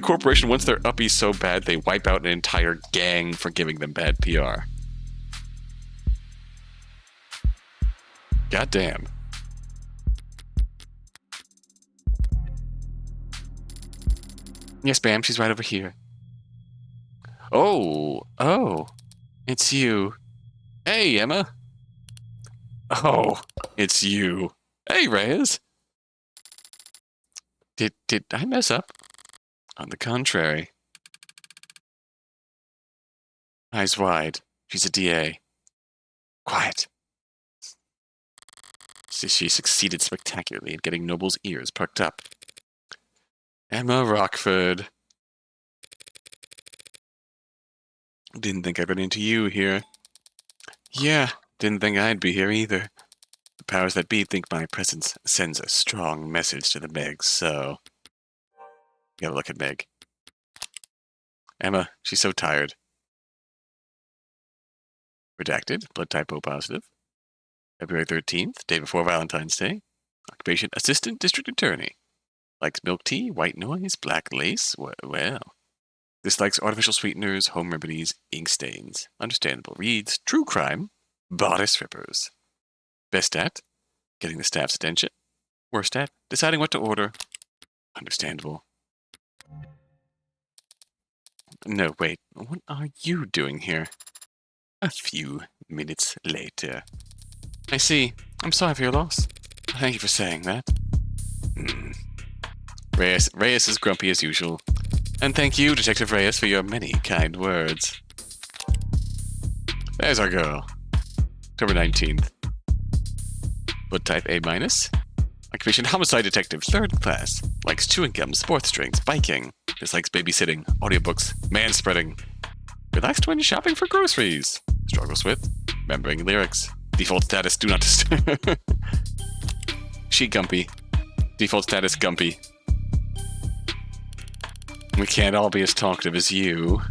corporation wants their uppies so bad, they wipe out an entire gang for giving them bad PR. Goddamn. Yes, ma'am, she's right over here. Oh, it's you. Hey, Emma. Oh, it's you. Hey, Reyes. Did I mess up? On the contrary. Eyes wide. She's a DA. Quiet. She succeeded spectacularly in getting Noble's ears perked up. Emma Rockford. Didn't think I'd run into you here. Yeah, didn't think I'd be here either. The powers that be think my presence sends a strong message to the Megs, so... Gotta look at Meg. Emma, she's so tired. Redacted, blood type O positive. February 13th, day before Valentine's Day. Occupation, assistant district attorney. Likes milk tea, white noise, black lace. Well. Dislikes artificial sweeteners, home remedies, ink stains. Understandable. Reads true crime, bodice rippers. Best at getting the staff's attention. Worst at deciding what to order. Understandable. No, wait. What are you doing here? A few minutes later. I see. I'm sorry for your loss. Thank you for saying that. Reyes is grumpy as usual. And thank you, Detective Reyes, for your many kind words. There's our girl. October 19th. Blood type A-. Occupation homicide detective, 3rd class. Likes chewing gum, sports drinks, biking. Dislikes babysitting, audiobooks, manspreading. Relaxed when shopping for groceries. Struggles with remembering lyrics. Default status, do not disturb. She gumpy. Default status, gumpy. We can't all be as talkative as you.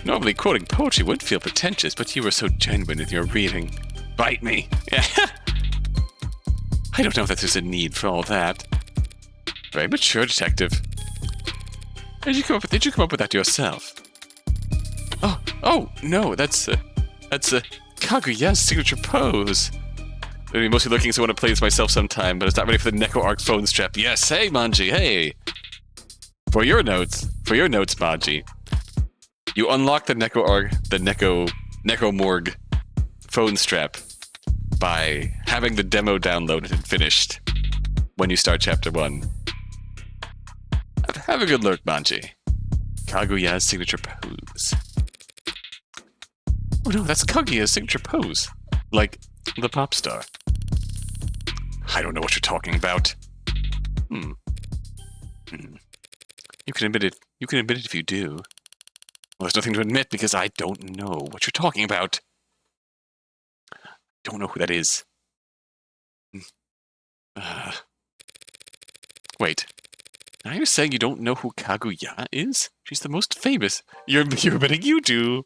Normally quoting poetry would feel pretentious, but you were so genuine in your reading. Bite me. I don't know if there's a need for all that. Very mature detective. Did you come up with that yourself? Oh no, that's Kaguya's signature pose. I'm mostly looking so I want to play this myself sometime, but it's not ready for the Neko Arc phone strap. Yes, hey Manji, hey. For your notes, Manji, you unlock the Neko Morgue phone strap by having the demo downloaded and finished when you start chapter 1. Have a good look, Manji. Kaguya's signature pose. Oh no, that's Kaguya's signature pose. Like the pop star. I don't know what you're talking about. You can admit it. You can admit it if you do. Well, there's nothing to admit because I don't know what you're talking about. Don't know who that is. Wait. Now you're saying you don't know who Kaguya is? She's the most famous. You're admitting you do.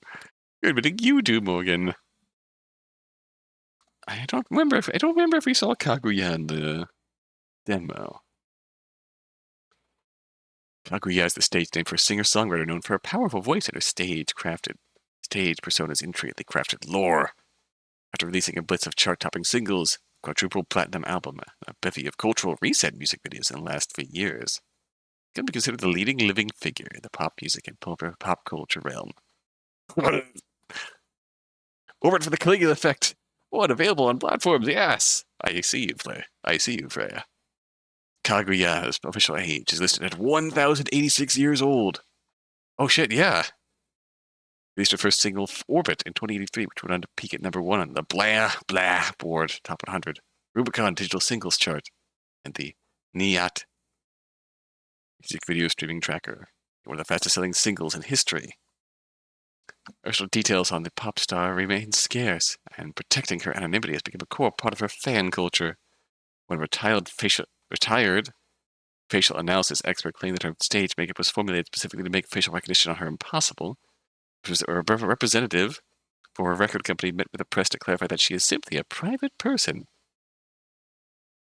You're admitting you do, Morgan. I don't remember if we saw Kaguya in the demo. Kaguya is the stage name for a singer-songwriter known for her powerful voice and her stage persona's intricately crafted lore. After releasing a blitz of chart-topping singles, quadruple platinum album, a bevy of cultural reset music videos in the last 3 years, it can be considered the leading living figure in the pop music and pop culture realm. Over for the Caligula effect. What, available on platforms? Yes. I see you, Freya. Kaguya's official age is listed at 1,086 years old. Oh shit, yeah. Released her first single, Orbit, in 2083, which went on to peak at number 1 on the Blah Blah board, Top 100, Rubicon Digital Singles Chart, and the NIAT music video streaming tracker. One of the fastest-selling singles in history. Additional details on the pop star remain scarce, and protecting her anonymity has become a core part of her fan culture. When retired facial analysis expert claimed that her stage makeup was formulated specifically to make facial recognition on her impossible, a representative for a record company met with the press to clarify that she is simply a private person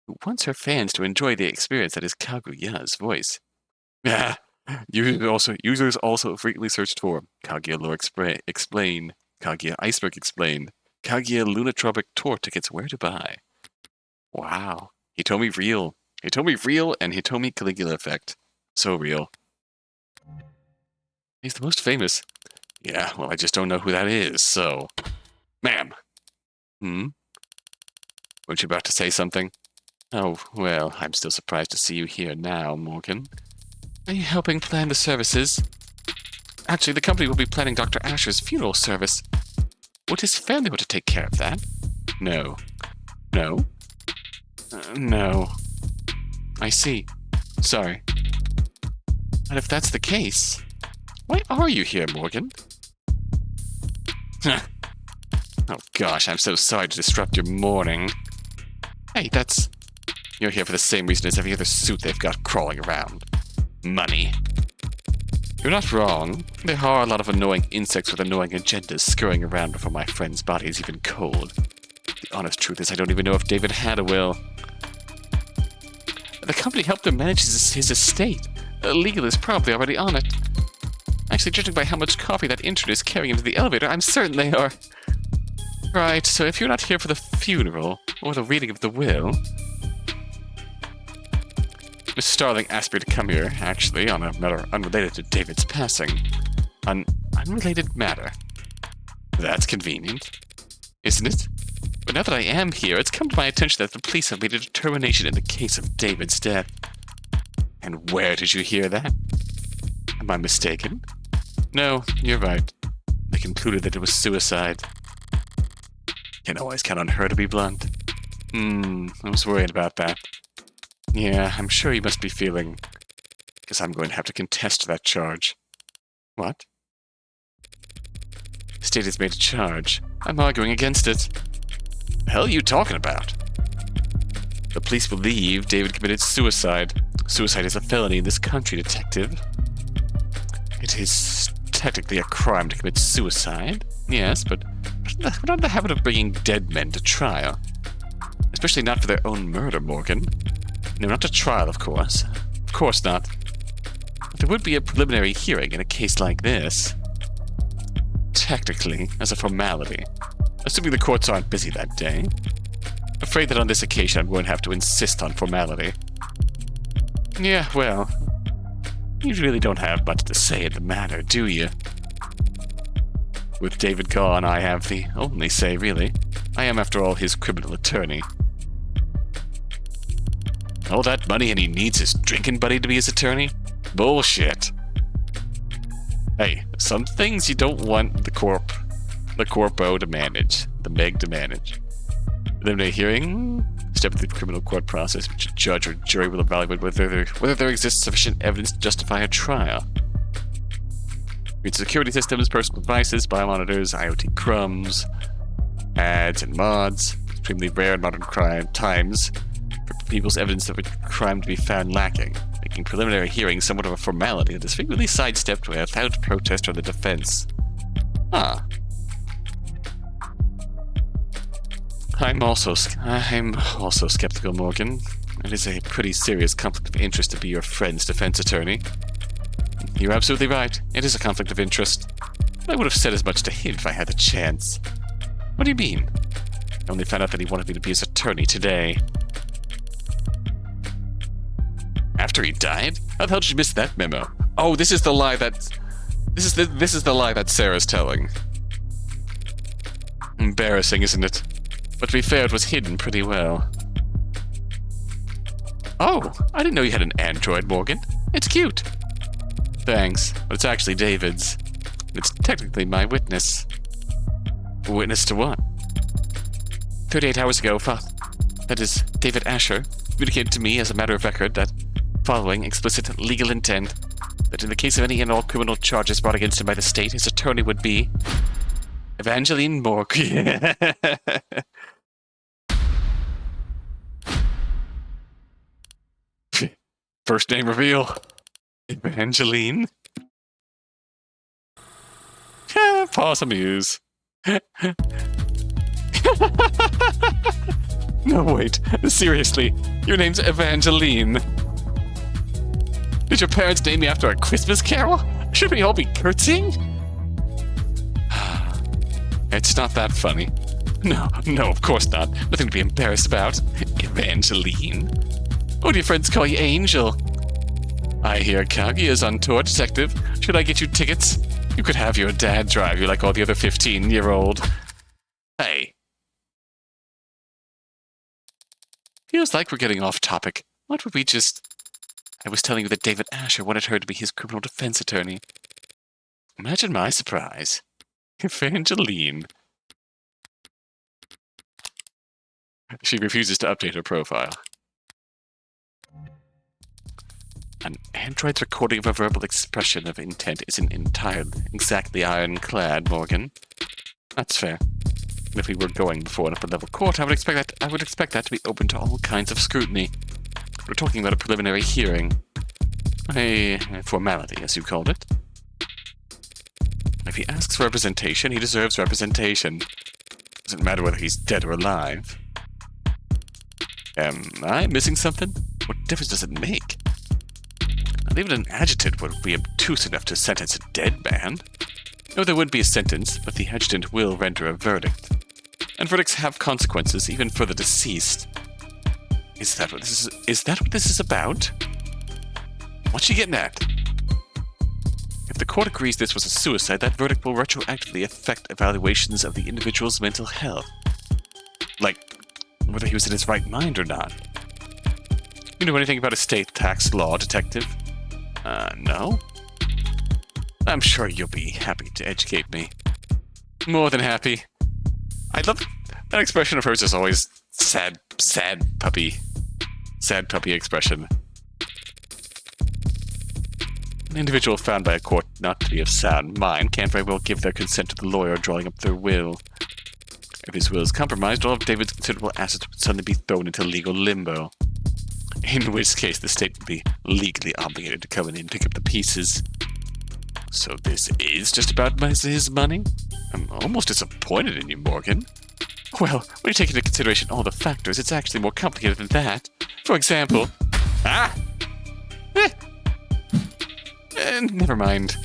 who wants her fans to enjoy the experience that is Kaguya's voice. Users also frequently searched for Kaguya Lore Explain, Kaguya Iceberg Explained, Kaguya Lunatropic Tour tickets where to buy. Wow. Hitomi real. Hitomi real and Hitomi Caligula effect. So real. He's the most famous. Yeah, well, I just don't know who that is, so... Ma'am. Weren't you about to say something? Oh, well, I'm still surprised to see you here now, Morgan. Are you helping plan the services? Actually, the company will be planning Dr. Asher's funeral service. Would his family want to take care of that? No. No? No. I see. Sorry. And if that's the case, why are you here, Morgan? Oh gosh, I'm so sorry to disrupt your morning. Hey, you're here for the same reason as every other suit they've got crawling around. Money. You're not wrong. There are a lot of annoying insects with annoying agendas scurrying around before my friend's body is even cold. The honest truth is I don't even know if David had a will. The company helped him manage his estate. Legal is probably already on it. Actually, judging by how much coffee that intern is carrying into the elevator, I'm certain they are. Right, so if you're not here for the funeral, or the reading of the will... Miss Starling asked me to come here, actually, on a matter unrelated to David's passing. An unrelated matter. That's convenient, isn't it? But now that I am here, it's come to my attention that the police have made a determination in the case of David's death. And where did you hear that? Am I mistaken? No, you're right. They concluded that it was suicide. Can't always count on her to be blunt. I was worried about that. Yeah, I'm sure you must be feeling... Guess I'm going to have to contest that charge. What? State has made a charge. I'm arguing against it. The hell are you talking about? The police believe David committed suicide. Suicide is a felony in this country, detective. It is technically a crime to commit suicide, yes, but we're not in the habit of bringing dead men to trial. Especially not for their own murder, Morgan. No, not to trial, of course. Of course not. But there would be a preliminary hearing in a case like this. Technically, as a formality. Assuming the courts aren't busy that day. Afraid that on this occasion I'm going to have to insist on formality. Yeah, well, you really don't have much to say in the matter, do you? With David gone, I have the only say, really. I am, after all, his criminal attorney. All that money and he needs his drinking buddy to be his attorney? Bullshit. Hey, some things you don't want the corpo to manage, the Meg to manage. Preliminary hearing, step through the criminal court process, which a judge or jury will evaluate whether there exists sufficient evidence to justify a trial. Read security systems, personal devices, biomonitors, IoT crumbs, ads and mods, extremely rare in modern times for people's evidence of a crime to be found lacking, making preliminary hearings somewhat of a formality that is frequently sidestepped without protest from the defense. Ah. I'm also skeptical, Morgan. It is a pretty serious conflict of interest to be your friend's defense attorney. You're absolutely right. It is a conflict of interest. I would have said as much to him if I had the chance. What do you mean? I only found out that he wanted me to be his attorney today. After he died? How the hell did you miss that memo? Oh, this is the lie that... This is the lie that Sarah's telling. Embarrassing, isn't it? But to be fair, it was hidden pretty well. Oh, I didn't know you had an android, Morgan. It's cute. Thanks, but it's actually David's. It's technically my witness. Witness to what? 38 hours ago, that is, David Asher communicated to me as a matter of record that, following explicit legal intent, that in the case of any and all criminal charges brought against him by the state, his attorney would be Evangeline Morgan. First name reveal. Evangeline. Pause amuse. No, wait. Seriously, your name's Evangeline. Did your parents name me after a Christmas carol? Should we all be curtsying? It's not that funny. No, of course not. Nothing to be embarrassed about. Evangeline. What do your friends call you, Angel? I hear Kaguya's on tour, detective. Should I get you tickets? You could have your dad drive you like all the other 15-year-old. Hey. Feels like we're getting off topic. What would we just... I was telling you that David Asher wanted her to be his criminal defense attorney. Imagine my surprise. Evangeline. She refuses to update her profile. An android's recording of a verbal expression of intent isn't entirely exactly ironclad, Morgan. That's fair. If we were going before an upper-level court, I would expect that to be open to all kinds of scrutiny. We're talking about a preliminary hearing. A formality, as you called it. If he asks for representation, he deserves representation. Doesn't matter whether he's dead or alive. Am I missing something? What difference does it make? Not even an adjutant would be obtuse enough to sentence a dead man. No, there would be a sentence, but the adjutant will render a verdict. And verdicts have consequences, even for the deceased. Is that what this is about? What's she getting at? If the court agrees this was a suicide, that verdict will retroactively affect evaluations of the individual's mental health. Like, whether he was in his right mind or not. You know anything about estate tax law, detective? No? I'm sure you'll be happy to educate me. More than happy. I love that expression of hers is always sad puppy. Sad puppy expression. An individual found by a court not to be of sound mind can't very well give their consent to the lawyer drawing up their will. If his will is compromised, all of David's considerable assets would suddenly be thrown into legal limbo. In which case, the state would be legally obligated to come in and pick up the pieces. So this is just about his money? I'm almost disappointed in you, Morgan. Well, when you take into consideration all the factors, it's actually more complicated than that. For example... never mind.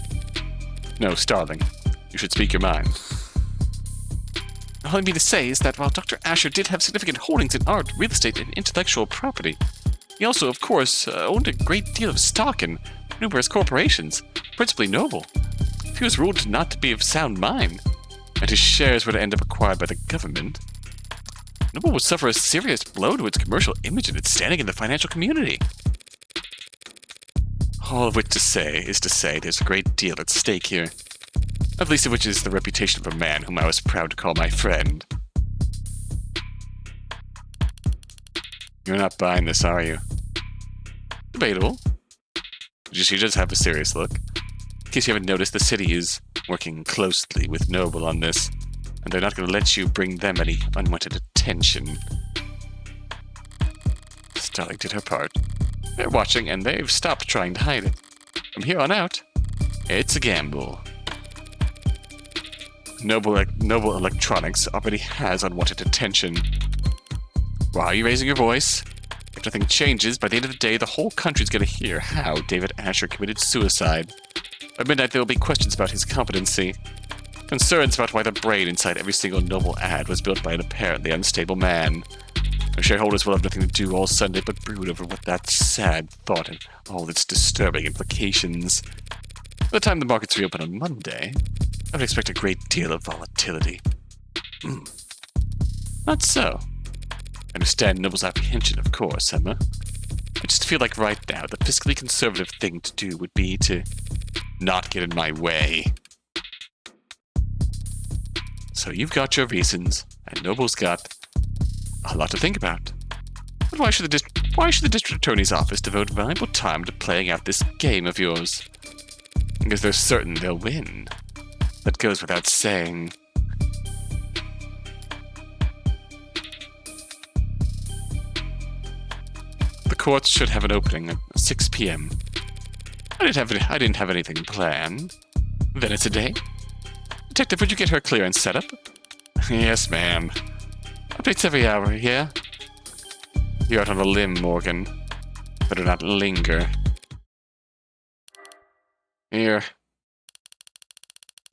No, Starling. You should speak your mind. All I mean to say is that while Dr. Asher did have significant holdings in art, real estate, and intellectual property, he also, of course, owned a great deal of stock in numerous corporations, principally Noble. If he was ruled not to be of sound mind, and his shares were to end up acquired by the government, Noble would suffer a serious blow to its commercial image and its standing in the financial community. All of which is to say there's a great deal at stake here. Not least of which is the reputation of a man whom I was proud to call my friend. You're not buying this, are you? Debatable. She does have a serious look. In case you haven't noticed, the city is working closely with Noble on this, and they're not going to let you bring them any unwanted attention. Starling did her part. They're watching, and they've stopped trying to hide it. From here on out, it's a gamble. Noble Electronics already has unwanted attention. Why are you raising your voice? If nothing changes, by the end of the day, the whole country's going to hear how David Asher committed suicide. By midnight, there will be questions about his competency. Concerns about why the brain inside every single Noble ad was built by an apparently unstable man. Our shareholders will have nothing to do all Sunday but brood over what that sad thought and all its disturbing implications. By the time the markets reopen on Monday, I would expect a great deal of volatility. Not so. I understand Noble's apprehension, of course, Emma. I just feel like right now the fiscally conservative thing to do would be to not get in my way. So you've got your reasons, and Noble's got a lot to think about. But why should the district attorney's office devote valuable time to playing out this game of yours? Because they're certain they'll win. That goes without saying. The courts should have an opening at 6 p.m. I didn't have anything planned. Then it's a day. Detective, would you get her clearance set up? Yes, ma'am. Updates every hour, yeah? You're out on a limb, Morgan. Better not linger. Here.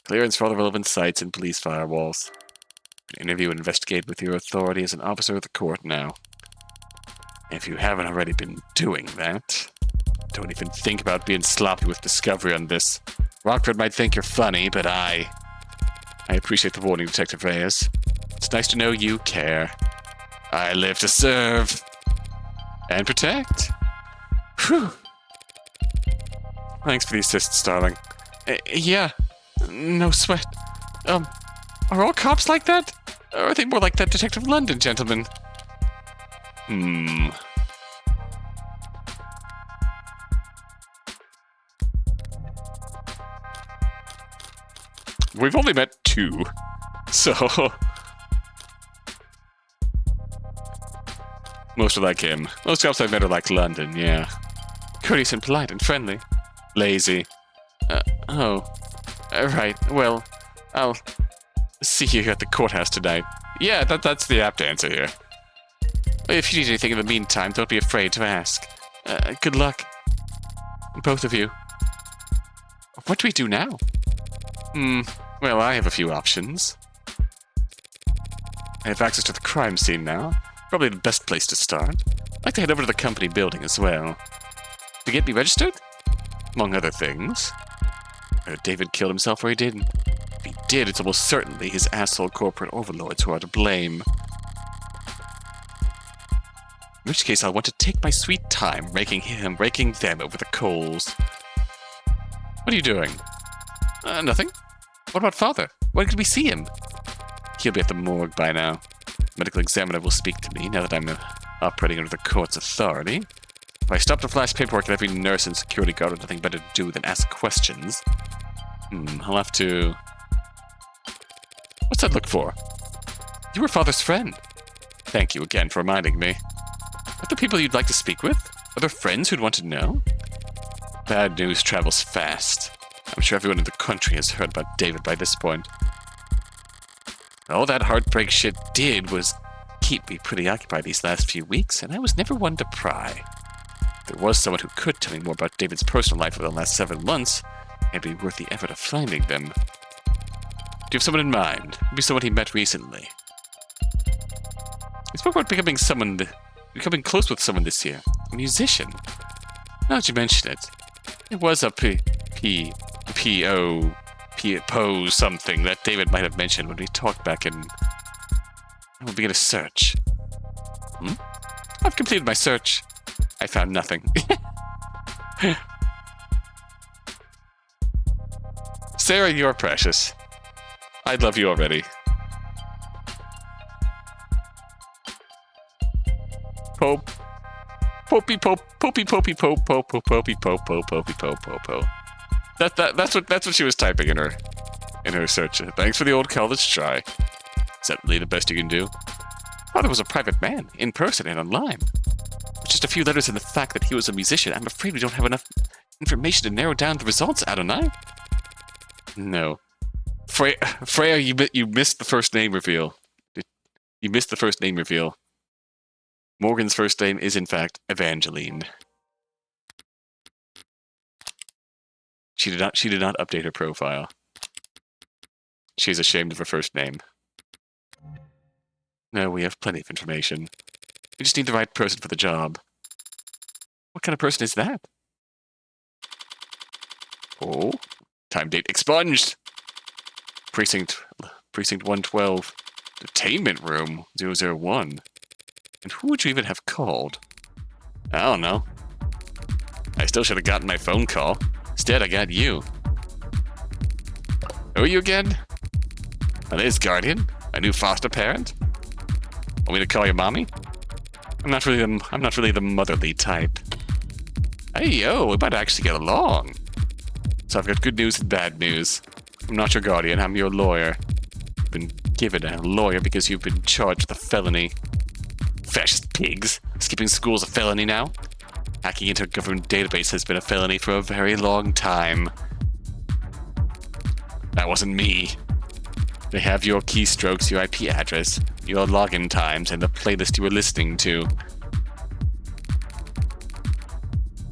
Clearance for all the relevant sites and police firewalls. Interview and investigate with your authority as an officer of the court now. If you haven't already been doing that, don't even think about being sloppy with discovery on this. Rockford might think you're funny, but I appreciate the warning, Detective Reyes. It's nice to know you care. I live to serve. And protect. Whew. Thanks for the assist, darling. Yeah. No sweat. Are all cops like that? Or are they more like that Detective London gentleman? We've only met 2, so... Most are like him. Most cops I've met are like London, yeah. Courteous and polite and friendly. Lazy. Right. Well, I'll see you at the courthouse tonight. Yeah, that's the apt answer here. If you need anything in the meantime, don't be afraid to ask. Good luck. Both of you. What do we do now? Well, I have a few options. I have access to the crime scene now. Probably the best place to start. I'd like to head over to the company building as well. To get me registered? Among other things. David killed himself or he didn't. If he did, it's almost certainly his asshole corporate overlords who are to blame. In which case, I'll want to take my sweet time raking them over the coals. What are you doing? Nothing. What about Father? When could we see him? He'll be at the morgue by now. Medical examiner will speak to me now that I'm operating under the court's authority. If I stop to flash paperwork at every nurse and security guard with nothing better to do than ask questions. I'll have to... What's that look for? You were Father's friend. Thank you again for reminding me. Are there people you'd like to speak with? Are there friends who'd want to know? Bad news travels fast. I'm sure everyone in the country has heard about David by this point. All that heartbreak shit did was keep me pretty occupied these last few weeks, and I was never one to pry. If there was someone who could tell me more about David's personal life over the last 7 months, it'd be worth the effort of finding them. Do you have someone in mind? Maybe someone he met recently. He spoke about becoming close with someone this year. A musician. Now that you mention it, it was a P.O. something that David might have mentioned when we talked back in... We'll begin a search. I've completed my search. I found nothing. Sarah, you're precious. I love you already. Pope. Popey pope. Popey popey pope. Pope popey pope. Pope popey pope. Pope. That's what she was typing in her search. Thanks for the old college try. Is that really the best you can do? Father was a private man, in person and online. With just a few letters and the fact that he was a musician, I'm afraid we don't have enough information to narrow down the results, Adonai. No. Freya, you missed the first name reveal. You missed the first name reveal. Morgan's first name is, in fact, Evangeline. She did not update her profile. She's ashamed of her first name. No, we have plenty of information. We just need the right person for the job. What kind of person is that? Oh, time date expunged. Precinct 112. Detainment room 001. And who would you even have called? I don't know. I still should have gotten my phone call. Instead, I got you. Who are you again? My name is Guardian, a new foster parent. Want me to call you mommy? I'm not really the motherly type. Hey yo, we might actually get along. So I've got good news and bad news. I'm not your guardian, I'm your lawyer. You've been given a lawyer because you've been charged with a felony. Fascist pigs. Skipping school's a felony now. Hacking into a government database has been a felony for a very long time. That wasn't me. They have your keystrokes, your IP address, your login times, and the playlist you were listening to.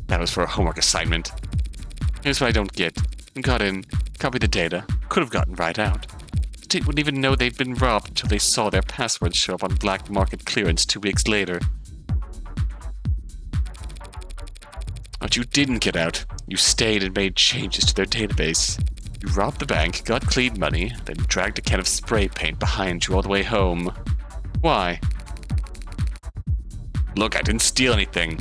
That was for a homework assignment. Here's what I don't get. Got in, copied the data, could have gotten right out. The state wouldn't even know they'd been robbed until they saw their passwords show up on black market clearance 2 weeks later. But you didn't get out. You stayed and made changes to their database. You robbed the bank, got clean money, then dragged a can of spray paint behind you all the way home. Why? Look, I didn't steal anything.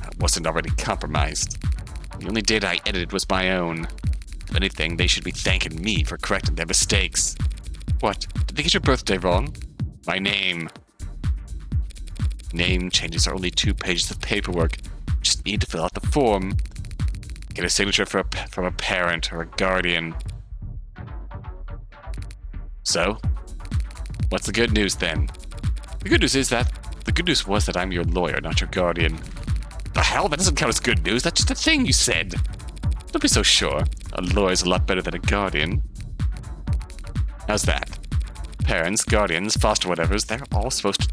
I wasn't already compromised. The only data I edited was my own. If anything, they should be thanking me for correcting their mistakes. What? Did they get your birthday wrong? My name. Name changes are only 2 pages of paperwork. Just need to fill out the form. Get a signature from a parent or a guardian. So, what's the good news then? The good news was that I'm your lawyer, not your guardian. The hell? That doesn't count as good news. That's just a thing you said. Don't be so sure. A lawyer's a lot better than a guardian. How's that? Parents, guardians, foster whatevers, they're all supposed to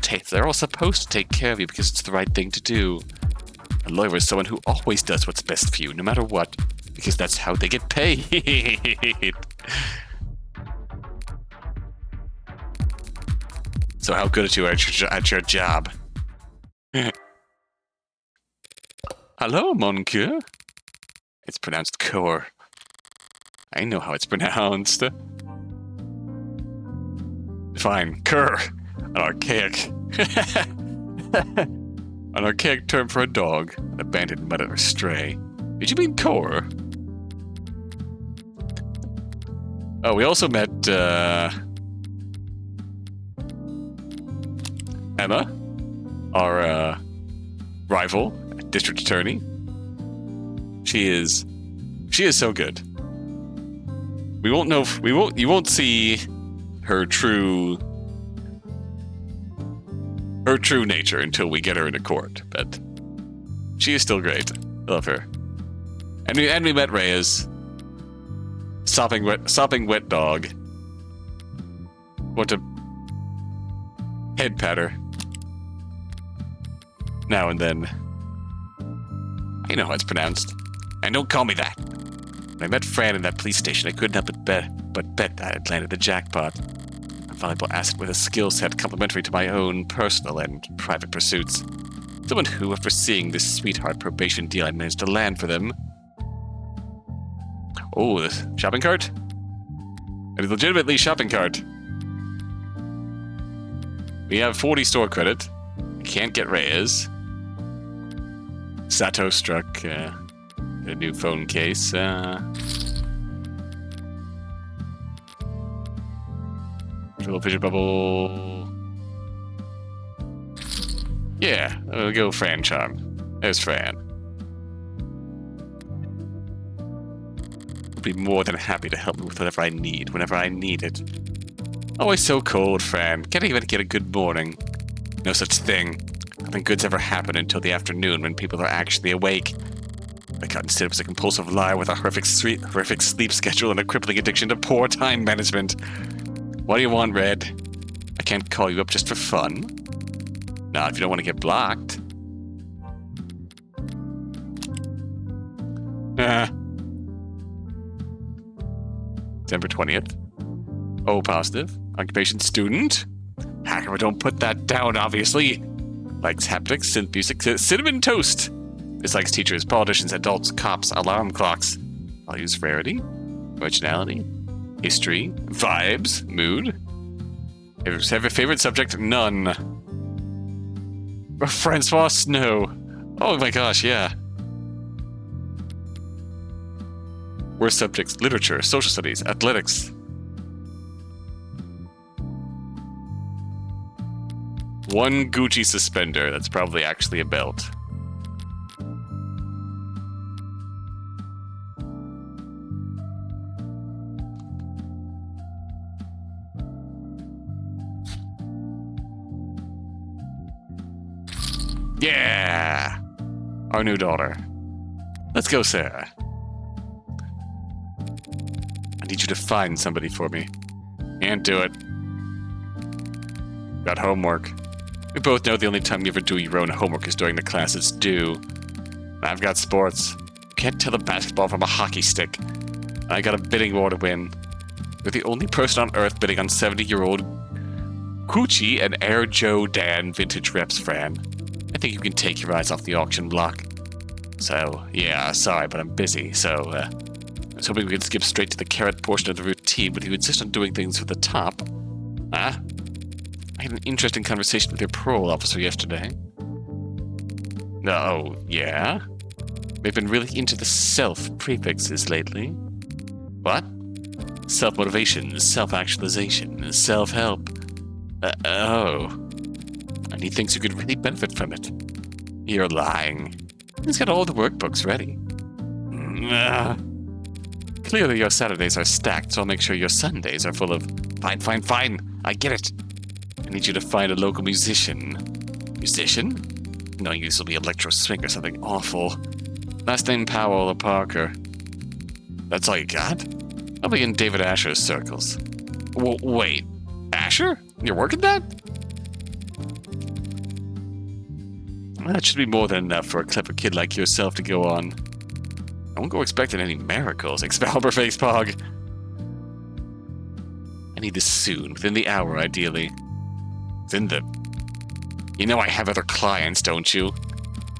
take care of you because it's the right thing to do. A lawyer is someone who always does what's best for you, no matter what, because that's how they get paid. So how good are you at your job? Hello, mon cœur. It's pronounced core. I know how it's pronounced. Fine, cur. An archaic term for a dog, an abandoned mutt or stray. Did you mean core? Oh, we also met Emma, our rival, district attorney. She is so good. You won't see her true nature until we get her into court, but she is still great. I love her. And we met Reyes. Sopping wet dog. Want to head pat her now and then. I know how it's pronounced. And don't call me that. When I met Fran in that police station, I couldn't help but bet that I had landed the jackpot. A valuable asset with a skill set complementary to my own personal and private pursuits. Someone who, after seeing this sweetheart probation deal I managed to land for them... Oh, the shopping cart? A legitimately shopping cart. We have 40 store credit. We can't get Reyes. Sato struck a new phone case. Little fidget bubble. Yeah, we'll go Fran charm. There's Fran. Will be more than happy to help me with whatever I need, whenever I need it. Always so cold, Fran. Can't even get a good morning. No such thing. Nothing good's ever happened until the afternoon when people are actually awake. I got instead it was a compulsive liar with a horrific sleep schedule and a crippling addiction to poor time management. What do you want, Red? I can't call you up just for fun. Not if you don't want to get blocked. December 20th. O positive. Occupation student. Hacker, don't put that down, obviously. Likes haptics, synth music, cinnamon toast. Dislikes teachers, politicians, adults, cops, alarm clocks. Values rarity, originality, history, vibes, mood. Favorite subject? None. Francois Snow. Oh my gosh, yeah. Worst subjects? Literature, social studies, athletics. One Gucci suspender. That's probably actually a belt. Yeah! Our new daughter. Let's go, Sarah. I need you to find somebody for me. Can't do it. Got homework. We both know the only time you ever do your own homework is during the classes due. I've got sports. Can't tell a basketball from a hockey stick. I got a bidding war to win. You're the only person on Earth bidding on 70-year-old Gucci and Air Joe Dan vintage reps, Fran. I think you can take your eyes off the auction block. So, yeah, sorry, but I'm busy, so, I was hoping we could skip straight to the carrot portion of the routine, but you insist on doing things from the top. Huh? I had an interesting conversation with your parole officer yesterday. Oh, yeah? We've been really into the self prefixes lately. What? Self-motivation, self-actualization, self-help. Oh. and he thinks you could really benefit from it. You're lying. He's got all the workbooks ready. Clearly your Saturdays are stacked, so I'll make sure your Sundays are full of... Fine. I get it. I need you to find a local musician. Musician? No, this will be electro swing or something awful. Last name Powell or Parker. That's all you got? I'll be in David Asher's circles. Wait. Asher? You're working that? That should be more than enough for a clever kid like yourself to go on. I won't go expecting any miracles, Excalibur Face Pog. I need this soon, within the hour, ideally. Within the... You know I have other clients, don't you?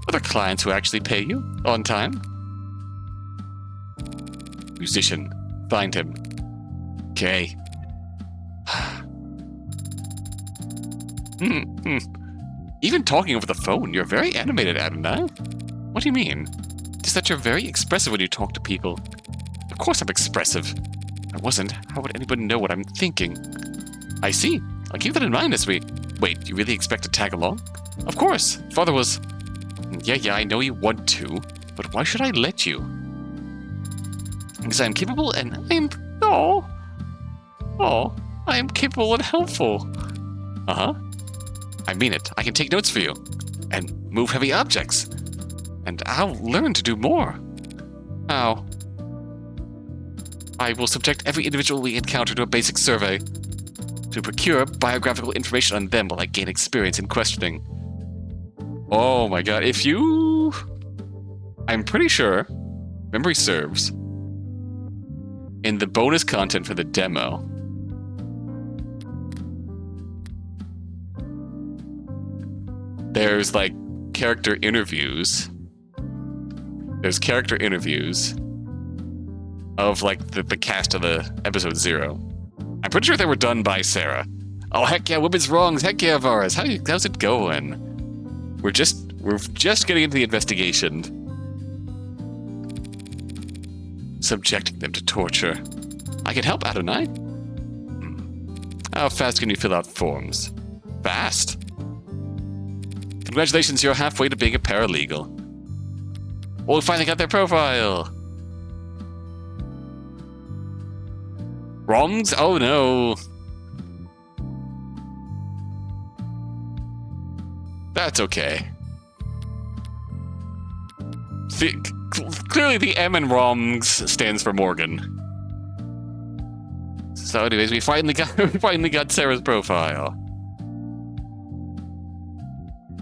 Other clients who actually pay you on time? Musician. Find him. Okay. Even talking over the phone, you're very animated, Adonai. What do you mean? Just that you're very expressive when you talk to people. Of course I'm expressive. If I wasn't, how would anyone know what I'm thinking? I see. I'll keep that in mind as we... Wait, you really expect to tag along? Of course. Father was... Yeah, I know you want to, but why should I let you? Because I am capable and I am... I am capable and helpful. Uh-huh. I mean it. I can take notes for you. And move heavy objects. And I'll learn to do more. How? I will subject every individual we encounter to a basic survey. To procure biographical information on them while I gain experience in questioning. Oh my god, if you... I'm pretty sure, memory serves, in the bonus content for the demo, there's like character interviews. There's character interviews of like the cast of the episode 0. I'm pretty sure they were done by Sarah. Oh heck yeah, women's wrongs, heck yeah, Varus. How's it going? We're just getting into the investigation. Subjecting them to torture. I can help, Adonai. How fast can you fill out forms? Fast? Congratulations, you're halfway to being a paralegal. Oh, we finally got their profile. Wrongs? Oh no. That's okay. Clearly the M in wrongs stands for Morgan. So anyways, we finally got Sarah's profile.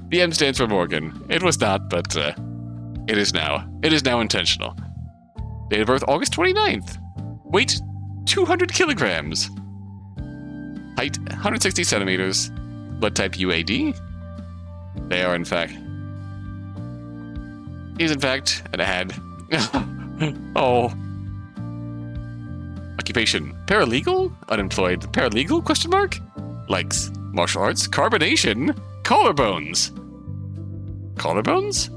The M stands for Morgan. It was not, but it is now. It is now intentional. Date of birth, August 29th. Weight, 200 kilograms. Height, 160 centimeters. Blood type, UAD. They are, in fact... He's, in fact, an ad. Oh. Occupation, paralegal? Unemployed. Paralegal, question mark? Likes, martial arts, carbonation, collarbones. Collarbones?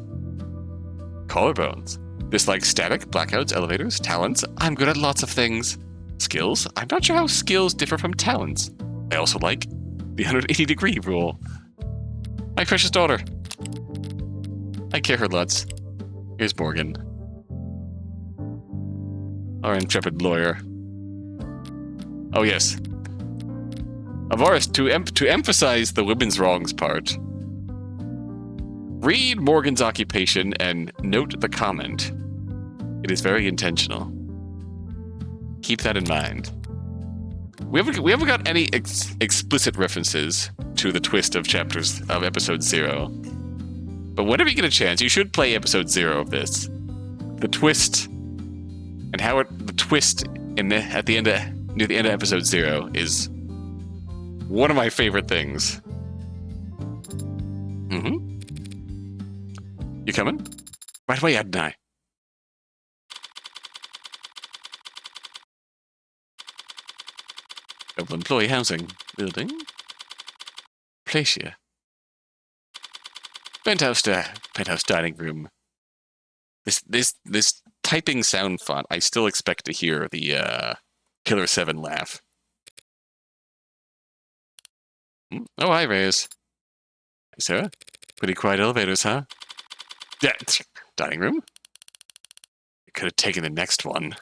Collarbones. Dislikes static, blackouts, elevators, talents. I'm good at lots of things. Skills? I'm not sure how skills differ from talents. I also like the 180-degree rule. My precious daughter. I care her lots. Here's Morgan. Our intrepid lawyer. Oh yes. Avaris, to emphasize the women's wrongs part, read Morgan's occupation and note the comment. It is very intentional. Keep that in mind. We haven't got any explicit references to the twist of episode 0. But whenever you get a chance, you should play episode 0 of this. The twist and how the twist near the end of episode 0 is one of my favorite things. You coming? Right away, Adonai. Double employee housing building. Penthouse dining room. This typing sound font, I still expect to hear the Killer 7 laugh. Oh, hi, Reyes. Sarah? Pretty quiet elevators, huh? Yeah, dining room? You could have taken the next one.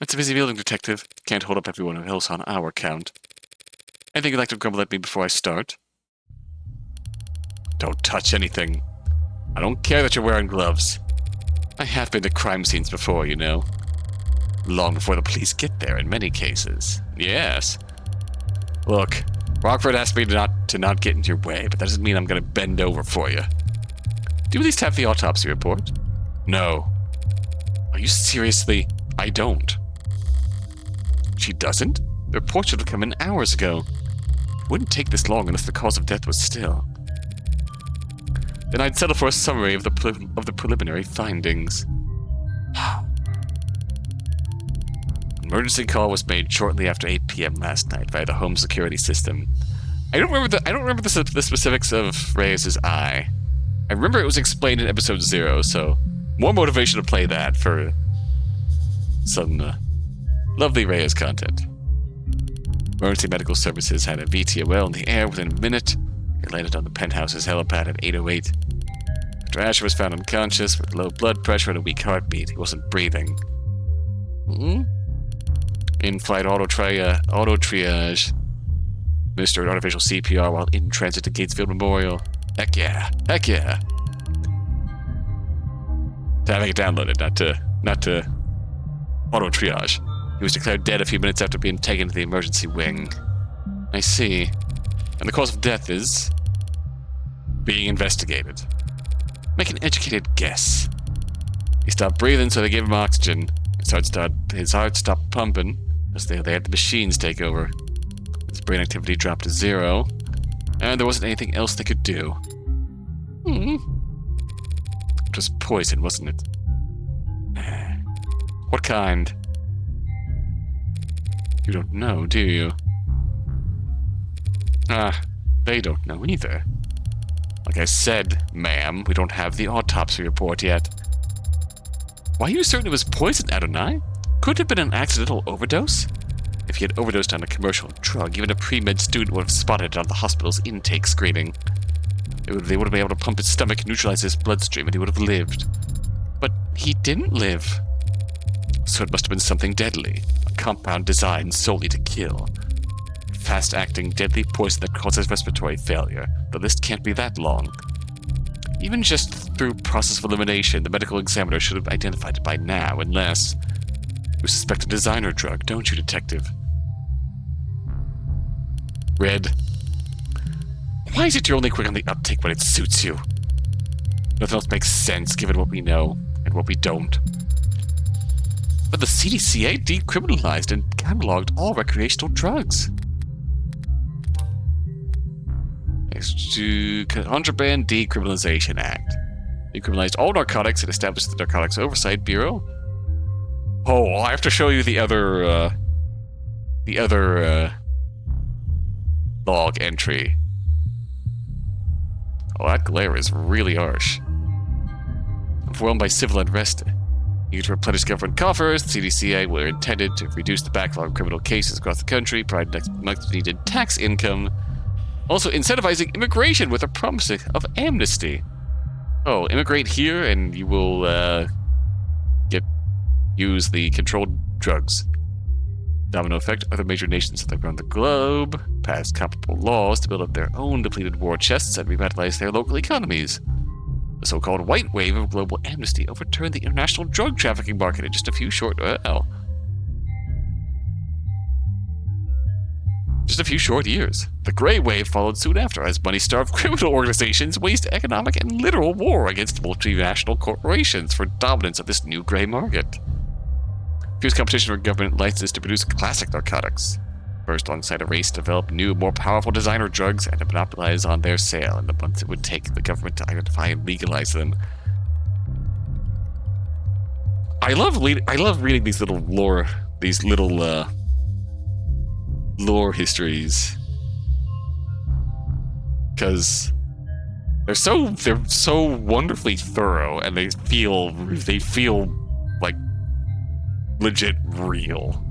It's a busy building, Detective. Can't hold up everyone else on our count. Anything you'd like to grumble at me before I start? Don't touch anything. I don't care that you're wearing gloves. I have been to crime scenes before, you know. Long before the police get there, in many cases. Yes. Look, Rockford asked me to not get in your way, but that doesn't mean I'm going to bend over for you. Do you at least have the autopsy report? No. Are you seriously? I don't. She doesn't? The report should have come in hours ago. It wouldn't take this long unless the cause of death was still. Then I'd settle for a summary of the preliminary findings. Emergency call was made shortly after 8 p.m. last night via the home security system. I don't remember the specifics of Reyes' eye. I remember it was explained in episode 0, so more motivation to play that for some lovely Reyes content. Emergency medical services had a VTOL in the air within a minute. It landed on the penthouse's helipad at 8:08. After Asher was found unconscious with low blood pressure and a weak heartbeat, he wasn't breathing. In-flight auto triage. Administered artificial CPR while in transit to Gatesfield Memorial. Heck yeah. Heck yeah. To having it downloaded, not to auto triage. He was declared dead a few minutes after being taken to the emergency wing. I see. And the cause of death is being investigated. Make an educated guess. He stopped breathing, so they gave him oxygen. His heart stopped pumping, as they had the machines take over. His brain activity dropped to 0, and there wasn't anything else they could do. It was poison, wasn't it? What kind? You don't know, do you? They don't know either. Like I said, ma'am, we don't have the autopsy report yet. Why are you certain it was poison, Adonai? Could it have been an accidental overdose? If he had overdosed on a commercial drug, even a pre-med student would have spotted it on the hospital's intake screening. They would have been able to pump his stomach, neutralize his bloodstream, and he would have lived. But he didn't live. So it must have been something deadly, a compound designed solely to kill. Fast-acting, deadly poison that causes respiratory failure. The list can't be that long. Even just through process of elimination, the medical examiner should have identified it by now, unless... You suspect a designer drug, don't you, Detective? Red. Why is it you're only quick on the uptake when it suits you? Nothing else makes sense, given what we know, and what we don't. But the CDCA decriminalized and cataloged all recreational drugs. Next to Contraband Decriminalization Act. Decriminalized all narcotics and established the Narcotics Oversight Bureau. Oh, I have to show you the other log entry. Oh, that glare is really harsh. Overwhelmed by civil unrest, eager to replenish government coffers, the CDCA were intended to reduce the backlog of criminal cases across the country, provide much-needed tax income, also incentivizing immigration with a promise of amnesty. Oh, immigrate here and you will use the controlled drugs. Domino effect, other major nations around the globe passed comparable laws to build up their own depleted war chests and revitalize their local economies. The so-called white wave of global amnesty overturned the international drug trafficking market in just a few short years. The gray wave followed soon after as money-starved criminal organizations waged economic and literal war against multinational corporations for dominance of this new gray market. Fierce competition for government licenses to produce classic narcotics. First, alongside a race to develop new, more powerful designer drugs and to monopolize on their sale in the months it would take the government to identify and legalize them. I love reading these little lore histories, because they're so wonderfully thorough, and they feel like legit real.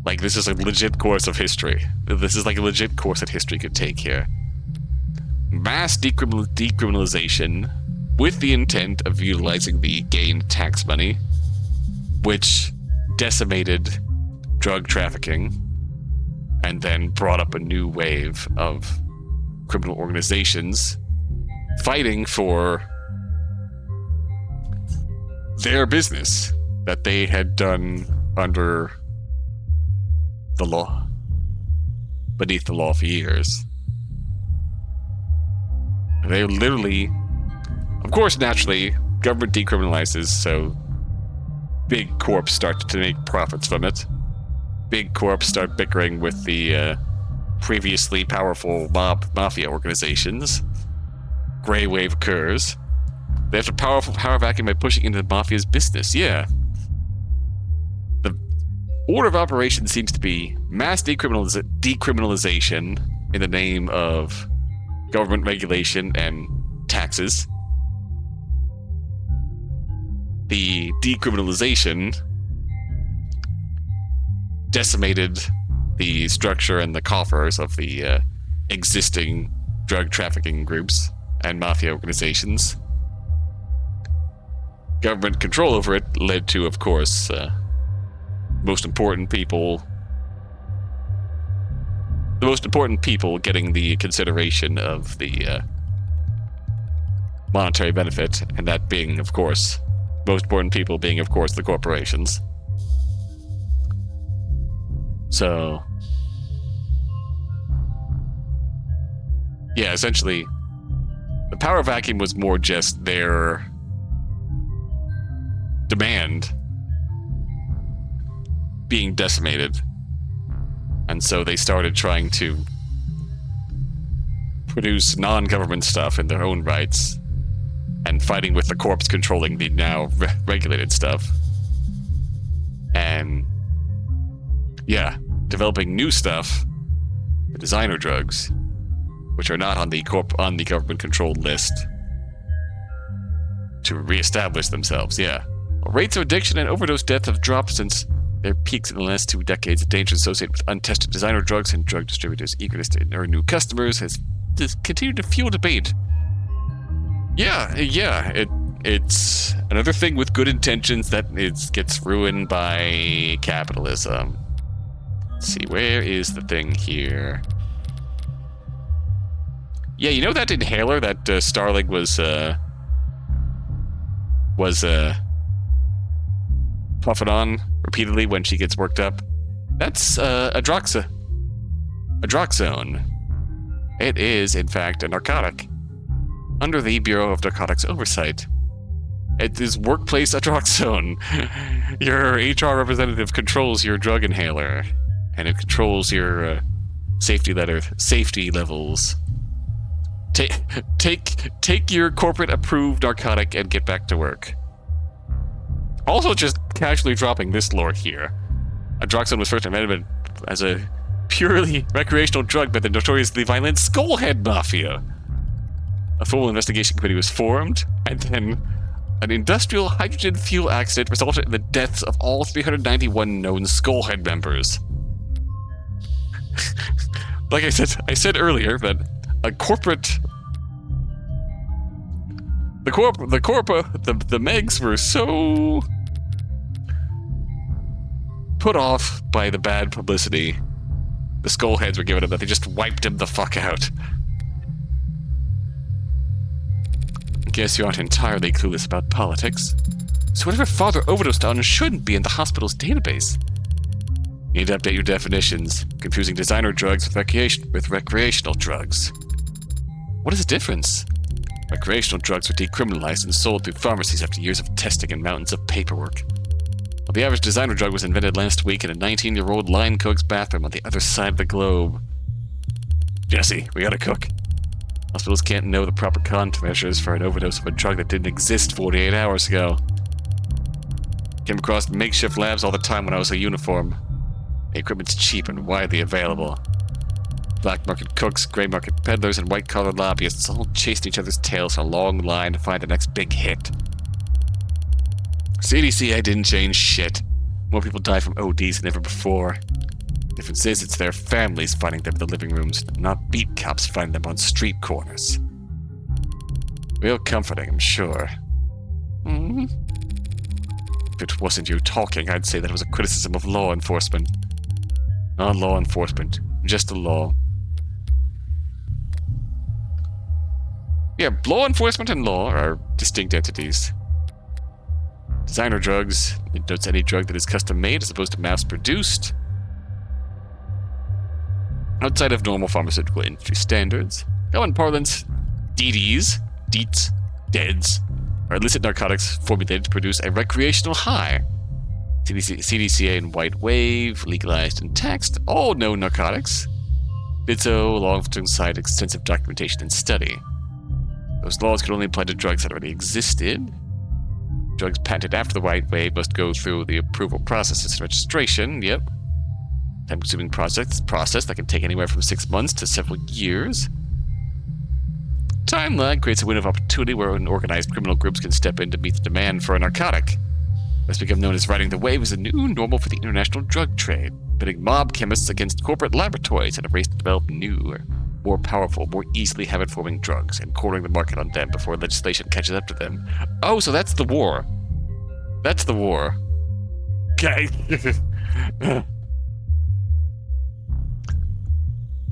Like, this is a legit course of history. This is like a legit course that history could take here. mass decriminalization with the intent of utilizing the gained tax money, which decimated drug trafficking and then brought up a new wave of criminal organizations fighting for their business that they had done under the law, beneath the law for years. They literally, of course, naturally, government decriminalizes, so big corps start to make profits from it. Big corps start bickering with the previously powerful mafia organizations. Gray wave occurs. They have to power vacuum by pushing into the mafia's business. Yeah. The order of operations seems to be mass decriminalization in the name of government regulation and taxes. The decriminalization decimated the structure and the coffers of the existing drug trafficking groups and mafia organizations. Government control over it led to, of course, the most important people getting the consideration of the monetary benefit, and that being, of course, most important people being, of course, the corporations. So, yeah, essentially, the power vacuum was more just their demand being decimated. And so they started trying to produce non-government stuff in their own rights and fighting with the corps controlling the now regulated stuff. And yeah, developing new stuff, the designer drugs, which are not on the government-controlled list, to reestablish themselves. Yeah, rates of addiction and overdose death have dropped since their peaks in the last 2 decades. The dangers associated with untested designer drugs and drug distributors' eagerness to earn new customers has continued to fuel debate. Yeah, it's another thing with good intentions that gets ruined by capitalism. Let's see, where is the thing here? Yeah, you know that inhaler that Starling was puffing on repeatedly when she gets worked up? That's adroxone. It is, in fact, a narcotic under the Bureau of Narcotics Oversight. It is workplace adroxone. Your HR representative controls your drug inhaler, and it controls your safety levels. Take your corporate approved narcotic and get back to work. Also, just casually dropping this lore here. Adroxone was first invented as a purely recreational drug by the notoriously violent Skullhead Mafia. A full investigation committee was formed, and then an industrial hydrogen fuel accident resulted in the deaths of all 391 known Skullhead members. Like I said earlier that a corporate... The Megs were so put off by the bad publicity the Skullheads were giving them that they just wiped him the fuck out. I guess you aren't entirely clueless about politics. So whatever father overdosed on shouldn't be in the hospital's database. You need to update your definitions, confusing designer drugs with recreational drugs. What is the difference? Recreational drugs were decriminalized and sold through pharmacies after years of testing and mountains of paperwork. While the average designer drug was invented last week in a 19-year-old line cook's bathroom on the other side of the globe. Jesse, we gotta cook. Hospitals can't know the proper countermeasures for an overdose of a drug that didn't exist 48 hours ago. Came across makeshift labs all the time when I was a uniform. The equipment's cheap and widely available. Black market cooks, gray market peddlers, and white-collar lobbyists all chasing each other's tails in a long line to find the next big hit. CDC, I didn't change shit. More people die from ODs than ever before. Difference is, it's their families finding them in the living rooms, not beat cops finding them on street corners. Real comforting, I'm sure. If it wasn't you talking, I'd say that it was a criticism of law enforcement. Not law enforcement, just the law. Yeah, law enforcement and law are distinct entities. Designer drugs, it notes any drug that is custom-made as opposed to mass-produced. Outside of normal pharmaceutical industry standards. Common parlance, DDs, deets, deads, are illicit narcotics formulated to produce a recreational high. CDCA and White Wave, legalized in text, all known narcotics. Did so alongside extensive documentation and study. Those laws could only apply to drugs that already existed. Drugs patented after the White Wave must go through the approval processes and registration. Yep. Time-consuming process that can take anywhere from 6 months to several years. Time lag creates a window of opportunity where organized criminal groups can step in to meet the demand for a narcotic. What's become known as riding the wave is a new normal for the international drug trade, pitting mob chemists against corporate laboratories in a race to develop newer, more powerful, more easily habit-forming drugs, and cornering the market on them before legislation catches up to them. Oh, so that's the war. That's the war. Okay.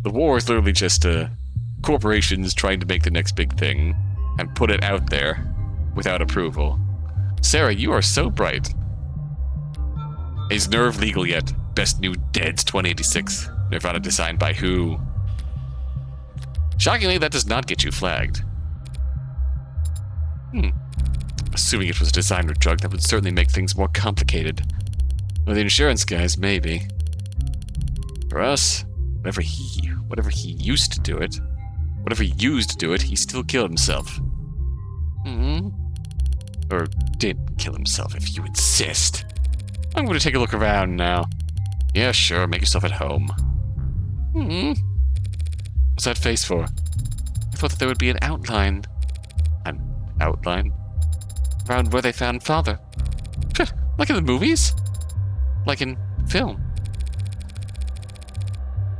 The war is literally just corporations trying to make the next big thing and put it out there without approval. Sarah, you are so bright. Is Nerve legal yet? Best New Deads 2086. Nirvana designed by who? Shockingly, that does not get you flagged. Assuming it was a designer drug, that would certainly make things more complicated. With the insurance guys, maybe. For us, whatever he used to do it, he still killed himself. Or did kill himself, if you insist. I'm going to take a look around now. Yeah, sure, make yourself at home. What's that face for? I thought that there would be an outline. An outline? Around where they found Father. Like in the movies? Like in film.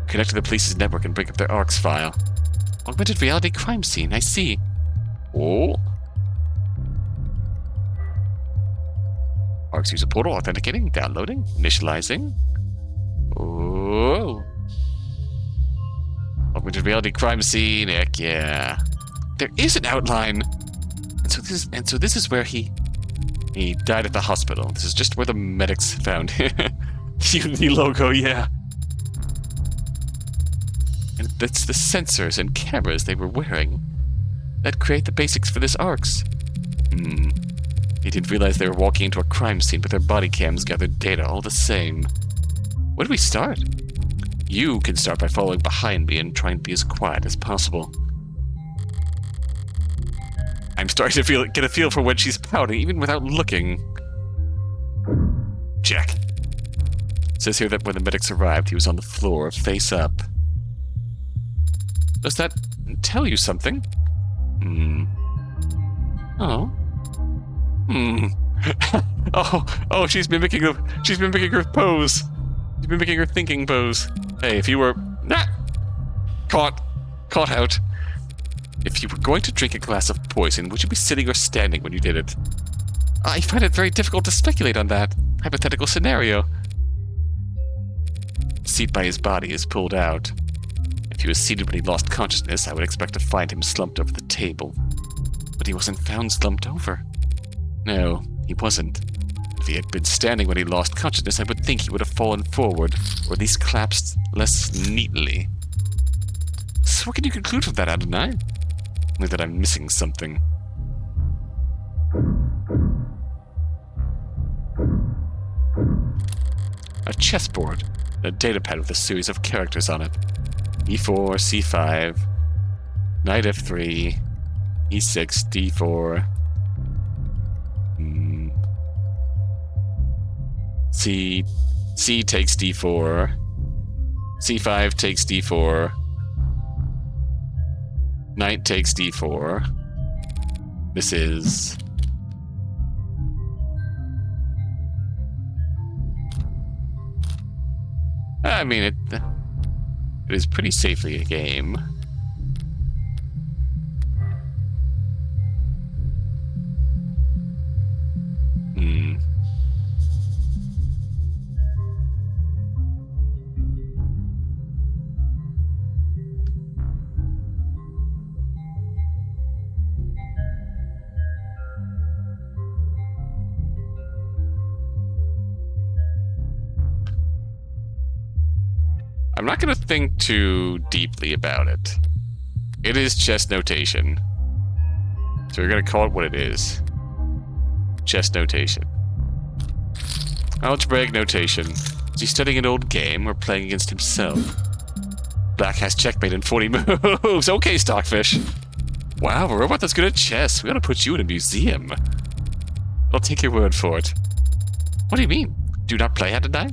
Connect to the police's network and bring up their ARCS file. Augmented reality crime scene, I see. Oh. ARCS user portal, authenticating, downloading, initializing. Oh. Augmented reality crime scene, heck yeah. There is an outline. And so this is where he died at the hospital. This is just where the medics found him. The logo, yeah. And that's the sensors and cameras they were wearing that create the basics for this ARCS. He didn't realize they were walking into a crime scene, but their body cams gathered data all the same. Where do we start? You can start by following behind me and trying to be as quiet as possible. I'm starting to get a feel for when she's pouting, even without looking. Check. It says here that when the medics arrived, he was on the floor, face up. Does that tell you something? Oh. Oh, she's mimicking her pose. She's mimicking her thinking pose. Hey, if you were caught out. If you were going to drink a glass of poison, would you be sitting or standing when you did it? I find it very difficult to speculate on that hypothetical scenario. The seat by his body is pulled out. If he was seated when he lost consciousness, I would expect to find him slumped over the table. But he wasn't found slumped over. No, he wasn't. If he had been standing when he lost consciousness, I would think he would have fallen forward, or at least collapsed less neatly. So what can you conclude from that, Adonai? Only that I'm missing something. A chessboard, a datapad with a series of characters on it. E4, C5, Knight F3, E6, D4, C takes D4, C5 takes D4, Knight takes D4. This is... I mean, it is pretty safely a game. I'm not going to think too deeply about it. It is chess notation. So we're going to call it what it is. Chess notation. Algebraic notation. Is he studying an old game or playing against himself? Black has checkmate in 40 moves. Okay, Stockfish. Wow, a robot that's good at chess. We ought to put you in a museum. I'll take your word for it. What do you mean? Do you not play hand and die?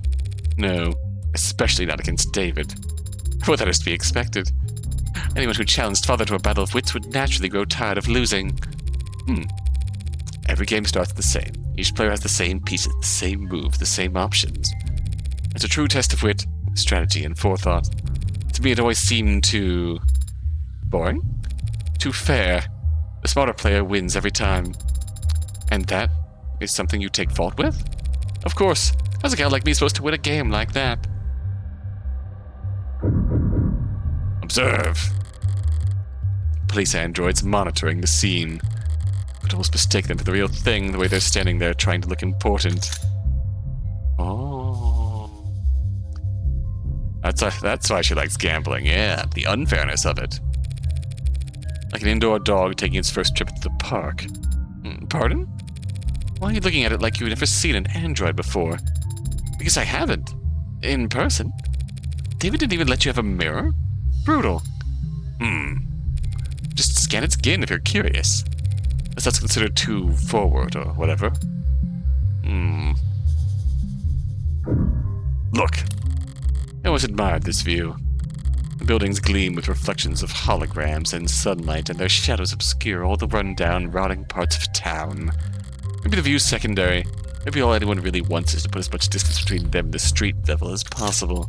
No. Especially not against David. Well, that is to be expected. Anyone who challenged Father to a battle of wits would naturally grow tired of losing. Every game starts the same. Each player has the same pieces, the same moves, the same options. It's a true test of wit, strategy, and forethought. To me, it always seemed too... boring? Too fair. The smarter player wins every time. And that is something you take fault with? Of course. How's a guy like me supposed to win a game like that? Observe. Police androids monitoring the scene. Could almost mistake them for the real thing, the way they're standing there trying to look important. Oh. That's why she likes gambling, yeah, the unfairness of it. Like an indoor dog taking its first trip to the park. Pardon? Why are you looking at it like you've never seen an android before? Because I haven't. In person. David didn't even let you have a mirror? Brutal. Just scan its skin if you're curious. As that's considered too forward or whatever. Look. I always admired this view. The buildings gleam with reflections of holograms and sunlight, and their shadows obscure all the run-down, rotting parts of town. Maybe the view's secondary. Maybe all anyone really wants is to put as much distance between them and the street level as possible.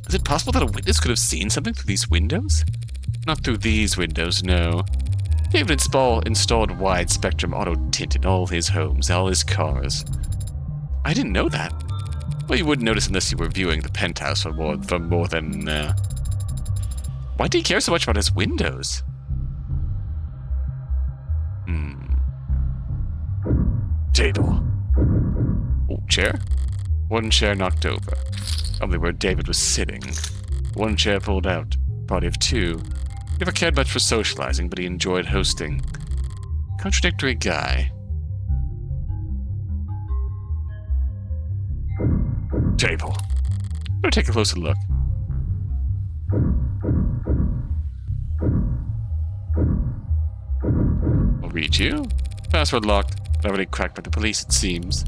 Is it possible that a witness could have seen something through these windows? Not through these windows, no. David installed wide-spectrum auto-tint in all his homes, all his cars. I didn't know that. Well, you wouldn't notice unless you were viewing the penthouse for more than... Why do you care so much about his windows? Table. Oh, chair? One chair knocked over. Probably where David was sitting. One chair pulled out. Party of two. He never cared much for socializing, but he enjoyed hosting. Contradictory guy. Table. Better take a closer look. I'll read you. Password locked. Already cracked by the police, it seems.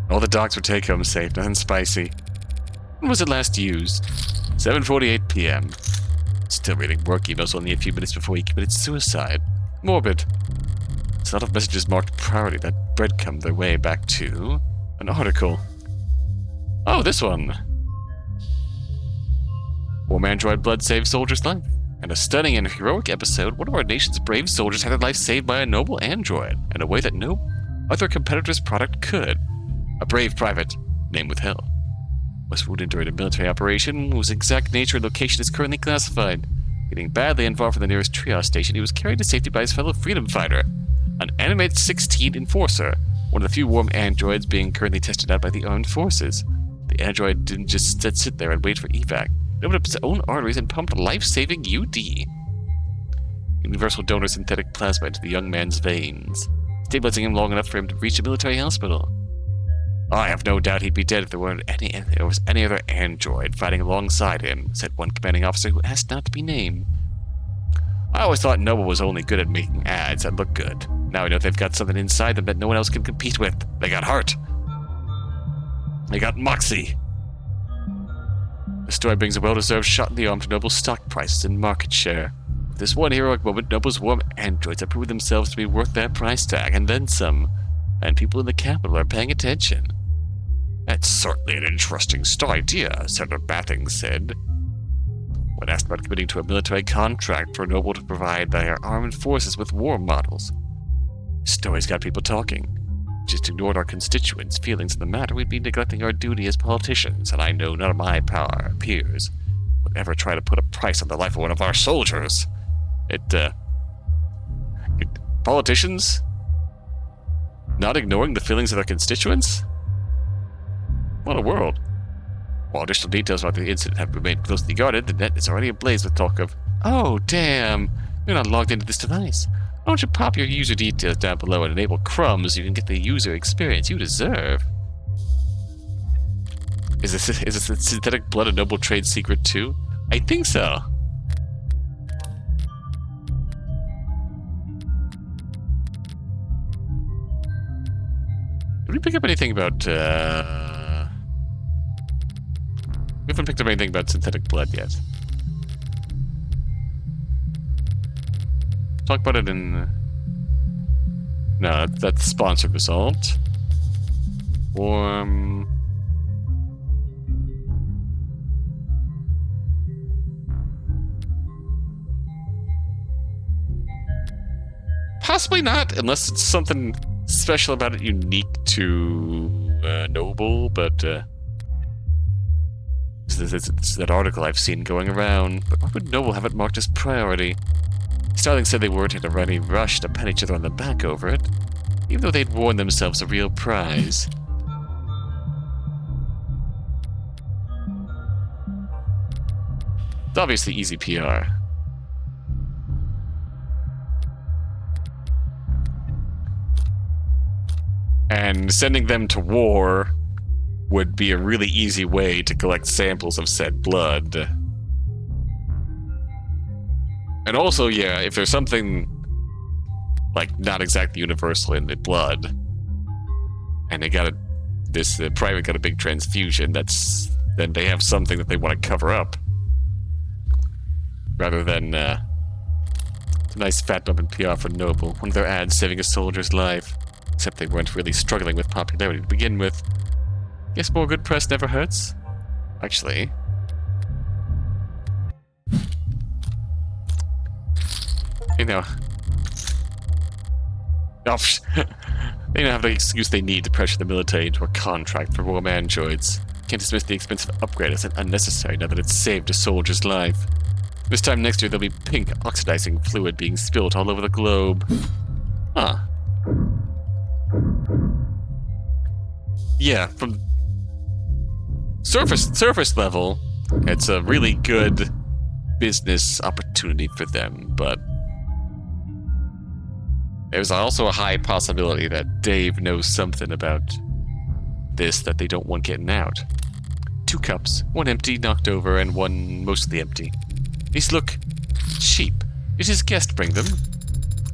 All the dogs were take-home safe, nothing spicy. When was it last used? 7:48 p.m. Still reading work emails only a few minutes before he committed suicide. Morbid. It's a lot of messages marked priority that breadcrumb their way back to an article. Oh, this one. Warm android blood saves soldier's life. In a stunning and heroic episode, one of our nation's brave soldiers had their life saved by a noble android in a way that no other competitor's product could. A brave private, name withheld, was wounded during a military operation whose exact nature and location is currently classified. Getting badly involved from the nearest triage station, he was carried to safety by his fellow freedom fighter, an animate 16 enforcer, one of the few warm androids being currently tested out by the armed forces. The android didn't just sit there and wait for evac. It opened up its own arteries and pumped life-saving UD. Universal donor synthetic plasma into the young man's veins, stabilizing him long enough for him to reach a military hospital. I have no doubt he'd be dead if there was any other android fighting alongside him, said one commanding officer who asked not to be named. I always thought Noble was only good at making ads that look good. Now I know they've got something inside them that no one else can compete with. They got heart. They got moxie. The story brings a well-deserved shot in the arm to Noble's stock prices and market share. With this one heroic moment, Noble's warm androids have proved themselves to be worth their price tag, and then some. And people in the capital are paying attention. That's certainly an interesting idea, Senator Bathing said. When asked about committing to a military contract for Noble to provide their armed forces with war models, stories got people talking. Just ignored our constituents' feelings in the matter, we'd be neglecting our duty as politicians, and I know none of my peers would ever try to put a price on the life of one of our soldiers. Politicians not ignoring the feelings of their constituents? What a world. While additional details about the incident have remained closely guarded, the net is already ablaze with talk of, "Oh, damn, you're not logged into this device. Why don't you pop your user details down below and enable crumbs so you can get the user experience you deserve?" Is this synthetic blood a noble trade secret too? I think so. Did we pick up anything about, we haven't picked up anything about synthetic blood yet. Talk about it in... No, that's sponsored result. Possibly not, unless it's something special about it unique to Noble, but it's that article I've seen going around. But why would Noble have it marked as priority? Starling said they weren't in a running rush to pat each other on the back over it, even though they'd won themselves a real prize. It's obviously easy PR. And sending them to war would be a really easy way to collect samples of said blood. And also, yeah, if there's something, like, not exactly universal in the blood, and they got the private got a big transfusion, then they have something that they want to cover up. Rather than, it's a nice fat bump in PR for Noble. One of their ads saving a soldier's life. Except they weren't really struggling with popularity to begin with. Guess more good press never hurts. Actually... You know... Oh, they now have the excuse they need to pressure the military into a contract for warm androids. Can't dismiss the expensive upgrade as unnecessary now that it's saved a soldier's life. This time next year there'll be pink oxidizing fluid being spilt all over the globe. Huh. Yeah, from surface level, it's a really good business opportunity for them, but there's also a high possibility that Dave knows something about this that they don't want getting out. 2 cups, one empty, knocked over, and one mostly empty. These look cheap. Did his guest bring them?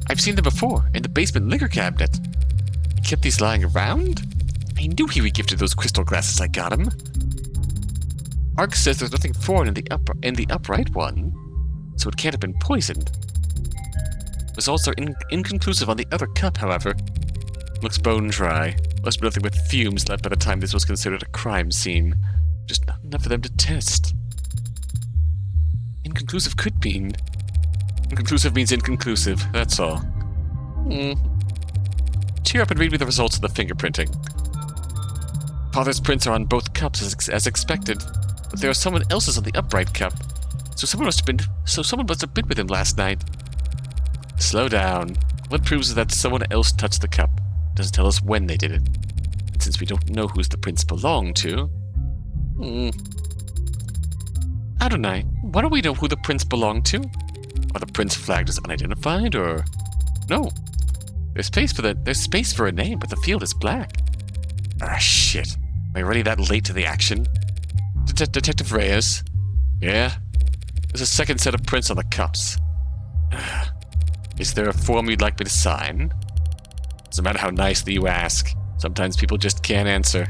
I've seen them before, in the basement liquor cabinet. He kept these lying around? I knew he regifted those crystal glasses I got him. Ark says there's nothing foreign in the upright one, so it can't have been poisoned. Results are inconclusive on the other cup, however. Looks bone dry. Must be nothing but fumes left by the time this was considered a crime scene. Just not enough for them to test. Inconclusive could mean... Inconclusive means inconclusive, that's all. Cheer up and read me the results of the fingerprinting. Father's prints are on both cups as expected, but there are someone else's on the upright cup. So someone must have been with him last night. Slow down. What proves is that someone else touched the cup. Doesn't tell us when they did it. And since we don't know whose the prints belong to... Adonai, why don't we know who the prints belong to? Are the prints flagged as unidentified, or... No. There's space for a name, but the field is black. Ah, shit. Am I already that late to the action? Detective Reyes? Yeah? There's a second set of prints on the cups. Is there a form you'd like me to sign? Doesn't matter how nicely you ask. Sometimes people just can't answer.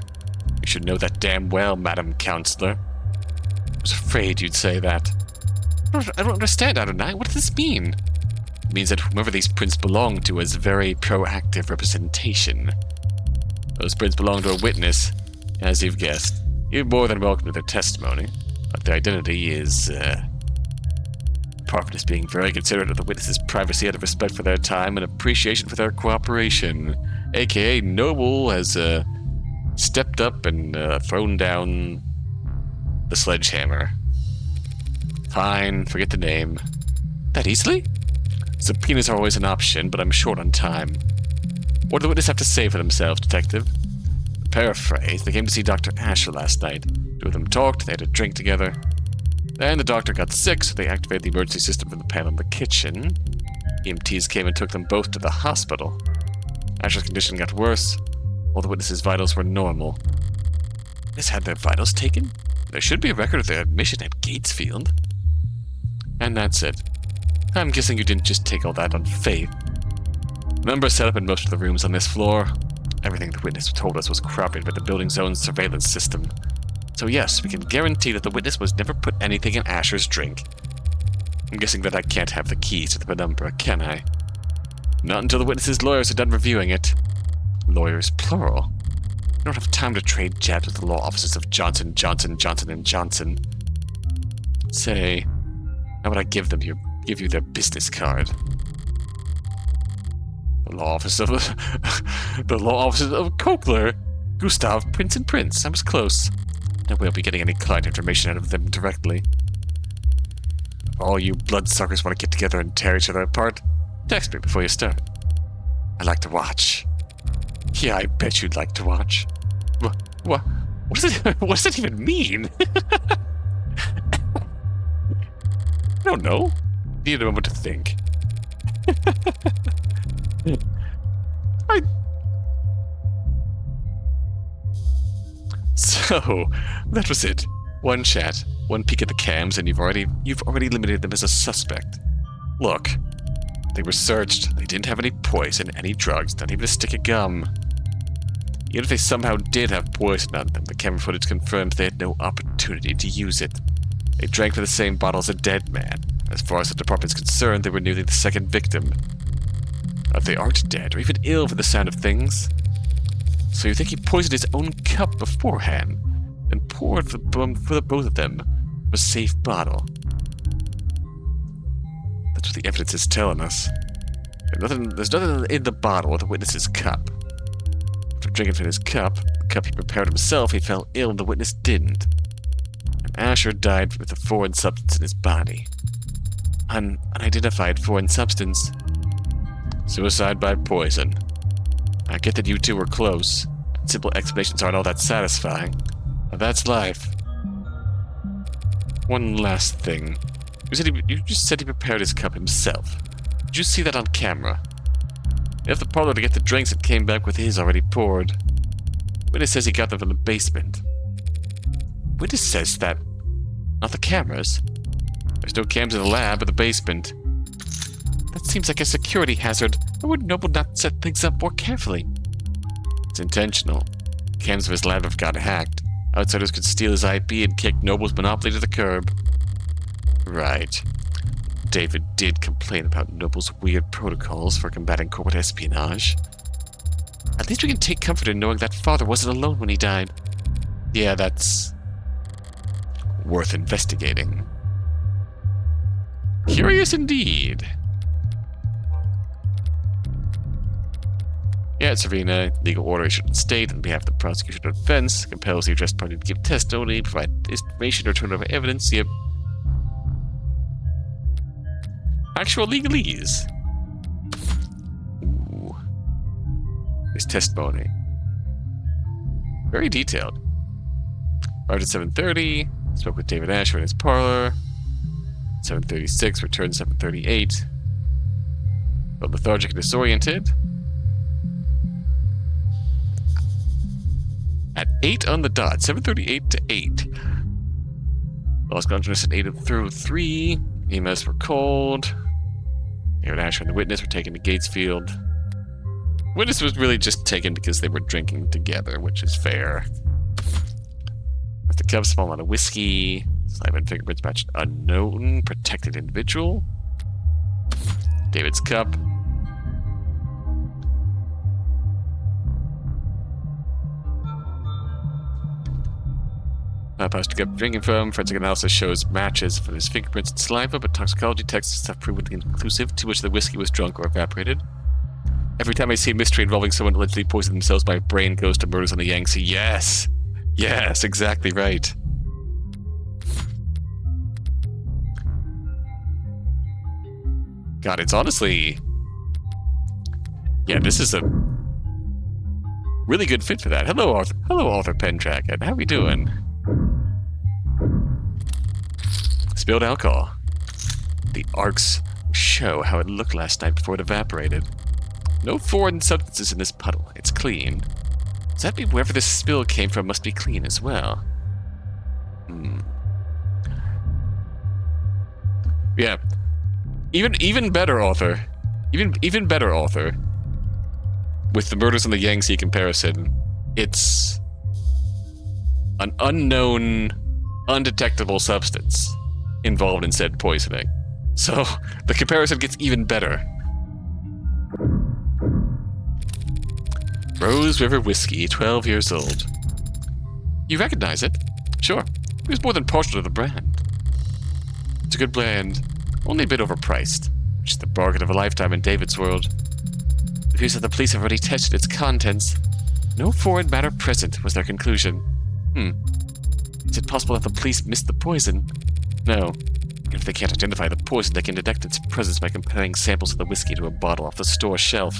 You should know that damn well, Madam Counselor. I was afraid you'd say that. I don't understand, Adonai. What does this mean? It means that whomever these prints belong to has very proactive representation. Those prints belong to a witness. As you've guessed, you're more than welcome to their testimony, but their identity is, apart from just being very considerate of the witnesses' privacy out of respect for their time and appreciation for their cooperation, aka Noble has, stepped up and, thrown down the sledgehammer. Fine, forget the name. That easily? Subpoenas are always an option, but I'm short on time. What do the witnesses have to say for themselves, Detective? To paraphrase, they came to see Dr. Asher last night. Two of them talked, they had a drink together. Then the doctor got sick, so they activated the emergency system from the panel in the kitchen. EMTs came and took them both to the hospital. Asher's condition got worse. All the witnesses' vitals were normal. Witnesses had their vitals taken? There should be a record of their admission at Gatesfield. And that's it. I'm guessing you didn't just take all that on faith. Numbers set up in most of the rooms on this floor. Everything the witness told us was corroborated by the building's own surveillance system. So yes, we can guarantee that the witness was never put anything in Asher's drink. I'm guessing that I can't have the keys to the penumbra, can I? Not until the witness's lawyers are done reviewing it. Lawyers, plural. I don't have time to trade jabs with the law offices of Johnson, Johnson, Johnson & Johnson. Say, how would I give you their business card? The law office of Kokler, Gustav, Prince and Prince. I was close. I won't be getting any client information out of them directly. If all you bloodsuckers want to get together and tear each other apart, text me before you start. I like to watch. Yeah, I bet you'd like to watch. What does it even mean? I don't know. Need a moment to think. So, that was it. One chat, one peek at the cams, and you've already eliminated them as a suspect. Look, they were searched. They didn't have any poison, any drugs, not even a stick of gum. Even if they somehow did have poison on them, the camera footage confirms they had no opportunity to use it. They drank from the same bottle as a dead man. As far as the department's concerned, they were nearly the second victim. If they aren't dead, or even ill for the sound of things. So you think he poisoned his own cup beforehand, and poured for the both of them from a safe bottle? That's what the evidence is telling us. There's nothing in the bottle or the witness's cup. After drinking from his cup, the cup he prepared himself, he fell ill and the witness didn't. And Asher died with a foreign substance in his body. An unidentified foreign substance. Suicide by poison. I get that you two were close. Simple explanations aren't all that satisfying. But that's life. One last thing. You just said he prepared his cup himself. Did you see that on camera? He left the parlor to get the drinks and came back with his already poured. Witness says he got them from the basement. Witness says that, not the cameras. There's no cams in the lab or the basement. That seems like a security hazard. Why would Noble not set things up more carefully? It's intentional. Cams of his lab have got hacked. Outsiders could steal his IP and kick Noble's monopoly to the curb. Right. David did complain about Noble's weird protocols for combating corporate espionage. At least we can take comfort in knowing that father wasn't alone when he died. Yeah, that's worth investigating. Curious indeed. Yeah, Serena, legal order issued in state on behalf of the prosecution or defense, compels the addressed party to give testimony, provide information, or turn over evidence. Yep. Actual legalese. Ooh. His testimony. Very detailed. Arrived at 7:30, spoke with David Asher in his parlor. 7:36, returned 7:38. Felt lethargic and disoriented. At 8 on the dot, 7:38 to 8. Lost consciousness at 8:03. EMS were called. David Asher and the witness were taken to Gatesfield. Witness was really just taken because they were drinking together, which is fair. With the cup, small amount of whiskey. Saliva and fingerprints matched unknown protected individual. David's cup. Pouch to get drinking from. Forensic analysis shows matches for his fingerprints and saliva, but toxicology tests have proven inconclusive. Too much of the whiskey was drunk or evaporated. Every time I see a mystery involving someone allegedly poisoning themselves, my brain goes to murders on the Yangtze. Yes! Yes, exactly right. God, it's honestly... Yeah, this is a really good fit for that. Hello, Arthur. Hello, Arthur Pendragon. How we doing? Spilled alcohol. The arcs show how it looked last night before it evaporated. No foreign substances in this puddle. It's clean. Does that mean wherever this spill came from must be clean as well? Yeah. Even better, Arthur. Even better, Arthur. With the murders on the Yangtze comparison, it's an unknown, undetectable substance involved in said poisoning. So, the comparison gets even better. Rose River Whiskey, 12 years old. You recognize it? Sure. It was more than partial to the brand. It's a good brand, only a bit overpriced, which is the bargain of a lifetime in David's world. It appears that the police have already tested its contents. No foreign matter present, was their conclusion. Is it possible that the police missed the poison? No. Even if they can't identify the poison, they can detect its presence by comparing samples of the whiskey to a bottle off the store shelf.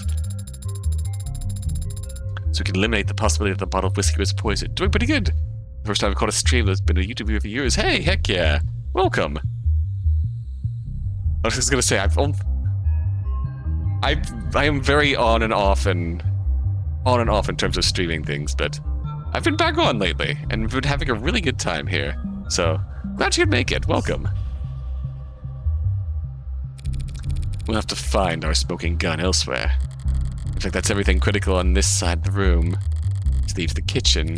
So we can eliminate the possibility that the bottle of whiskey was poisoned. Doing pretty good. First time I've caught a stream that's been a YouTube video for years. Hey, heck yeah. Welcome. I was just gonna say, I am very on and off in terms of streaming things, but I've been back on lately and been having a really good time here. So glad you could make it. Welcome. We'll have to find our smoking gun elsewhere. In fact, that's everything critical on this side of the room. Let's leave the kitchen.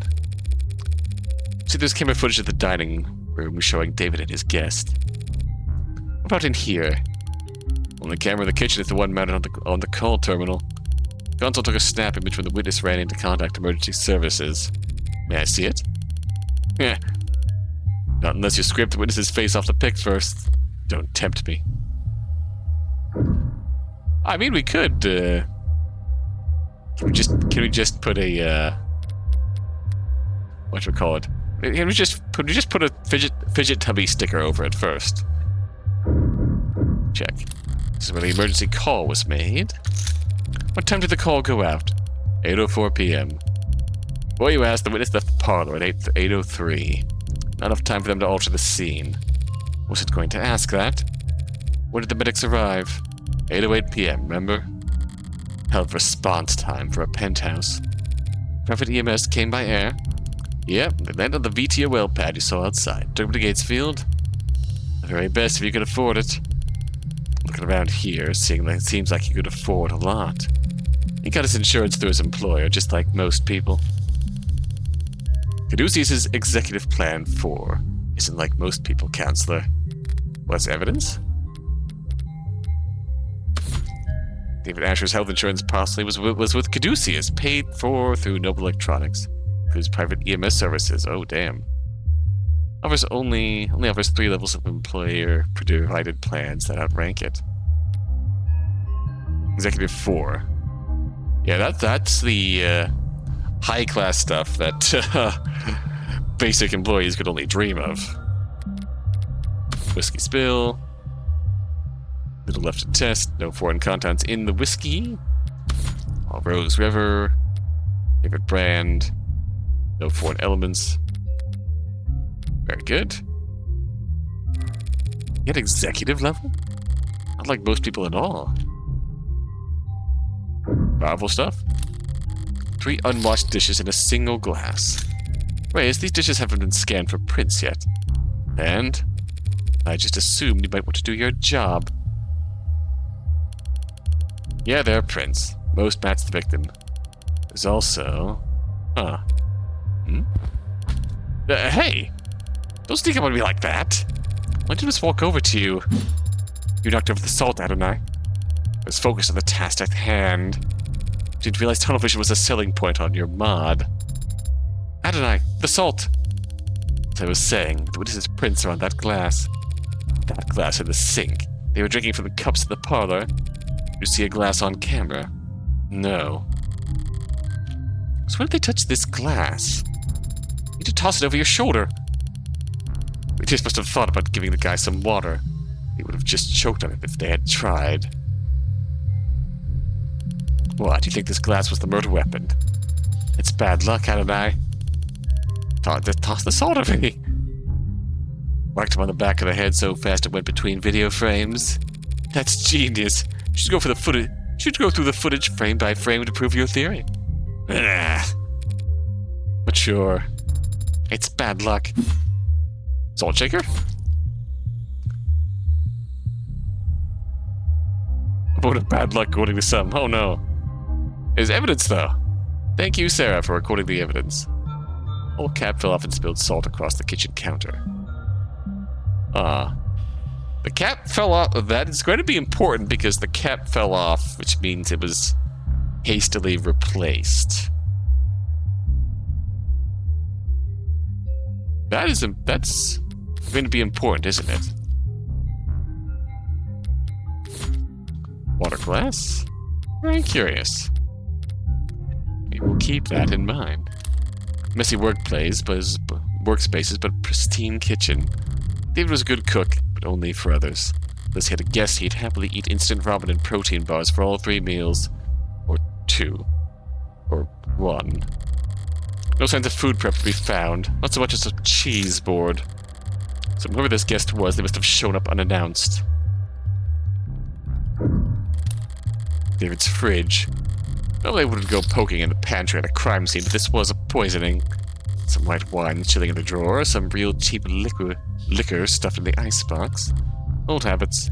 See, there's camera footage of the dining room showing David and his guest. What about in here? Only camera in the kitchen is the one mounted on the call terminal. Gonzo took a snap image when the witness ran in to contact emergency services. May I see it? Yeah. Not unless you scrape the witness's face off the pic first. Don't tempt me. I mean, we could, Can we just put a, whatchamacallit? Can we just put a fidget tubby sticker over it first? Check. This is where the emergency call was made. What time did the call go out? 8:04 p.m. Before you asked, the witness left the parlor at 8:03. Not enough time for them to alter the scene. Wasn't going to ask that. When did the medics arrive? 8:08 p.m., remember? Hell of response time for a penthouse. Private EMS came by air. Yep, they landed on the VTOL pad you saw outside. Took them to Gatesfield. The very best if you could afford it. Looking around here, it seems like you could afford a lot. He got his insurance through his employer, just like most people. Caduceus' executive plan 4 isn't like most people, counselor. What's evidence? David Asher's health insurance policy was with Caduceus, paid for through Noble Electronics. Includes private EMS services. Oh, damn. Only offers 3 levels of employer-provided plans that outrank it. Executive 4. Yeah, that's the high-class stuff that basic employees could only dream of. Whiskey spill. Little left to test. No foreign contents in the whiskey. Rose River. Favorite brand. No foreign elements. Very good. Yet executive level? Not like most people at all. Powerful stuff. 3 unwashed dishes in a single glass. Wait, these dishes haven't been scanned for prints yet. And I just assumed you might want to do your job. Yeah, there are prints. Most match the victim. There's also... hey! Don't sneak up on me like that! Why don't you just walk over to you? You knocked over the salt, Adonai. I was focused on the task at hand. Didn't realize tunnel vision was a selling point on your mod. Adonai, the salt! As I was saying, the witness's prints are on that glass. That glass in the sink. They were drinking from the cups in the parlor. You see a glass on camera? No. So when did they touch this glass? You need to toss it over your shoulder. We just must have thought about giving the guy some water. They would have just choked on it if they had tried. What, do you think this glass was the murder weapon? It's bad luck, Adonai. Toss the salt over me. Whacked him on the back of the head so fast it went between video frames. That's genius. You should go for the footage. You should go through the footage frame by frame to prove your theory. But sure, it's bad luck. Salt shaker? A vote of bad luck according to some. Oh no. There's evidence though. Thank you, Sarah, for recording the evidence. Old cap fell off and spilled salt across the kitchen counter. The cap fell off. That is going to be important because the cap fell off, which means it was hastily replaced. That's going to be important, isn't it? Water glass? Very curious. We will keep that in mind. Messy workspaces, but pristine kitchen. David was a good cook, but only for others. Unless he had a guest, he'd happily eat instant ramen and protein bars for all 3 meals. Or 2. Or 1. No signs of food prep to be found. Not so much as a cheese board. So whoever this guest was, they must have shown up unannounced. David's fridge. Well, they wouldn't go poking in the pantry at a crime scene, but this was a poisoning. Some white wine chilling in the drawer, some real cheap liquor stuffed in the icebox. Old habits.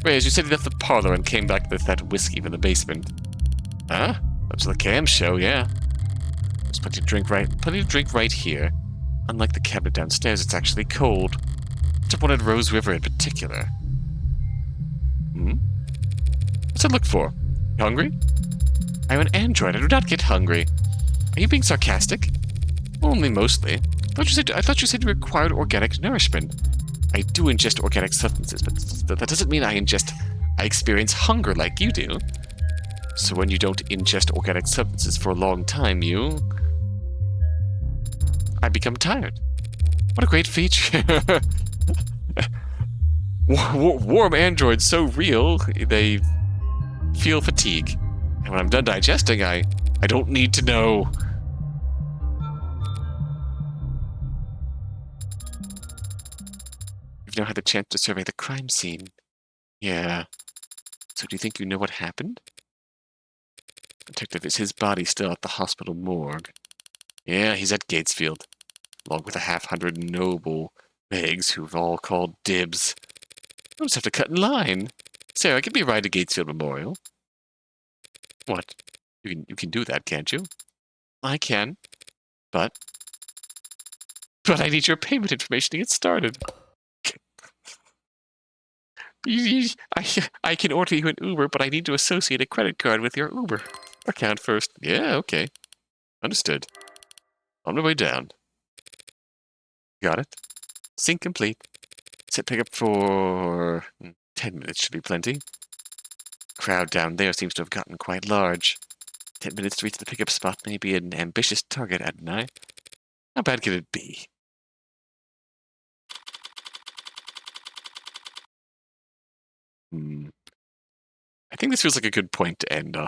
Reyes, you said you left the parlor and came back with that whiskey from the basement. Huh? That's the cam show, yeah. There's plenty to drink right here. Unlike the cabinet downstairs, it's actually cold. I wanted Rose River in particular. What's that look for? You hungry? I'm an android. I do not get hungry. Are you being sarcastic? Only mostly. I thought you said you required organic nourishment. I do ingest organic substances, but that doesn't mean I experience hunger like you do. So when you don't ingest organic substances for a long time, I become tired. What a great feature. Warm androids so real, they feel fatigue. And when I'm done digesting, I don't need to know. You've now had the chance to survey the crime scene. Yeah. So do you think you know what happened? Detective, is his body still at the hospital morgue? Yeah, he's at Gatesfield, along with 100 noble begs who've all called dibs. I'll just have to cut in line. Sarah, give me a ride to Gatesfield Memorial. What? You can do that, can't you? I can, but I need your payment information to get started. I can order you an Uber, but I need to associate a credit card with your Uber account first. Yeah, okay. Understood. On my way down. Got it. Sync complete. Set pickup for 10 minutes should be plenty. Crowd down there seems to have gotten quite large. 10 minutes to reach the pickup spot may be an ambitious target, Adonai. How bad could it be? I think this feels like a good point to end on.